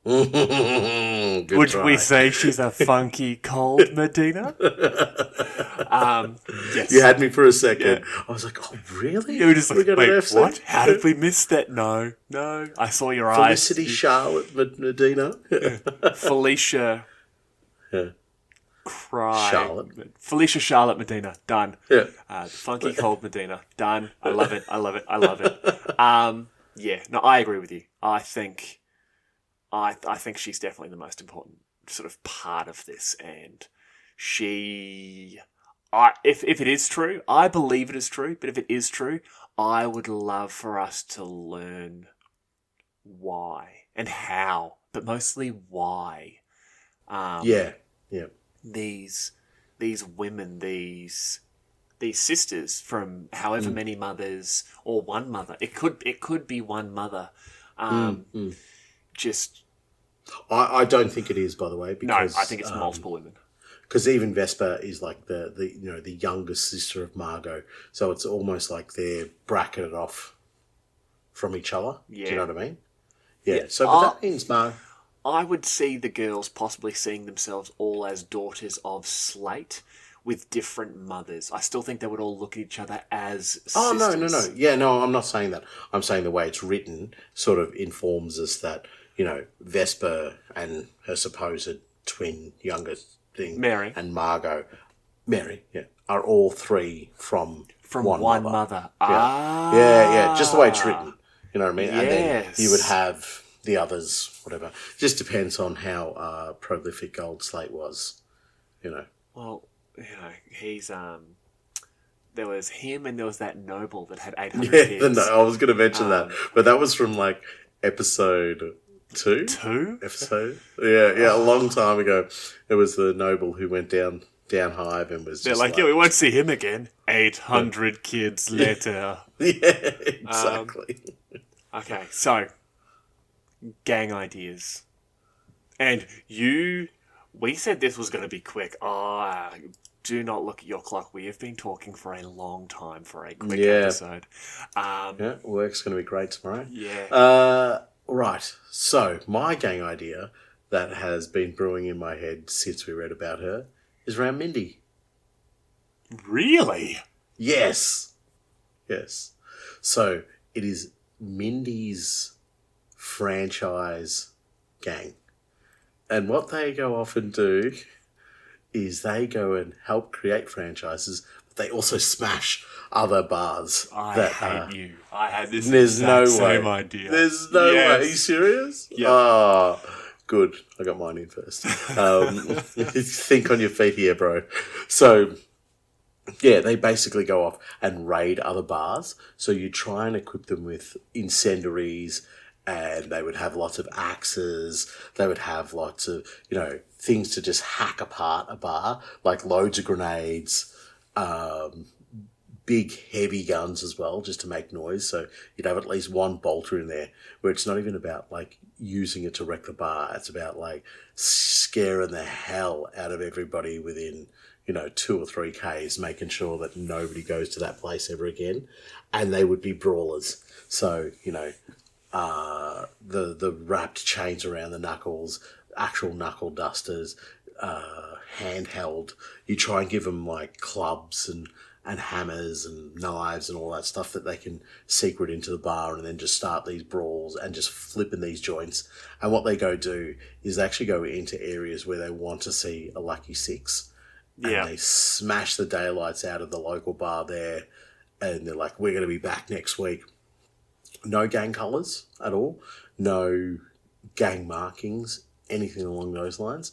Would try. we say she's a funky cold Merdena? Yes. You had me for a second. Yeah. I was like, oh, really? You were just like, wait, what? How did we miss that? No. I saw your eyes. Felicity Charlotte Merdena. Felicia. Yeah. Felicia Charlotte Merdena. Done. Yeah. Funky cold Merdena. Done. I love it. Yeah. No, I agree with you. I think she's definitely the most important sort of part of this, and if it is true, I believe it is true, but if it is true, I would love for us to learn why and how, but mostly why. Yeah. These women, these sisters from however many mothers, or one mother. It could be one mother. Just. I don't think it is, by the way. Because, no, I think it's multiple women. Because even Vespa is like the youngest sister of Margot, so it's almost like they're bracketed off from each other. Yeah. Do you know what I mean? Yeah. So that means I would see the girls possibly seeing themselves all as daughters of Slate with different mothers. I still think they would all look at each other as sisters. Oh, no. Yeah, no, I'm not saying that. I'm saying the way it's written sort of informs us that, Vespa and her supposed twin younger thing, Mary, and Margot, are all three from one mother. Yeah, just the way it's written. You know what I mean? Yes. And then you would have the others, whatever. Just depends on how prolific Gold Slate was, Well, he's there was him and there was that noble that had 800 kids. I was going to mention that, but that was from like episode 2. 2 episode. Yeah, a long time ago. It was the noble who went down Hive and was. They're just like, yeah, we won't see him again. 800 kids later. Yeah, exactly. Okay, so gang ideas, and we said this was going to be quick. Do not look at your clock. We have been talking for a long time for a quick episode. Work's going to be great tomorrow. Yeah. Right. So my gang idea that has been brewing in my head since we read about her is around Mindi. Really? Yes. So it is Mindi's franchise gang. And what they go off and do is they go and help create franchises, they also smash other bars. I hate you. I had this There's no same way. idea. There's no way. Are you serious? Yeah. Oh, good. I got mine in first. Think on your feet here, bro. So, yeah, they basically go off and raid other bars. So you try and equip them with incendiaries, and they would have lots of axes. They would have lots of, things to just hack apart a bar, like loads of grenades, big heavy guns as well, just to make noise. So you'd have at least one bolter in there, where it's not even about like using it to wreck the bar. It's about like scaring the hell out of everybody within 2 or 3 Ks, making sure that nobody goes to that place ever again. And they would be brawlers. So, the wrapped chains around the knuckles, actual knuckle dusters, handheld. You try and give them like clubs and hammers and knives and all that stuff that they can secret into the bar, and then just start these brawls and just flipping these joints. And what they go do is they actually go into areas where they want to see a lucky 6. Yeah. And they smash the daylights out of the local bar there, and they're like, we're going to be back next week. No gang colours at all. No gang markings, anything along those lines.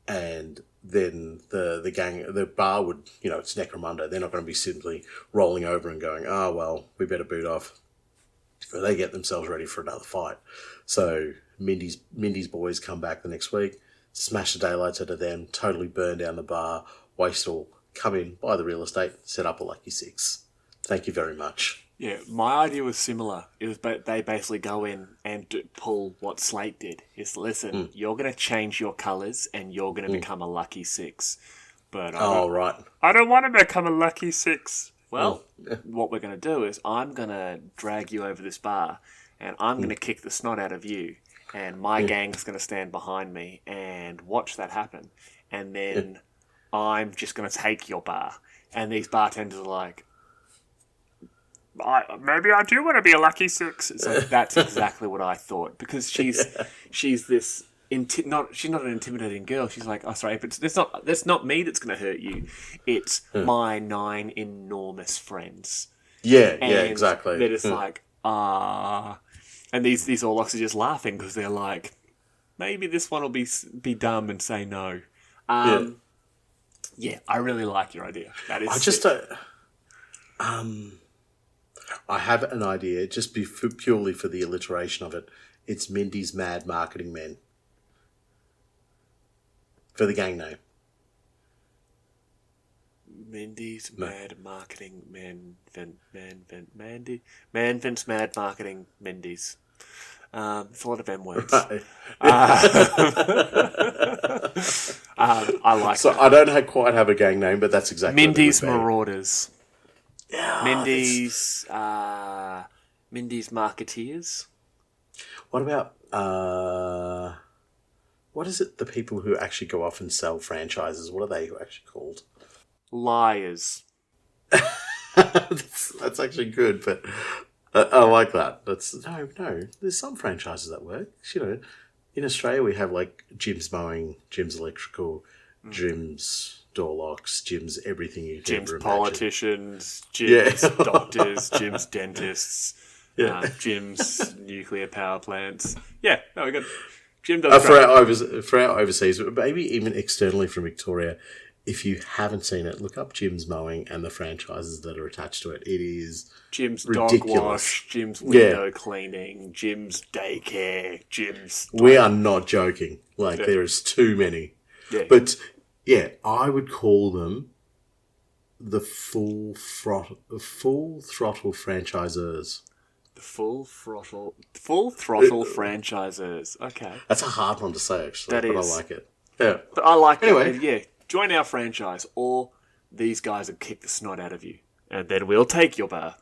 And then the bar would, it's Necromunda. They're not going to be simply rolling over and going, oh, well, we better boot off. They get themselves ready for another fight. So Mindi's boys come back the next week, smash the daylights out of them, totally burn down the bar, waste all, come in, buy the real estate, set up a lucky 6. Thank you very much. Yeah, my idea was similar. It was, but they basically go in and pull what Slate did. Is listen, you're going to change your colours and you're going to become a lucky 6. But I don't want to become a lucky 6. Well, what we're going to do is I'm going to drag you over this bar, and I'm going to kick the snot out of you, and my gang's going to stand behind me and watch that happen, and then I'm just going to take your bar. And these bartenders are like, maybe I do want to be a lucky 6. It's like, that's exactly what I thought, because she's this she's not an intimidating girl. She's like, oh sorry, but that's not me that's going to hurt you. It's my 9 enormous friends. Yeah, exactly. They're just like, and these Orlocks are just laughing because they're like, maybe this one will be dumb and say no. Yeah, I really like your idea. That is. I have an idea, just purely for the alliteration of it. It's Mindi's Mad Marketing Men. For the gang name. Mindi's Mad Marketing Men. Manvin's Mad Marketing Mindi's. It's a lot of M words. Right. I like so that. I don't quite have a gang name, but that's exactly Mindi's what it would be. Marauders. Yeah, Mindi's Marketeers. What about what is it? The people who actually go off and sell franchises. What are they actually called? Liars. that's actually good, but I like that. No. There's some franchises that work. In Australia we have like Jim's Mowing, Jim's Electrical, Jim's Door Locks, Jim's everything you can Jim's ever Politicians, Jim's Doctors, Jim's Dentists, Jim's Nuclear Power Plants. Yeah, no, we got Jim does for our overseas, but maybe even externally from Victoria. If you haven't seen it, look up Jim's Mowing and the franchises that are attached to it. It is Jim's ridiculous. Dog Wash, Jim's Window Cleaning, Jim's Daycare, Jim's... We are not joking. There is too many. Yeah. But, yeah, I would call them the full throttle franchisers. The full throttle franchisers. Okay. That's a hard one to say, actually. But I like it. Yeah. But I like it. Anyway. Yeah. Join our franchise, or these guys will kick the snot out of you, and then we'll take your bar.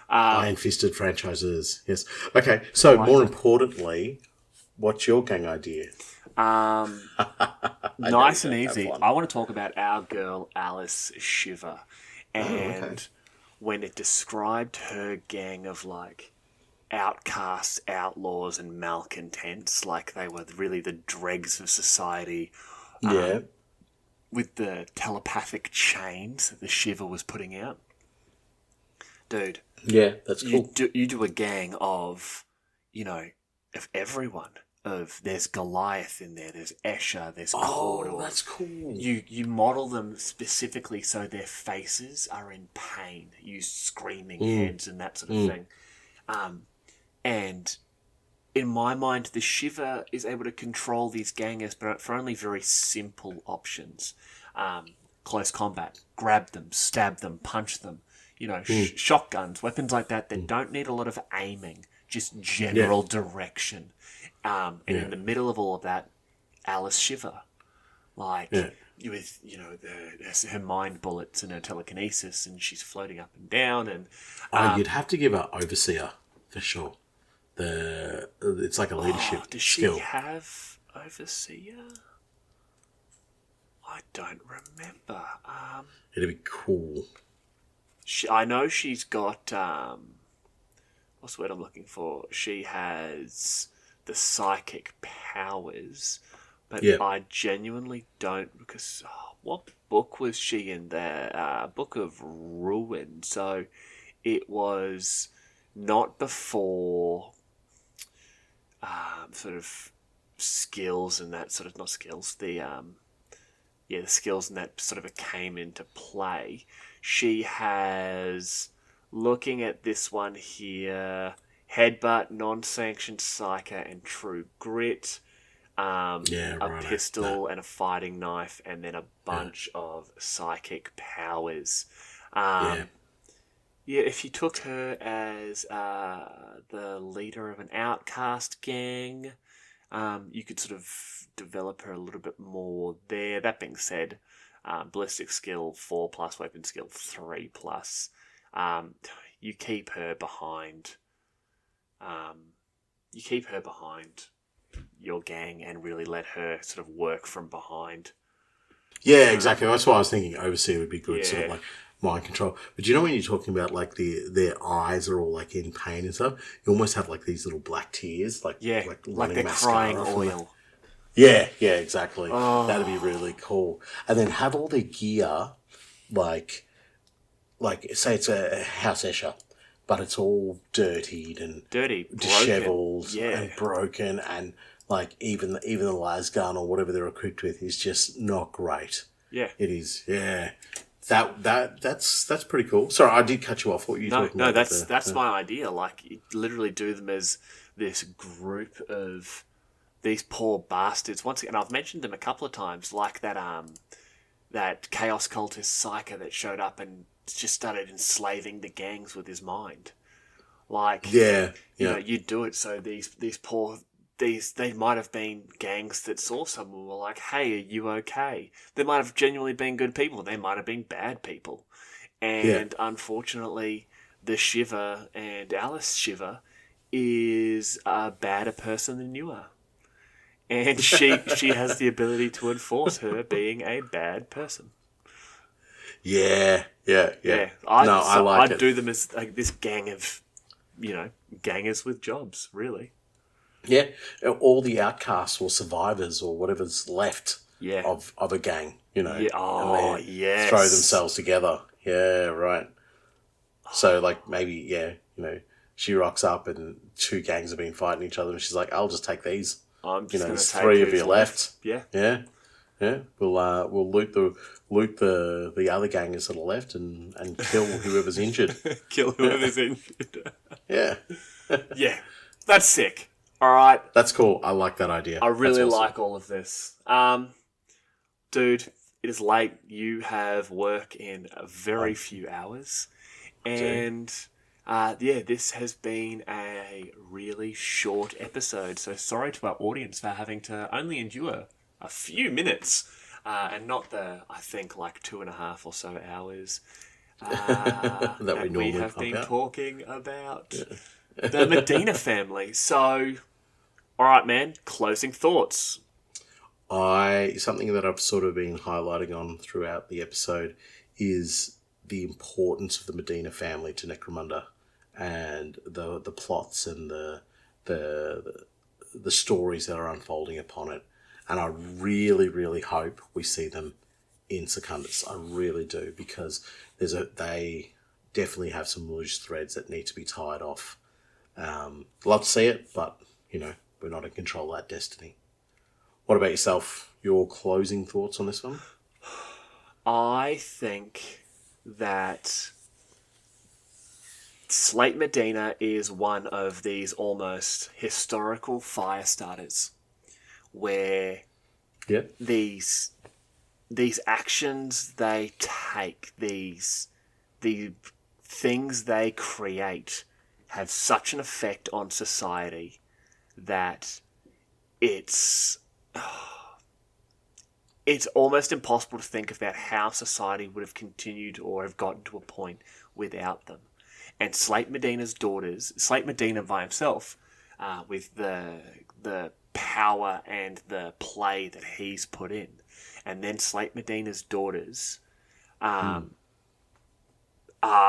Iron-fisted franchisers, yes. Okay, so more importantly, what's your gang idea? Nice and easy. I want to talk about our girl, Alyce Shivver, and when it described her gang of, like, outcasts, outlaws, and malcontents, like they were really the dregs of society. Yeah. with the telepathic chains that the Shiver was putting out. Dude. Yeah, that's cool. You do a gang of, of everyone. There's Goliath in there, there's Escher, there's Cawdor. Oh, that's cool. You model them specifically so their faces are in pain. You screaming heads and that sort of thing. And in my mind, the Shiver is able to control these gangers, but for only very simple options. Close combat, grab them, stab them, punch them. Shotguns, weapons like that don't need a lot of aiming, just general direction. In the middle of all of that, Alyce Shivver, with her mind bullets and her telekinesis, and she's floating up and down. And you'd have to give her Overseer for sure. It's like a leadership does skill. she have Overseer? I don't remember. It'd be cool. I know she's got what's the word I'm looking for? She has the psychic powers, but I genuinely don't, because what book was she in there? Book of Ruin. So it was not before sort of skills and that sort of, not skills, the skills and that sort of came into play. She has, looking at this one here, Headbutt, Non-Sanctioned Psyker, and True Grit. A pistol and a fighting knife, and then a bunch of psychic powers. If you took her as the leader of an outcast gang, you could sort of develop her a little bit more there. That being said, ballistic skill 4+, weapon skill 3+. You keep her behind. You keep her behind your gang and really let her sort of work from behind. Yeah, exactly. That's why I was thinking Overseer would be good, sort of like mind control. But you know when you're talking about like their eyes are all like in pain and stuff, you almost have like these little black tears, like they're crying oil. Yeah, exactly. That'd be really cool. And then have all their gear, like say it's a House Escher, but it's all dirtied and disheveled and broken, and like even the las gun or whatever they're equipped with is just not great. Yeah, it is. Yeah, that's pretty cool. Sorry, I did cut you off. What were you talking about? No, that's my idea. Like, you literally do them as this group of these poor bastards. Once again, I've mentioned them a couple of times, like that Chaos Cultist Psyker that showed up and just started enslaving the gangs with his mind. Like, you do it so these they might have been gangs that saw someone and were like, hey, are you okay? They might have genuinely been good people. They might have been bad people. And unfortunately, the Shiver and Alyce Shivver is a badder person than you are. And she has the ability to enforce her being a bad person. Yeah. I like it. I'd do them as like this gang of, gangers with jobs, really. Yeah, all the outcasts or survivors or whatever's left of a gang, and they throw themselves together. Yeah, right. So, like, maybe, she rocks up and two gangs have been fighting each other and she's like, I'll just take these. I'm just there's three of you left. Yeah. We'll loot the other gangers that are left and kill whoever's injured. Kill whoever's injured. Yeah. Yeah. That's sick. All right. That's cool. I like that idea. I really like all of this. Dude, it is late. You have work in a very few hours. And this has been a really short episode. So sorry to our audience for having to only endure a few minutes and not the, I think, like 2.5 or so hours that we have been talking about the Merdena family. So, all right, man, closing thoughts. Something that I've sort of been highlighting on throughout the episode is the importance of the Merdena family to Necromunda and the plots and the stories that are unfolding upon it. And I really, really hope we see them in Secundus. I really do, because they definitely have some loose threads that need to be tied off. Love to see it, but, we're not in control of that destiny. What about yourself? Your closing thoughts on this one? I think that Slate Merdena is one of these almost historical fire starters where these actions they take, the things they create have such an effect on society that it's almost impossible to think about how society would have continued or have gotten to a point without them. And Slate Merdena's daughters, Slate Merdena by himself, with the power and the play that he's put in, and then Slate Merdena's daughters are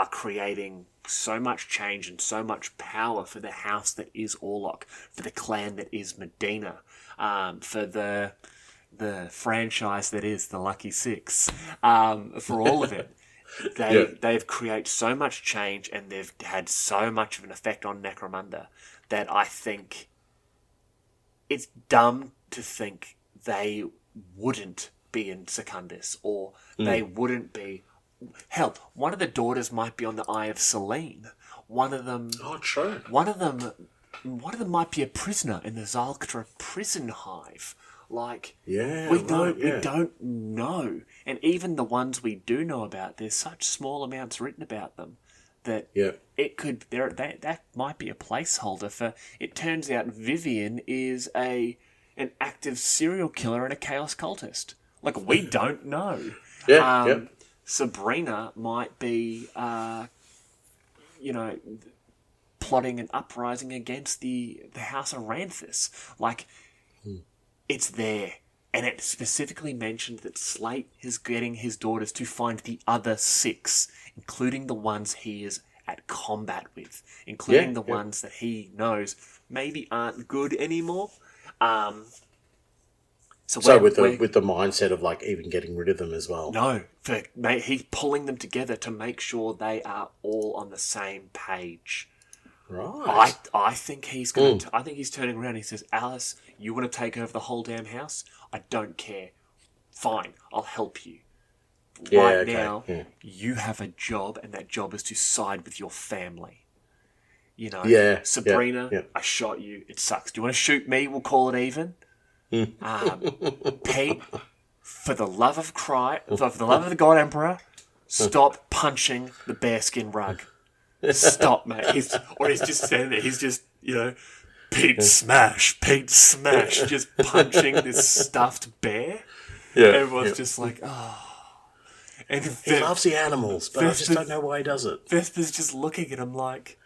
creating so much change and so much power for the house that is Orlock, for the clan that is Merdena, for the franchise that is the Lucky Six, for all of it. They've created so much change and they've had so much of an effect on Necromunda that I think it's dumb to think they wouldn't be in Secundus, or they wouldn't be. Hell, one of the daughters might be on the Eye of Selene. One of them. Oh, true. One of them might be a prisoner in the Zalctra prison hive. Like, we don't know. And even the ones we do know about, there's such small amounts written about them that it could that might be a placeholder for. It turns out Vivian is an active serial killer and a chaos cultist. Like, we don't know. Sabrina might be, plotting an uprising against the House of Ranthus. Like, it's there. And it specifically mentioned that Slate is getting his daughters to find the other 6, including the ones he is at combat with, including the ones that he knows maybe aren't good anymore. So with the mindset of, like, even getting rid of them as well. No, he's pulling them together to make sure they are all on the same page. Right. I think he's going to. I think he's turning around. He says, "Alyce, you want to take over the whole damn house? I don't care. Fine, I'll help you. Right now, you have a job, and that job is to side with your family. Sabrina, I shot you. It sucks. Do you want to shoot me? We'll call it even." Pete, for the love of the God Emperor, stop punching the bearskin rug. Stop, mate. He's just standing there. He's just, Pete smash, just punching this stuffed bear. Everyone's just like, oh. And he loves the animals, but I just don't know why he does it. Vespa's just looking at him like,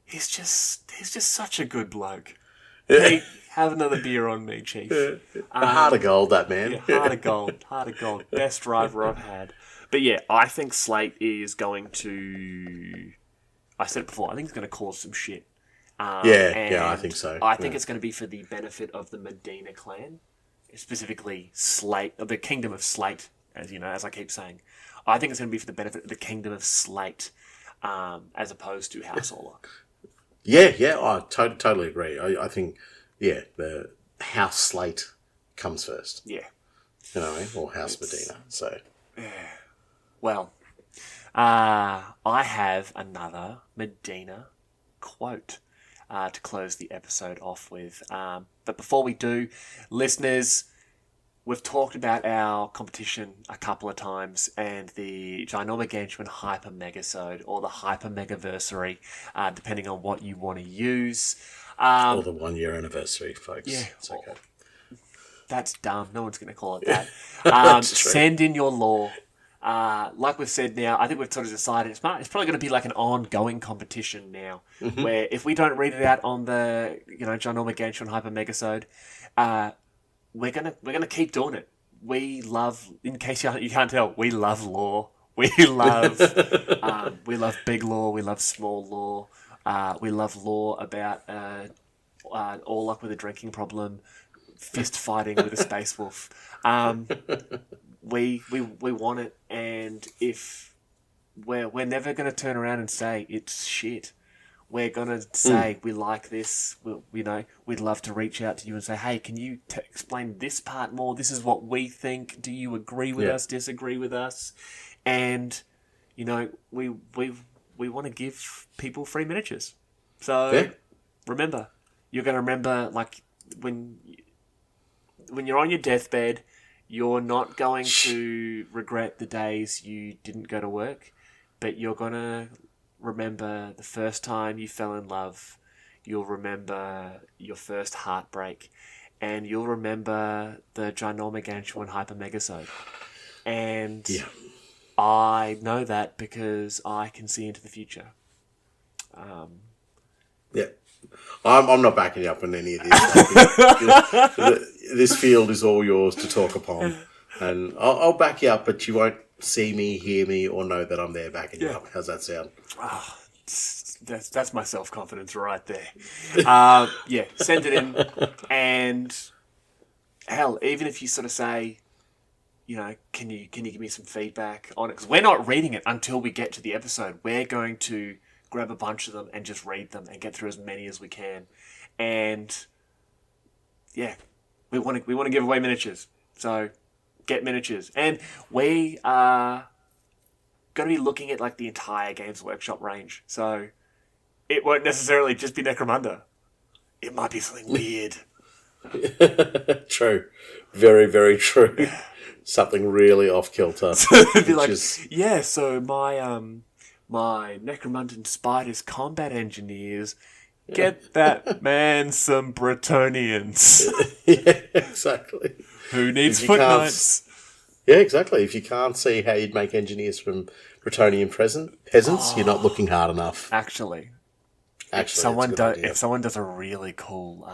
he's just such a good bloke. Pete, have another beer on me, Chief. A heart of gold, that man. Heart of gold. Best driver I've had. But I think Slate is going to... I said it before, I think he's going to cause some shit. I think so. I think it's going to be for the benefit of the Merdena clan, specifically Slate, the Kingdom of Slate, as I keep saying. I think it's going to be for the benefit of the Kingdom of Slate, as opposed to House Orlock. I totally agree. I think, the House Slate comes first. Yeah. You know what I mean? Or House Merdena, so... Well, I have another Merdena quote to close the episode off with. But before we do, listeners, we've talked about our competition a couple of times and the Gynormogantuanhypermegasode or the Hypermegaversary, depending on what you want to use. Or the 1 year anniversary, folks. Yeah. It's okay. That's dumb. No one's going to call it that. Send in your lore. Like we've said now, I think we've sort of decided it's probably going to be like an ongoing competition now, where if we don't read it out on the Gynormogantuanhypermegasode, we're gonna keep doing it. We love, in case you can't tell, we love lore. We love big lore. We love small lore. We love lore about Orlock with a drinking problem, fist fighting with a space wolf. we want it, and if we're never going to turn around and say it's shit. We're going to say we like this. We'd love to reach out to you and say, hey, can you explain this part more? This is what we think. Do you agree with us? Disagree with us? And we want to give people free miniatures. So remember, you're going to remember like when you're on your deathbed, you're not going to regret the days you didn't go to work, but you're going to remember the first time you fell in love. You'll remember your first heartbreak, and you'll remember the Gynormogantuanhypermegasode. And I know that because I can see into the future. I'm not backing you up on any of this. This field is all yours to talk upon, and I'll back you up, but you won't see me, hear me, or know that I'm there backing you up. How's that sound? Oh, that's my self-confidence right there. Send it in, and hell, even if you sort of say, can you give me some feedback on it? Because we're not reading it until we get to the episode. We're going to grab a bunch of them and just read them and get through as many as we can. And we want to give away miniatures, so get miniatures. And we are going to be looking at like the entire Games Workshop range. So it won't necessarily just be Necromunda. It might be something weird. True. Very, very true. Something really off kilter. It'd be like, so my Necromundan spiders combat engineers get that man some Bretonnians. Exactly. Who needs footnotes? Yeah, exactly. If you can't see how you'd make engineers from Bretonian peasants, you're not looking hard enough. Actually, if someone does a really cool,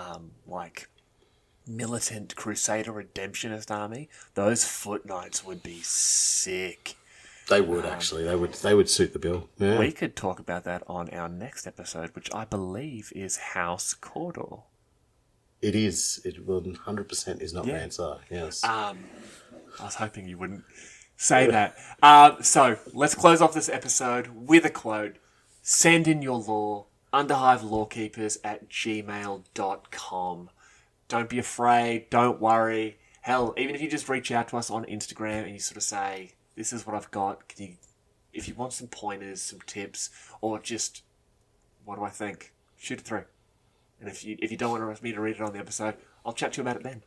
militant Crusader Redemptionist army, those footnotes would be sick. They would actually. They would suit the bill. Yeah. We could talk about that on our next episode, which I believe is House Cawdor. It is. It 100% is not Mansar. Yes. I was hoping you wouldn't say that. So let's close off this episode with a quote. Send in your lore. Underhive Lorekeepers at gmail.com. Don't be afraid. Don't worry. Hell, even if you just reach out to us on Instagram and you sort of say, this is what I've got. If you want some pointers, some tips, or just, what do I think? Shoot it through. And if you don't want me to read it on the episode, I'll chat to you about it then.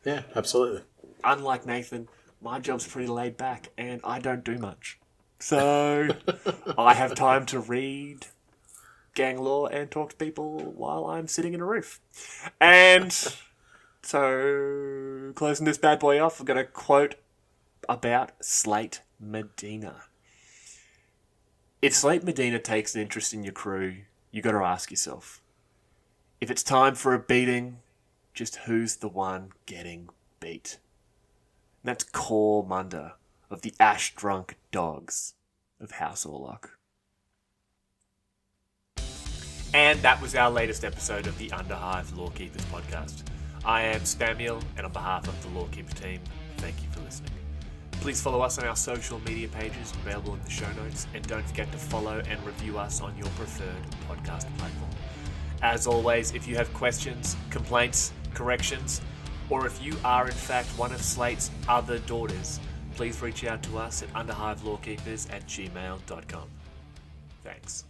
Yeah, absolutely. Unlike Nathan, my job's pretty laid back, and I don't do much. So I have time to read gang lore and talk to people while I'm sitting in a roof. And so, closing this bad boy off, I've got a quote about Slate Merdena. If Slate Merdena takes an interest in your crew, you got to ask yourself, if it's time for a beating, just who's the one getting beat? And that's Cormunda of the Ash-Drunk Dogs of House Orlock. And that was our latest episode of the Underhive Lorekeepers podcast. I am Spamiel, and on behalf of the Lorekeeper team, thank you for listening. Please follow us on our social media pages available in the show notes, and don't forget to follow and review us on your preferred podcast platform. As always, if you have questions, complaints, corrections, or if you are in fact one of Slate's other daughters, please reach out to us at underhivelorekeepers@gmail.com. Thanks.